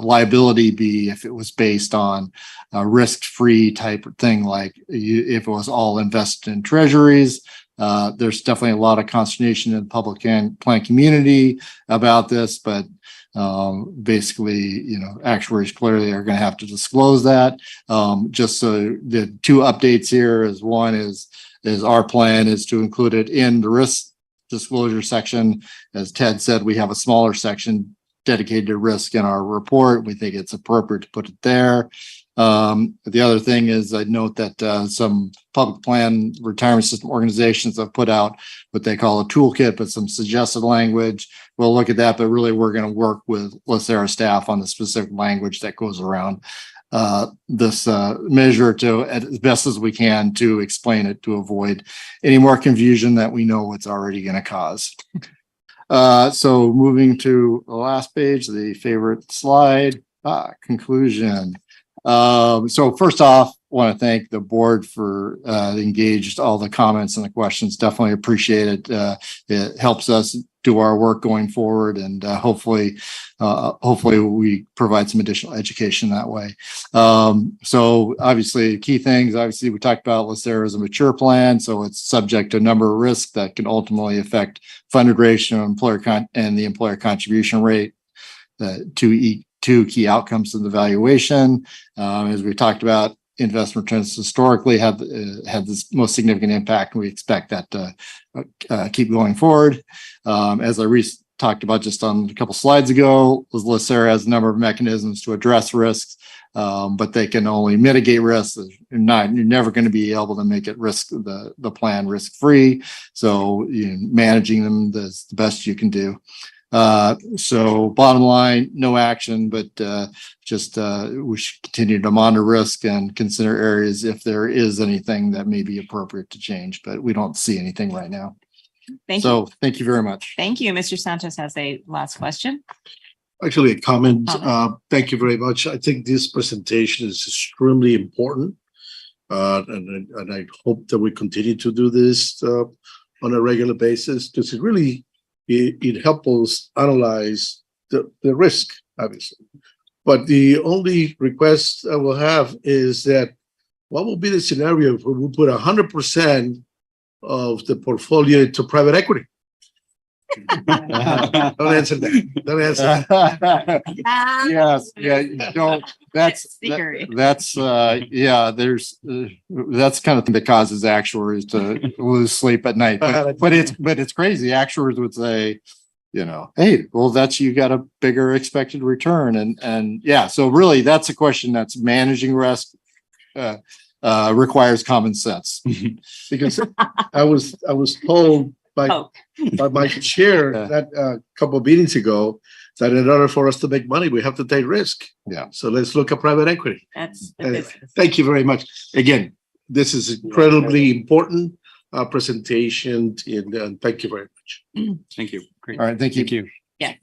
liability be if it was based on a risk-free type of thing, like if it was all invested in treasuries. There's definitely a lot of consternation in the public and plan community about this, but basically, actuaries clearly are going to have to disclose that. Just so the two updates here is one is our plan is to include it in the risk disclosure section. As Ted said, we have a smaller section dedicated to risk in our report. We think it's appropriate to put it there. The other thing is I note that some public plan retirement system organizations have put out what they call a toolkit, but some suggested language. We'll look at that, but really we're going to work with LACERA staff on the specific language that goes around this measure to as best as we can to explain it to avoid any more confusion that we know it's already going to cause. So moving to the last page, the favorite slide, conclusion. So first off, I want to thank the board for engaged all the comments and the questions. Definitely appreciate it. It helps us do our work going forward, and hopefully we provide some additional education that way. So obviously key things, obviously we talked about LACERA as a mature plan, so it's subject to a number of risks that can ultimately affect funded ratio, and the employer contribution rate. Two key outcomes of the valuation. As we talked about, investment returns historically had this most significant impact, and we expect that to keep going forward. As I talked about just on a couple slides ago, LACERA has a number of mechanisms to address risks. But they can only mitigate risks. You're never going to be able to make it the plan risk-free. So managing them is the best you can do. So bottom line, no action, but we should continue to monitor risk and consider areas if there is anything that may be appropriate to change, but we don't see anything right now. Thank So you. thank you very much. Thank you. Mr. Sanchez has a last question. Actually, a comment. Thank you very much. I think this presentation is extremely important. And I hope that we continue to do this on a regular basis, because it helps us analyze the risk, obviously. But the only request I will have is that what will be the scenario if we put 100% of the portfolio into private equity? Don't answer that. Don't answer that. Yes, yeah, don't. That's that's kind of thing that causes actuaries to lose sleep at night. But it's crazy. Actuaries would say, hey, well, you got a bigger expected return, and yeah. So really, that's a question that's managing risk. Requires common sense. Because I was told by my chair that a couple of meetings ago that in order for us to make money, we have to take risk. Yeah. So let's look at private equity. That's thank you very much. Again, this is incredibly important presentation, and thank you very much. Thank you. Great. All right. Thank you. Yeah.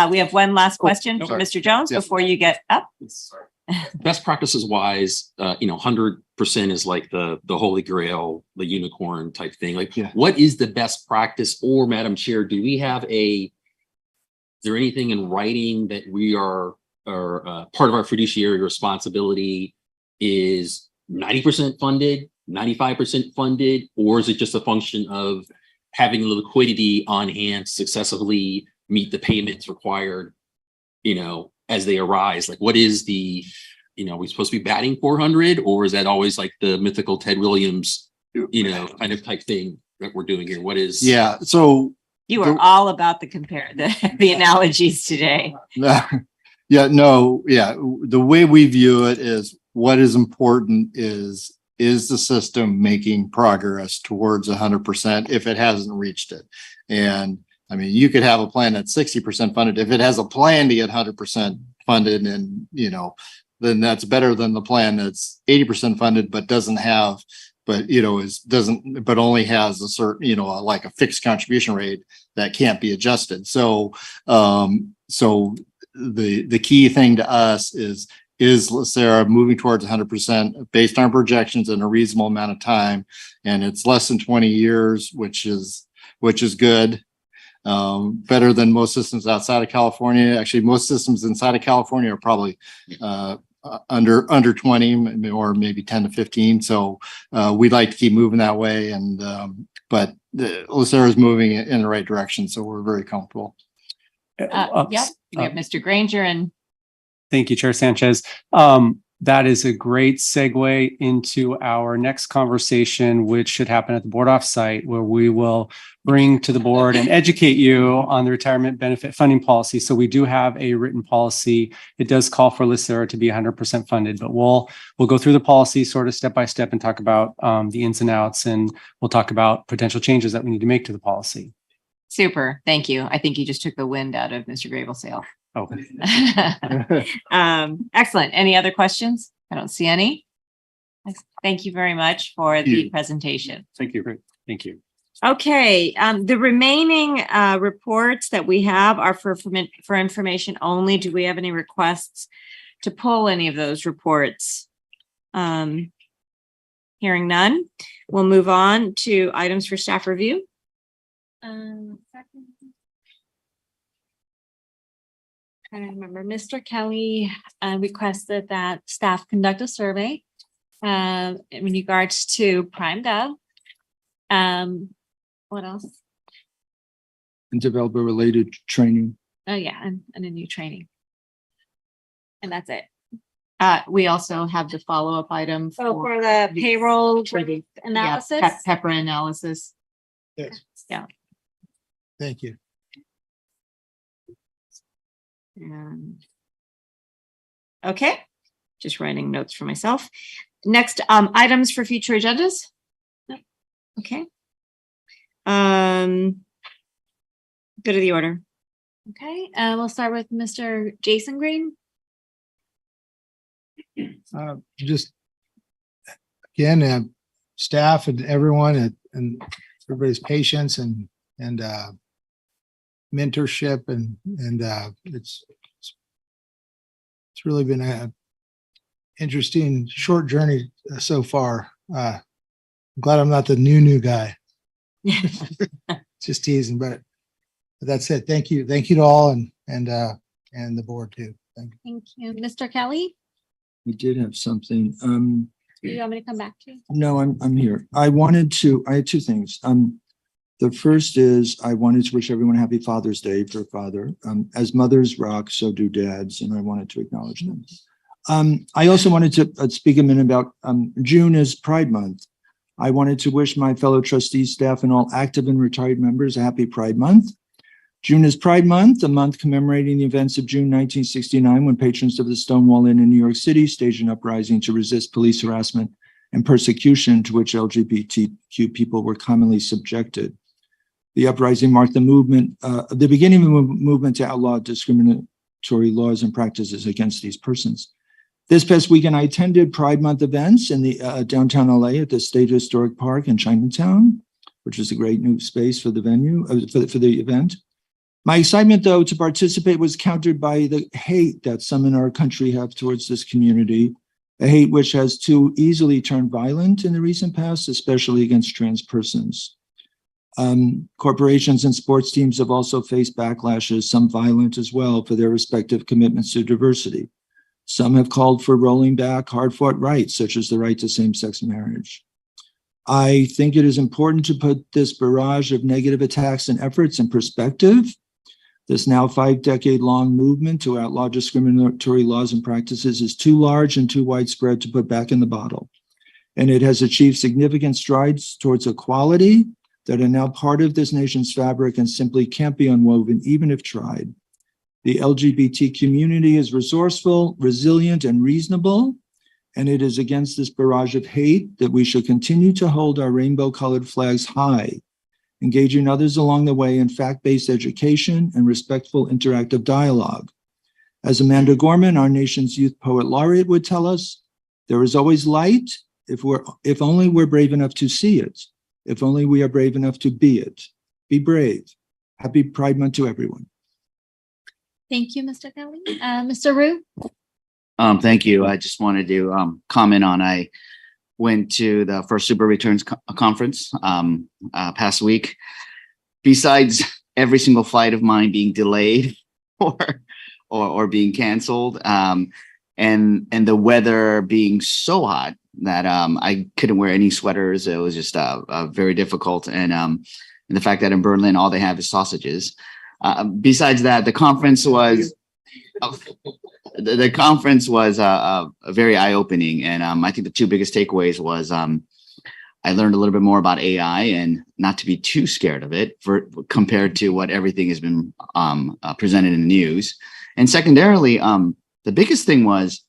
We have one last question for sorry. Mr. Jones before you get up. Best practices wise, 100% is like the holy grail, the unicorn type thing. Like, what is the best practice? Or, Madam Chair, do we have is there anything in writing that we are part of our fiduciary responsibility is 90% funded, 95% funded, or is it just a function of having the liquidity on hand to successfully meet the payments required, as they arise? Like, what is we supposed to be batting 400, or is that always like the mythical Ted Williams, kind of type thing that we're doing here? What is? Yeah. So you are all about the analogies today. Yeah. No. Yeah. The way we view it is what is important is the system making progress towards 100% if it hasn't reached it. And I mean, you could have a plan that's 60% funded. If it has a plan to get 100% funded, and then that's better than the plan that's 80% funded, but doesn't have, but only has a certain, like a fixed contribution rate that can't be adjusted. So, the key thing to us is LACERA moving towards 100% based on projections in a reasonable amount of time, and it's less than 20 years, which is good. Better than most systems outside of California. Actually, most systems inside of California are probably under 20 or maybe 10 to 15. So we'd like to keep moving that way. But LACERA is moving in the right direction. So we're very comfortable. We have Mr. Granger and. Thank you, Chair Sanchez. That is a great segue into our next conversation, which should happen at the board offsite, where we will bring to the board and educate you on the retirement benefit funding policy. So we do have a written policy. It does call for LACERA to be 100% funded, but we'll go through the policy sort of step by step and talk about the ins and outs, and we'll talk about potential changes that we need to make to the policy. Super. Thank you. I think you just took the wind out of Mr. Grable's sail. Oh. Excellent. Any other questions? I don't see any. Thank you very much for the presentation. Thank you. Thank you. Okay. The remaining reports that we have are for information only. Do we have any requests to pull any of those reports? Hearing none, we'll move on to items for staff review. I remember Mr. Kelly requested that staff conduct a survey in regards to Prime Gov. What else? And developer related training. Oh yeah, and a new training. And that's it. We also have the follow-up item for the payroll analysis. Pepper analysis. Yes. Yeah. Thank you. Okay. Just writing notes for myself. Next, items for future agendas. No. Okay. Go to the order. Okay, we'll start with Mr. Jason Green. Just again, staff and everyone and everybody's patience and mentorship and it's really been a interesting short journey so far. I'm glad I'm not the new guy. Just teasing, but that's it. Thank you to all and the board too. Thank you. Thank you. Mr. Kelly, We did have something. do you want me to come back to you? No, I'm here. I had two things. The first is I wanted to wish everyone a happy Father's Day for father. As mothers rock, so do dads, and I wanted to acknowledge them. I also wanted to speak a minute about June is Pride Month. I wanted to wish my fellow trustees, staff, and all active and retired members a happy Pride Month. June is Pride Month, a month commemorating the events of June 1969, when patrons of the Stonewall Inn in New York City staged an uprising to resist police harassment and persecution to which LGBTQ people were commonly subjected. The uprising marked the beginning of a movement to outlaw discriminatory laws and practices against these persons. This past weekend, I attended Pride Month events in the downtown LA at the State Historic Park in Chinatown, which is a great new space for the venue, for the event. My excitement, though, to participate was countered by the hate that some in our country have towards this community, a hate which has too easily turned violent in the recent past, especially against trans persons. Corporations and sports teams have also faced backlashes, some violent as well, for their respective commitments to diversity. Some have called for rolling back hard-fought rights, such as the right to same-sex marriage. I think it is important to put this barrage of negative attacks and efforts in perspective. This now 5-decade-long movement to outlaw discriminatory laws and practices is too large and too widespread to put back in the bottle. And it has achieved significant strides towards equality that are now part of this nation's fabric and simply can't be unwoven, even if tried. The LGBT community is resourceful, resilient, and reasonable, and it is against this barrage of hate that we should continue to hold our rainbow-colored flags high, engaging others along the way in fact-based education and respectful interactive dialogue. As Amanda Gorman, our nation's youth poet laureate, would tell us, there is always light if only we're brave enough to see it, if only we are brave enough to be it. Be brave. Happy Pride Month to everyone. Thank you, Mr. Kelly. Mr. Rue? Thank you. I just wanted to comment on, I went to the first Super Returns conference past week. Besides every single flight of mine being delayed or being canceled, and the weather being so hot that I couldn't wear any sweaters. It was just very difficult. And the fact that in Berlin, all they have is sausages. Besides that, the conference was very eye-opening. And I think the two biggest takeaways was I learned a little bit more about AI and not to be too scared of it compared to what everything has been presented in the news. And secondarily, the biggest thing was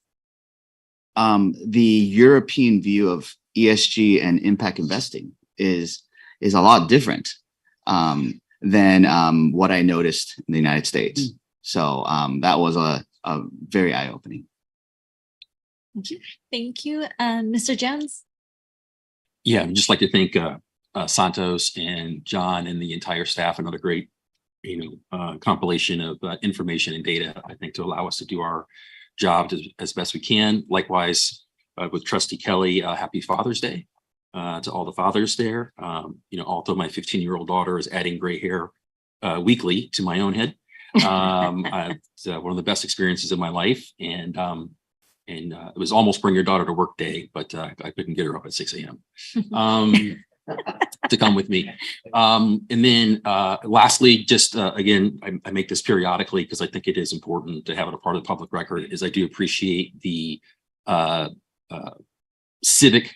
the European view of ESG and impact investing is a lot different than what I noticed in the United States. So that was a very eye-opening. Thank you. Thank you. Mr. Jones? Yeah, I'd just like to thank Santos and John and the entire staff. Another great, compilation of information and data, I think, to allow us to do our job as best we can. Likewise, with Trustee Kelly, happy Father's Day to all the fathers there. Although my 15-year-old daughter is adding gray hair weekly to my own head. It's one of the best experiences of my life. And it was almost bring your daughter to work day, but I couldn't get her up at 6 a.m. To come with me. And then lastly, just again, I make this periodically because I think it is important to have it a part of the public record, is I do appreciate the civic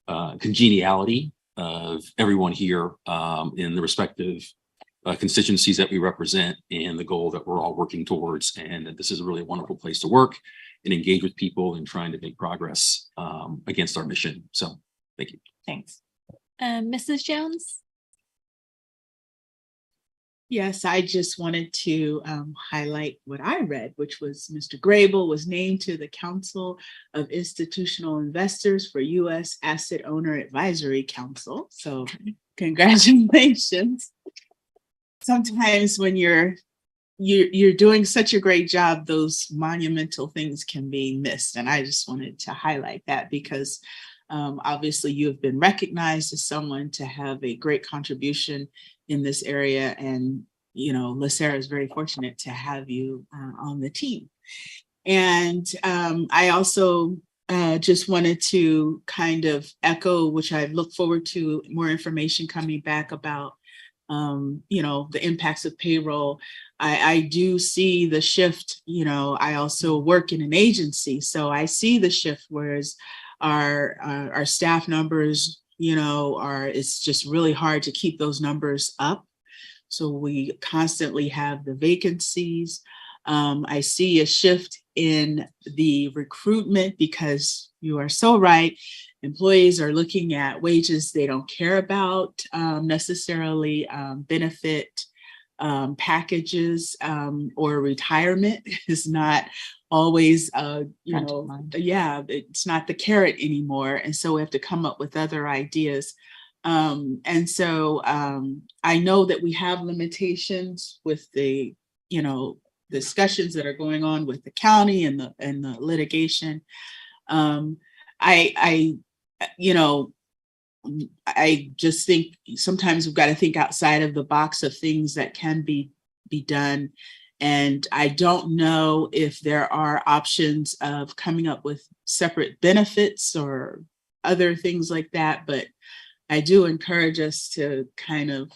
congeniality of everyone here in the respective constituencies that we represent and the goal that we're all working towards. And that this is a really wonderful place to work. and engage with people and trying to make progress against our mission. So thank you. Thanks. Mrs. Jones? Yes, I just wanted to highlight what I read, which was Mr. Grable was named to the Council of Institutional Investors for U.S. Asset Owner Advisory Council. So congratulations. Sometimes when you're doing such a great job, those monumental things can be missed. And I just wanted to highlight that because obviously you have been recognized as someone to have a great contribution in this area. And, you know, LACERA is very fortunate to have you on the team. And I also just wanted to kind of echo, which I look forward to more information coming back about, you know, the impacts of payroll. I do see the shift, you know, I also work in an agency, so I see the shift, whereas our staff numbers, you know, it's just really hard to keep those numbers up. So we constantly have the vacancies. I see a shift in the recruitment because you are so right. Employees are looking at wages they don't care about necessarily, benefit packages or retirement is not always, you know, yeah, it's not the carrot anymore. And so we have to come up with other ideas. And so I know that we have limitations with the, you know, discussions that are going on with the county and the litigation. You know, I just think sometimes we've got to think outside of the box of things that can be done. And I don't know if there are options of coming up with separate benefits or other things like that, but I do encourage us to kind of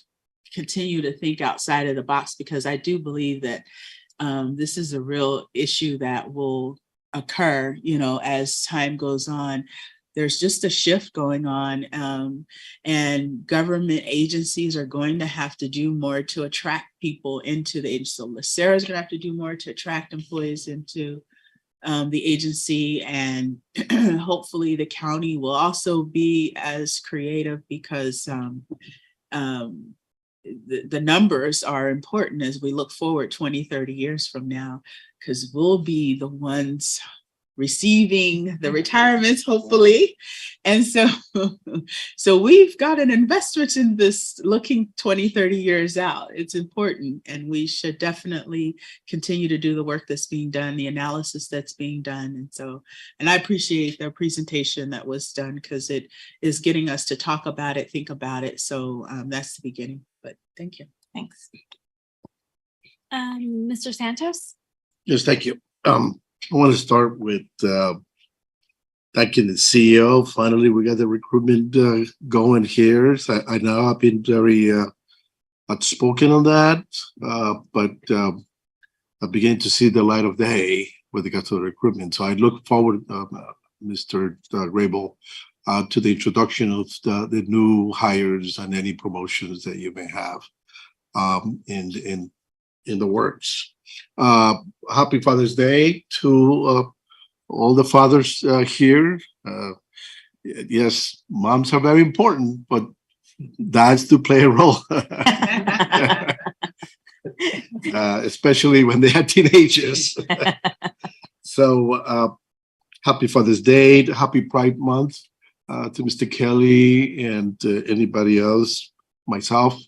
continue to think outside of the box, because I do believe that this is a real issue that will occur, you know, as time goes on. There's just a shift going on, and government agencies are going to have to do more to attract people into the agency. So LACERA is going to have to do more to attract employees into the agency, and hopefully the county will also be as creative, because the numbers are important as we look forward 20, 30 years from now, because we'll be the ones receiving the retirements, hopefully. And so we've got an investment in this looking 20, 30 years out. It's important, and we should definitely continue to do the work that's being done, the analysis that's being done. And I appreciate the presentation that was done, because it is getting us to talk about it, think about it. So that's the beginning, but thank you. Thanks. Mr. Santos? Yes, thank you. I want to start with thanking the CEO. Finally, we got the recruitment going here. So I know I've been very outspoken on that, but I'm beginning to see the light of day with regard to the recruitment. So I look forward, Mr. Grable, to the introduction of the new hires and any promotions that you may have in the works. Happy Father's Day to all the fathers here. Yes, moms are very important, but dads do play a role, especially when they have teenagers. So happy Father's Day, happy Pride Month to Mr. Kelly and anybody else, myself.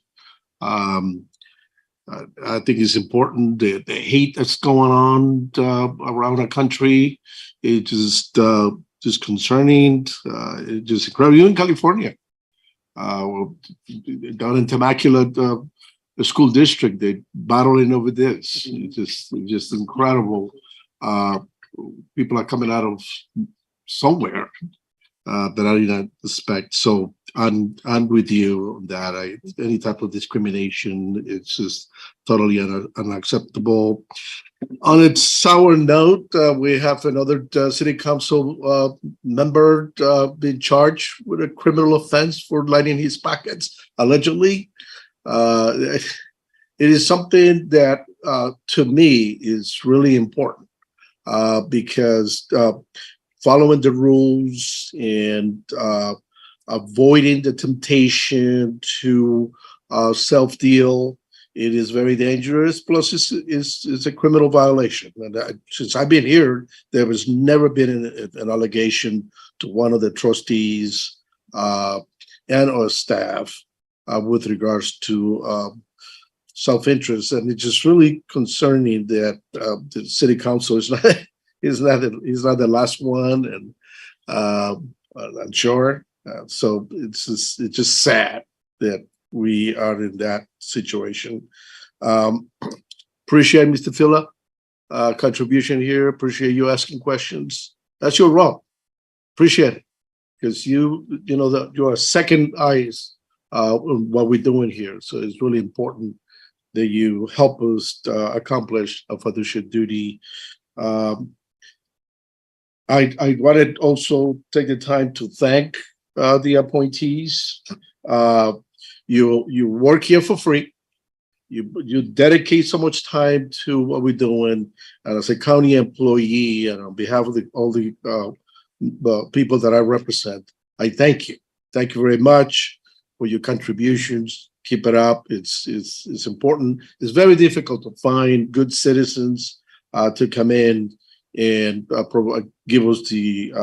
I think it's important. The hate that's going on around the country is just concerning. It's just incredible. Even in California, down in Temecula, the school district, they're battling over this. It's just incredible. People are coming out of somewhere that I did not expect. So I'm with you on that. Any type of discrimination, it's just totally unacceptable. On a sour note, we have another city council member being charged with a criminal offense for lighting his pockets, allegedly. It is something that, to me, is really important. because following the rules and avoiding the temptation to self-deal, it is very dangerous. Plus, it's a criminal violation. And since I've been here, there has never been an allegation to one of the trustees and or staff with regards to self-interest. And it's just really concerning that the city council is not the last one, and I'm sure. So it's just sad that we are in that situation. Appreciate Mr. Phillip contribution here. Appreciate you asking questions. That's your role. Appreciate it, because you know that you are second eyes on what we're doing here. So it's really important that you help us accomplish a fiduciary duty. I wanted also take the time to thank the appointees. You work here for free. You dedicate so much time to what we're doing, and as a county employee, and on behalf of all the people that I represent, I thank you. Thank you very much for your contributions. Keep it up. It's important. It's very difficult to find good citizens to come in and give us the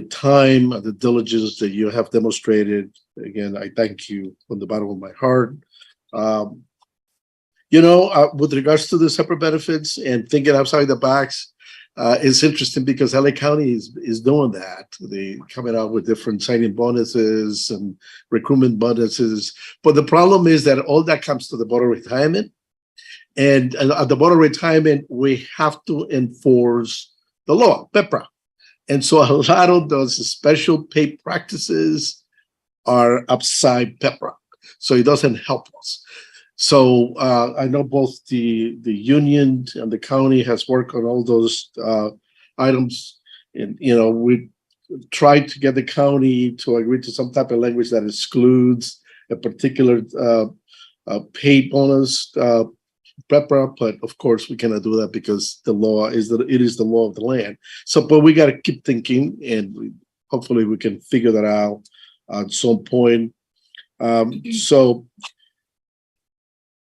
time and the diligence that you have demonstrated. Again, I thank you from the bottom of my heart. With regards to the separate benefits and thinking outside the box, it's interesting because LA County is doing that. They coming out with different signing bonuses and recruitment bonuses. But the problem is that all that comes to the Board of Retirement. And at the Board of Retirement, we have to enforce the law, PEPRA. And so a lot of those special pay practices are outside PEPRA. So it doesn't help us. So I know both the union and the county has worked on all those items. And, we tried to get the county to agree to some type of language that excludes a particular pay bonus, PEPRA, but of course we cannot do that because the law is it is the law of the land. So, but we got to keep thinking, and hopefully we can figure that out at some point. So,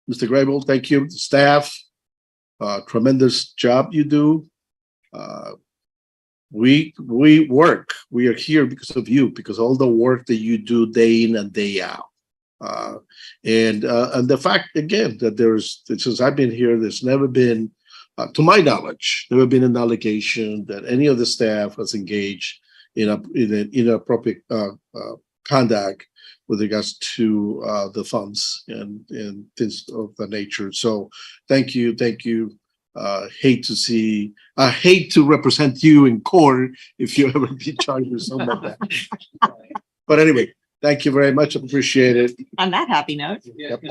Mr. Grable, thank you. Staff, tremendous job you do. We work. We are here because of you, because all the work that you do day in and day out. And the fact again that since I've been here, there's never been, to my knowledge, never been an allegation that any of the staff has engaged in inappropriate conduct with regards to the funds and things of the nature. So thank you. I hate to represent you in court if you ever be charged with something like that. But anyway, thank you very much. Appreciate it. On that happy note. Yep.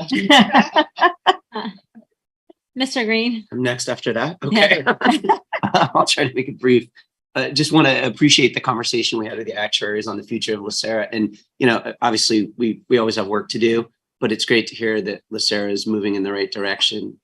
Mr. Green. I'm next after that. Okay. I'll try to make it brief. Just want to appreciate the conversation we had with the actuaries on the future of LACERA. And, obviously we always have work to do, but it's great to hear that LACERA is moving in the right direction,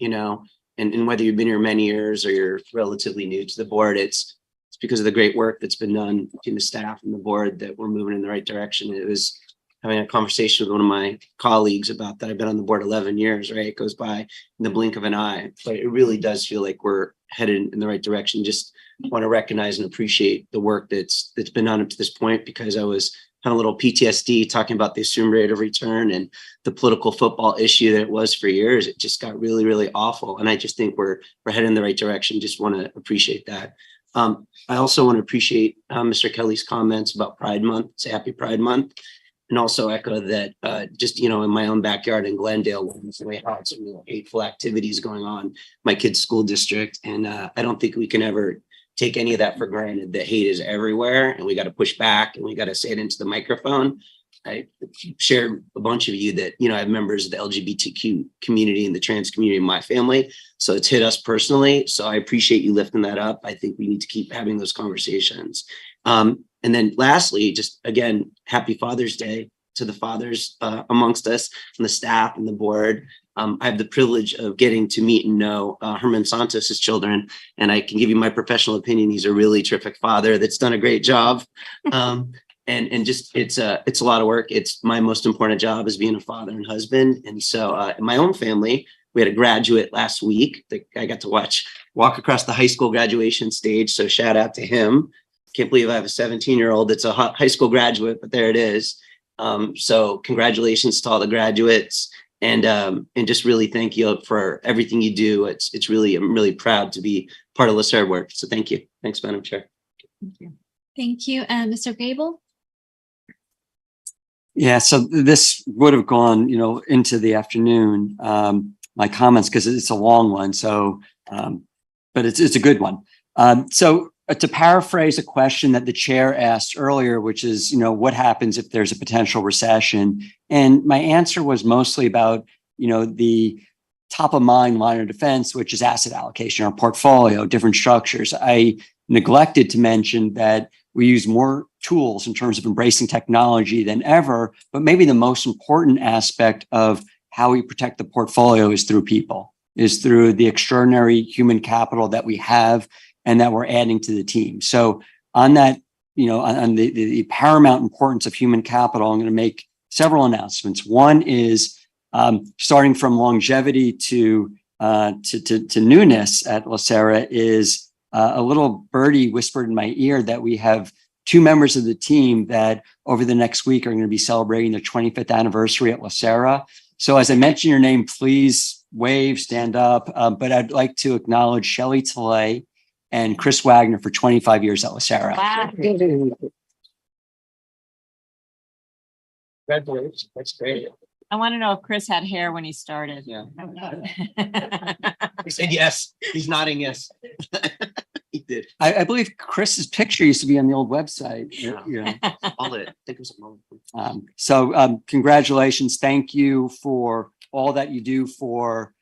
and whether you've been here many years or you're relatively new to the board, it's because of the great work that's been done between the staff and the board that we're moving in the right direction. It was having a conversation with one of my colleagues about that. I've been on the board 11 years, right? It goes by in the blink of an eye, but it really does feel like we're headed in the right direction. Just want to recognize and appreciate the work that's been done up to this point, because I was kind of a little PTSD talking about the assumed rate of return and the political football issue that it was for years. It just got really, really awful. And I just think we're headed in the right direction. Just want to appreciate that. I also want to appreciate Mr. Kelly's comments about Pride Month. Say Happy Pride Month. And also echo that just, in my own backyard in Glendale, we had some hateful activities going on in my kid's school district. And I don't think we can ever take any of that for granted. The hate is everywhere, and we got to push back, and we got to say it into the microphone. I shared a bunch of you that, I have members of the LGBTQ community and the trans community in my family. So it's hit us personally. So I appreciate you lifting that up. I think we need to keep having those conversations. And then lastly, just again, happy Father's Day to the fathers amongst us and the staff and the board. I have the privilege of getting to meet and know Herman Santos's children, and I can give you my professional opinion. He's a really terrific father that's done a great job. And just it's a lot of work. It's my most important job is being a father and husband. And so in my own family, we had a graduate last week that I got to walk across the high school graduation stage. So shout out to him. Can't believe I have a 17-year-old that's a high school graduate, but there it is. So congratulations to all the graduates, and just really thank you for everything you do. It's really, I'm really proud to be part of LACERA work. So thank you. Thanks, Madam Chair. Thank you. And Mr. Grable? Yeah, so this would have gone, into the afternoon, my comments, because it's a long one. So, but it's a good one. So to paraphrase a question that the chair asked earlier, which is, what happens if there's a potential recession? And my answer was mostly about, the top of mind line of defense, which is asset allocation, our portfolio, different structures. I neglected to mention that we use more tools in terms of embracing technology than ever, but maybe the most important aspect of how we protect the portfolio is through people, is through the extraordinary human capital that we have and that we're adding to the team. So on that, on the paramount importance of human capital, I'm going to make several announcements. One is starting from longevity to newness at LACERA is a little birdie whispered in my ear that we have 2 members of the team that over the next week are going to be celebrating their 25th anniversary at LACERA. So as I mention your name, please wave, stand up. But I'd like to acknowledge Shelley Tilley and Chris Wagner for 25 years at LACERA. Wow. Congratulations. That's great. I want to know if Chris had hair when he started. Yeah. He said yes. He's nodding yes. He did. I believe Chris's picture used to be on the old website. All it. I think it was a moment. So congratulations. Thank you for all that you do for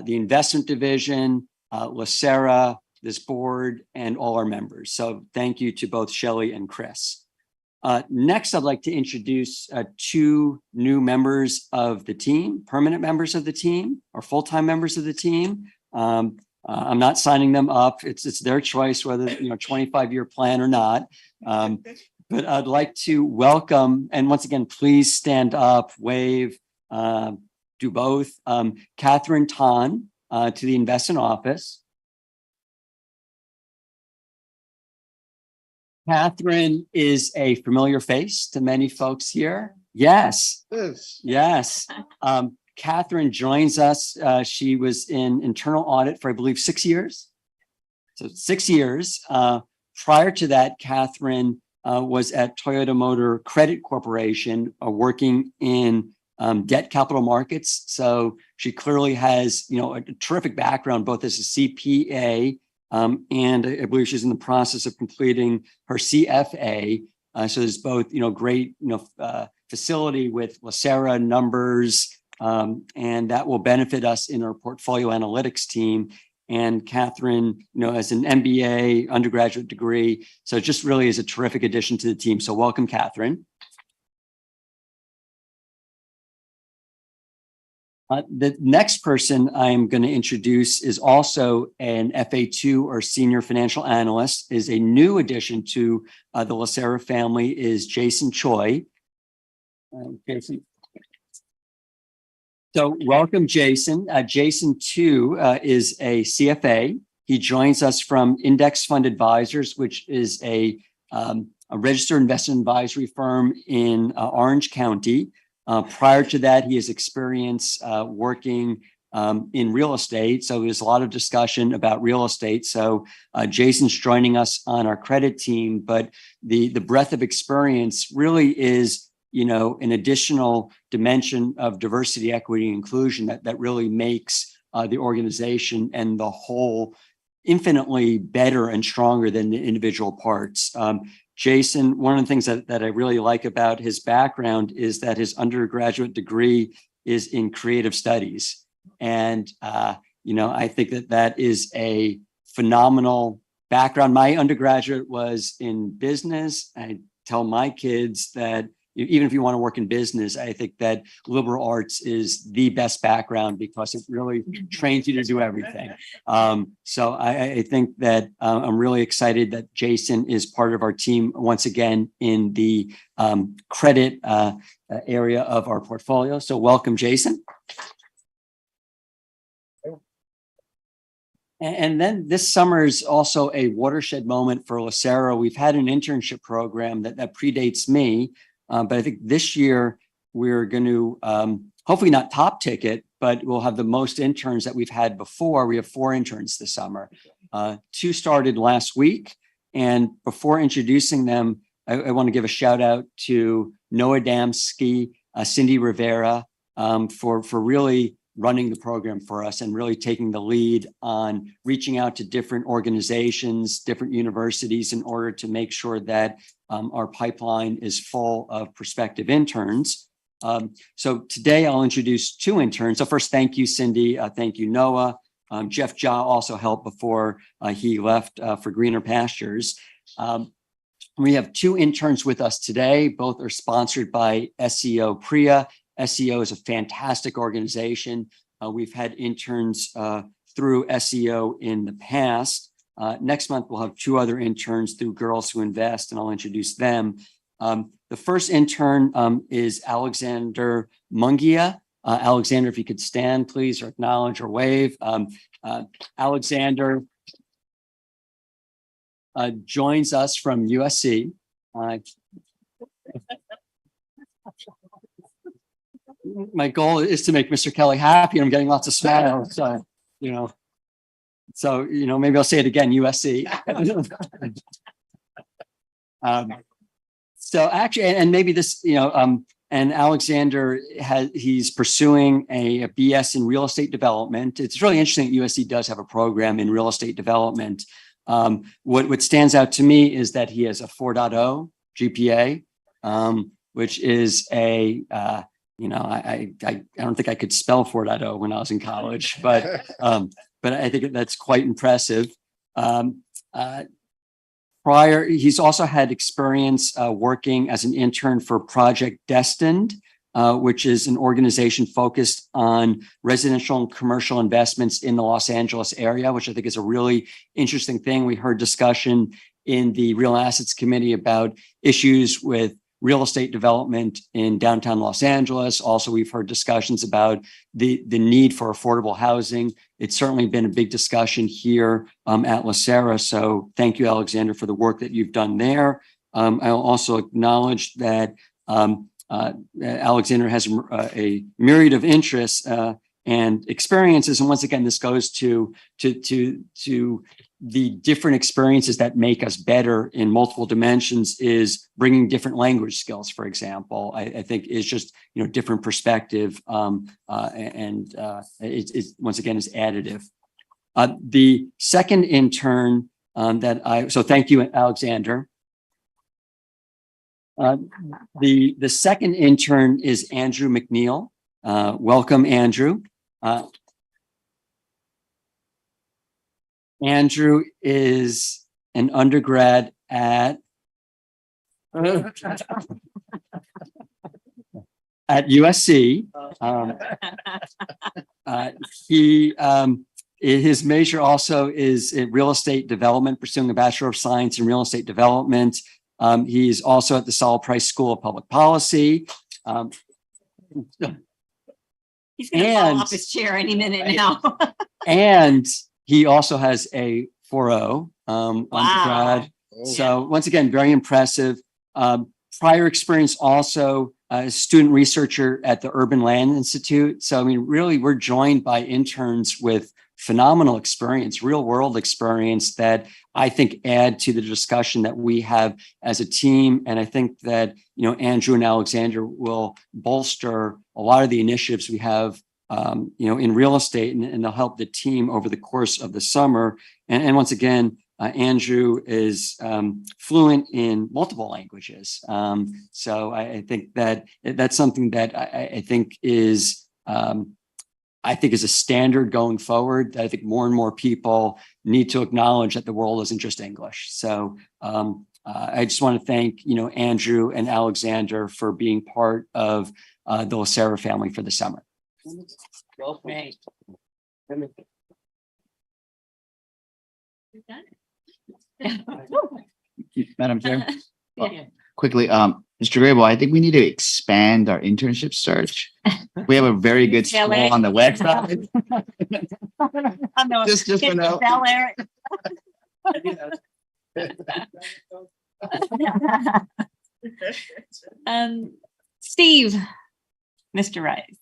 the investment division, LACERA, this board, and all our members. So thank you to both Shelley and Chris. Next, I'd like to introduce 2 new members of the team, permanent members of the team, or full-time members of the team. I'm not signing them up. It's their choice whether 25-year plan or not. But I'd like to welcome, and once again, please stand up, wave, do both. Catherine Tan to the investment office. Catherine is a familiar face to many folks here. Yes. Yes. Catherine joins us. She was in internal audit for, I believe, 6 years. So 6 years. Prior to that, Catherine was at Toyota Motor Credit Corporation, working in debt capital markets. So she clearly has, a terrific background, both as a CPA, and I believe she's in the process of completing her CFA. So there's both, great, facility with LACERA numbers, and that will benefit us in our portfolio analytics team. And Catherine, has an MBA undergraduate degree. So it just really is a terrific addition to the team. So welcome, Catherine. The next person I'm going to introduce is also an FA2 or senior financial analyst, is a new addition to the LACERA family, is Jason Choi. Jason. So welcome, Jason. Jason too is a CFA. He joins us from Index Fund Advisors, which is a registered investment advisory firm in Orange County. Prior to that, he has experience working in real estate. So there's a lot of discussion about real estate. So Jason's joining us on our credit team, but the breadth of experience really is, an additional dimension of diversity, equity, and inclusion that really makes the organization and the whole infinitely better and stronger than the individual parts. Jason, one of the things that I really like about his background is that his undergraduate degree is in creative studies. And, I think that is a phenomenal background. My undergraduate was in business. I tell my kids that, even if you want to work in business, I think that liberal arts is the best background because it really trains you to do everything. So I think that I'm really excited that Jason is part of our team once again in the credit area of our portfolio. So welcome, Jason. And then this summer is also a watershed moment for LACERA. We've had an internship program that predates me, but I think this year we're going to hopefully not top ticket, but we'll have the most interns that we've had before. We have 4 interns this summer. 2 started last week. And before introducing them, I want to give a shout out to Noah Damsky, Cindy Rivera for really running the program for us and really taking the lead on reaching out to different organizations, different universities in order to make sure that our pipeline is full of prospective interns. So today I'll introduce 2 interns. So first, thank you, Cindy. Thank you, Noah. Jeff Jha also helped before he left for greener pastures. We have 2 interns with us today. Both are sponsored by SEO Priya. SEO is a fantastic organization. We've had interns through SEO in the past. Next month, we'll have 2 other interns through Girls Who Invest, and I'll introduce them. The first intern is Alexander Mungia. Alexander, if you could stand, please, or acknowledge or wave. Alexander joins us from USC. My goal is to make Mr. Kelly happy, and I'm getting lots of smiles. So, maybe I'll say it again, USC. So actually, and maybe this, and Alexander he's pursuing a BS in real estate development. It's really interesting that USC does have a program in real estate development. What stands out to me is that he has a 4.0 GPA, which is I don't think I could spell 4.0 when I was in college, but I think that's quite impressive. He's also had experience working as an intern for Project Destined, which is an organization focused on residential and commercial investments in the Los Angeles area, which I think is a really interesting thing. We heard discussion in the Real Assets Committee about issues with real estate development in downtown Los Angeles. Also, we've heard discussions about the need for affordable housing. It's certainly been a big discussion here at LACERA. So thank you, Alexander, for the work that you've done there. I'll also acknowledge that Alexander has a myriad of interests and experiences. And once again, this goes to the different experiences that make us better in multiple dimensions. Is bringing different language skills, for example, I think is just, different perspective. It's once again is additive. The second intern so thank you, Alexander. The second intern is Andrew McNeil. Welcome, Andrew. Andrew is an undergrad at USC. His major also is in real estate development, pursuing a Bachelor of Science in Real Estate Development. He's also at the Saul Price School of Public Policy. He's going to fall off his chair any minute now. And he also has a 4.0 undergrad. So once again, very impressive. Prior experience also a student researcher at the Urban Land Institute. So, really, we're joined by interns with phenomenal experience, real world experience that I think add to the discussion that we have as a team. And I think that, Andrew and Alexander will bolster a lot of the initiatives we have in real estate, and they'll help the team over the course of the summer. And once again, Andrew is fluent in multiple languages. So I think that's something that I think is a standard going forward. I think more and more people need to acknowledge that the world isn't just English. So I just want to thank, Andrew and Alexander for being part of the LACERA family for the summer. Great. Madam Chair, quickly, Mr. Grable, I think we need to expand our internship search. We have a very good school on the website. Just for now. Steve, Mr. Rice.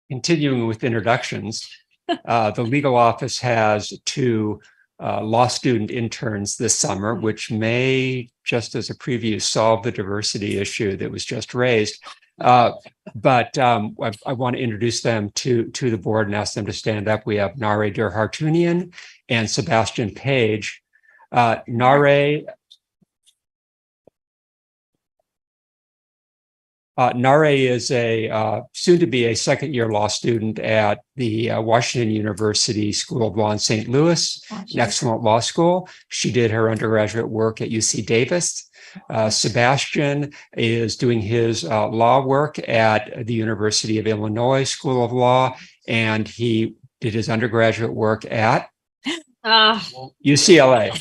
Continuing with introductions, the legal office has 2 law student interns this summer, which may, just as a preview, solve the diversity issue that was just raised. But I want to introduce them to the board and ask them to stand up. We have Nare Durhartunian and Sebastian Page. Nare is a soon to be a second-year law student at the Washington University School of Law in St. Louis, an excellent law school. She did her undergraduate work at UC Davis. Sebastian is doing his law work at the University of Illinois School of Law, and he did his undergraduate work at UCLA.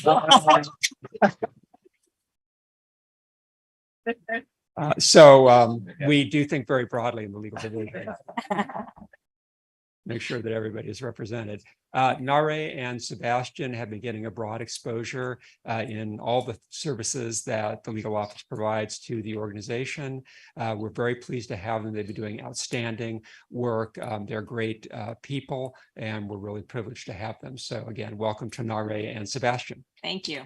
So we do think very broadly in the legal division. Make sure that everybody is represented. Nare and Sebastian have been getting a broad exposure in all the services that the legal office provides to the organization. We're very pleased to have them. They've been doing outstanding work. They're great people, and we're really privileged to have them. So again, welcome to Nare and Sebastian. Thank you.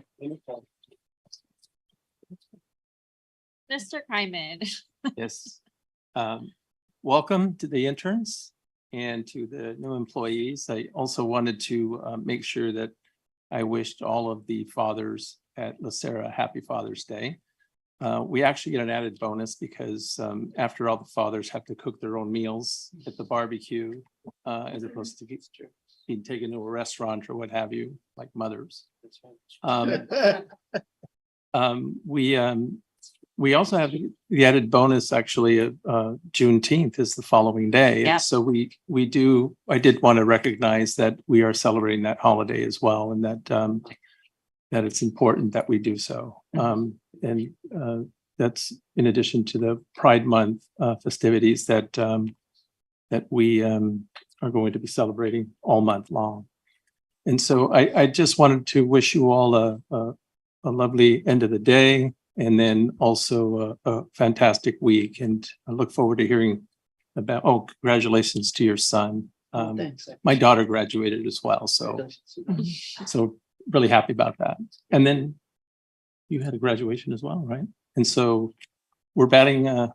Mr. Kryman. Yes. Welcome to the interns and to the new employees. I also wanted to make sure that I wished all of the fathers at LACERA happy Father's Day. We actually get an added bonus because after all, the fathers have to cook their own meals at the barbecue as opposed to being taken to a restaurant or what have you, like mothers. We also have the added bonus actually of Juneteenth is the following day. Yeah. So I did want to recognize that we are celebrating that holiday as well, and that it's important that we do so. And that's in addition to the Pride Month festivities that we are going to be celebrating all month long. And so I just wanted to wish you all a lovely end of the day. And then also a fantastic week. And I look forward to hearing about, congratulations to your son. My daughter graduated as well. So really happy about that. And then you had a graduation as well, right? And so we're batting 3.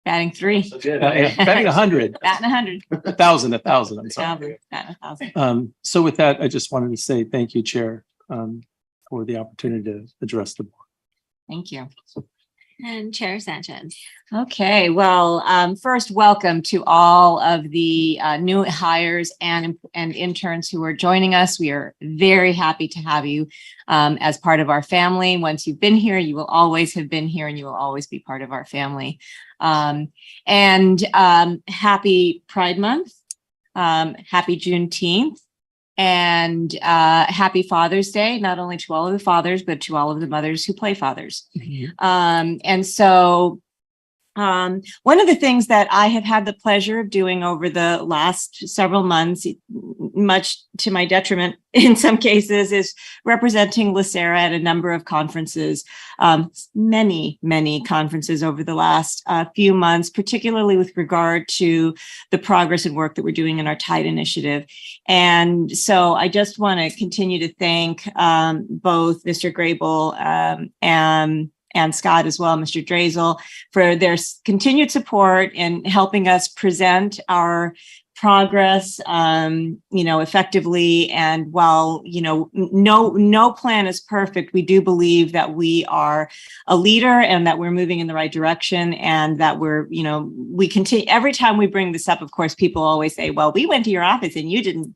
batting 100. Batting 100. 1,000, I'm sorry. Batting 1,000. So with that, I just wanted to say thank you, Chair, for the opportunity to address the board. Thank you. And Chair Sanchez. Okay, well, first, welcome to all of the new hires and interns who are joining us. We are very happy to have you as part of our family. Once you've been here, you will always have been here and you will always be part of our family. And happy Pride Month, happy Juneteenth. And happy Father's Day, not only to all of the fathers, but to all of the mothers who play fathers. And so one of the things that I have had the pleasure of doing over the last several months, much to my detriment in some cases, is representing LACERA at a number of conferences, many conferences over the last few months, particularly with regard to the progress and work that we're doing in our TIDE initiative. And so I just want to continue to thank both Mr. Grable and Scott as well, Mr. Drazel, for their continued support in helping us present our progress, effectively. And while, no plan is perfect, we do believe that we are a leader and that we're moving in the right direction, and that we continue. Every time we bring this up, of course, people always say, well, we went to your office and you didn't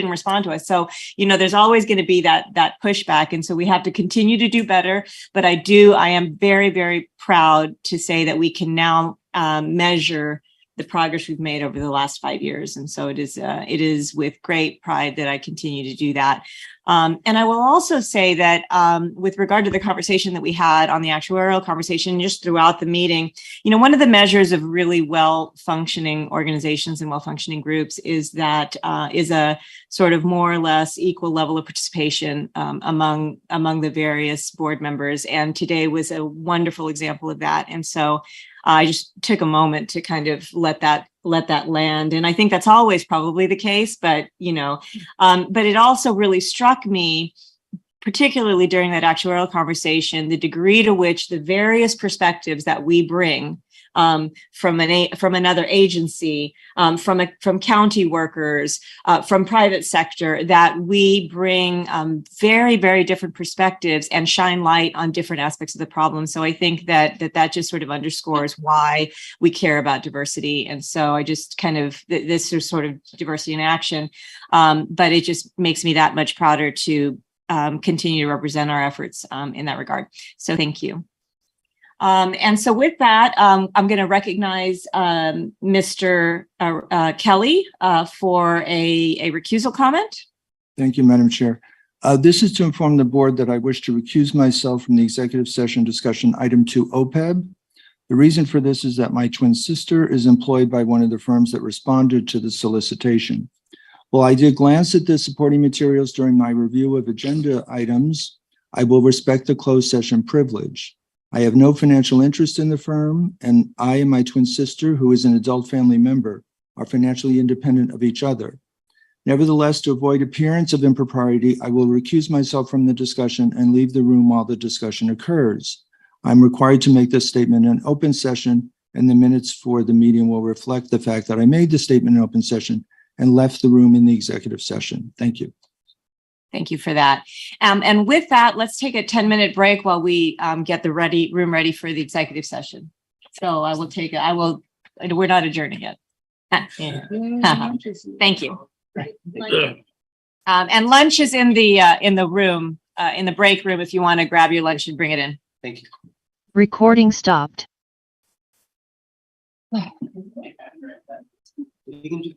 respond to us. So, there's always going to be that pushback. And so we have to continue to do better. But I am very, very proud to say that we can now measure the progress we've made over the last 5 years. And so it is with great pride that I continue to do that. And I will also say that with regard to the conversation that we had on the actuarial conversation, just throughout the meeting, one of the measures of really well-functioning organizations and well-functioning groups is a sort of more or less equal level of participation among the various board members. And today was a wonderful example of that. And so I just took a moment to kind of let that land. And I think that's always probably the case, but it also really struck me, particularly during that actuarial conversation, the degree to which the various perspectives that we bring from another agency, from county workers, from private sector, that we bring very, very different perspectives and shine light on different aspects of the problem. So I think that just sort of underscores why we care about diversity. And so I just this is sort of diversity in action, but it just makes me that much prouder to continue to represent our efforts in that regard. So thank you. And so with that, I'm going to recognize Mr. Kelly for a recusal comment. Thank you, Madam Chair. This is to inform the board that I wish to recuse myself from the executive session discussion item 2 OPEB. The reason for this is that my twin sister is employed by one of the firms that responded to the solicitation. While I did glance at the supporting materials during my review of agenda items, I will respect the closed session privilege. I have no financial interest in the firm, and I and my twin sister, who is an adult family member, are financially independent of each other. Nevertheless, to avoid appearance of impropriety, I will recuse myself from the discussion and leave the room while the discussion occurs. I'm required to make this statement in open session, and the minutes for the meeting will reflect the fact that I made the statement in open session and left the room in the executive session. Thank you. Thank you for that. And with that, let's take a 10-minute break while we get the room ready for the executive session. So we're not adjourning yet. Thank you. And lunch is in the room, in the break room, if you want to grab your lunch and bring it in. Thank you. Recording stopped. You can do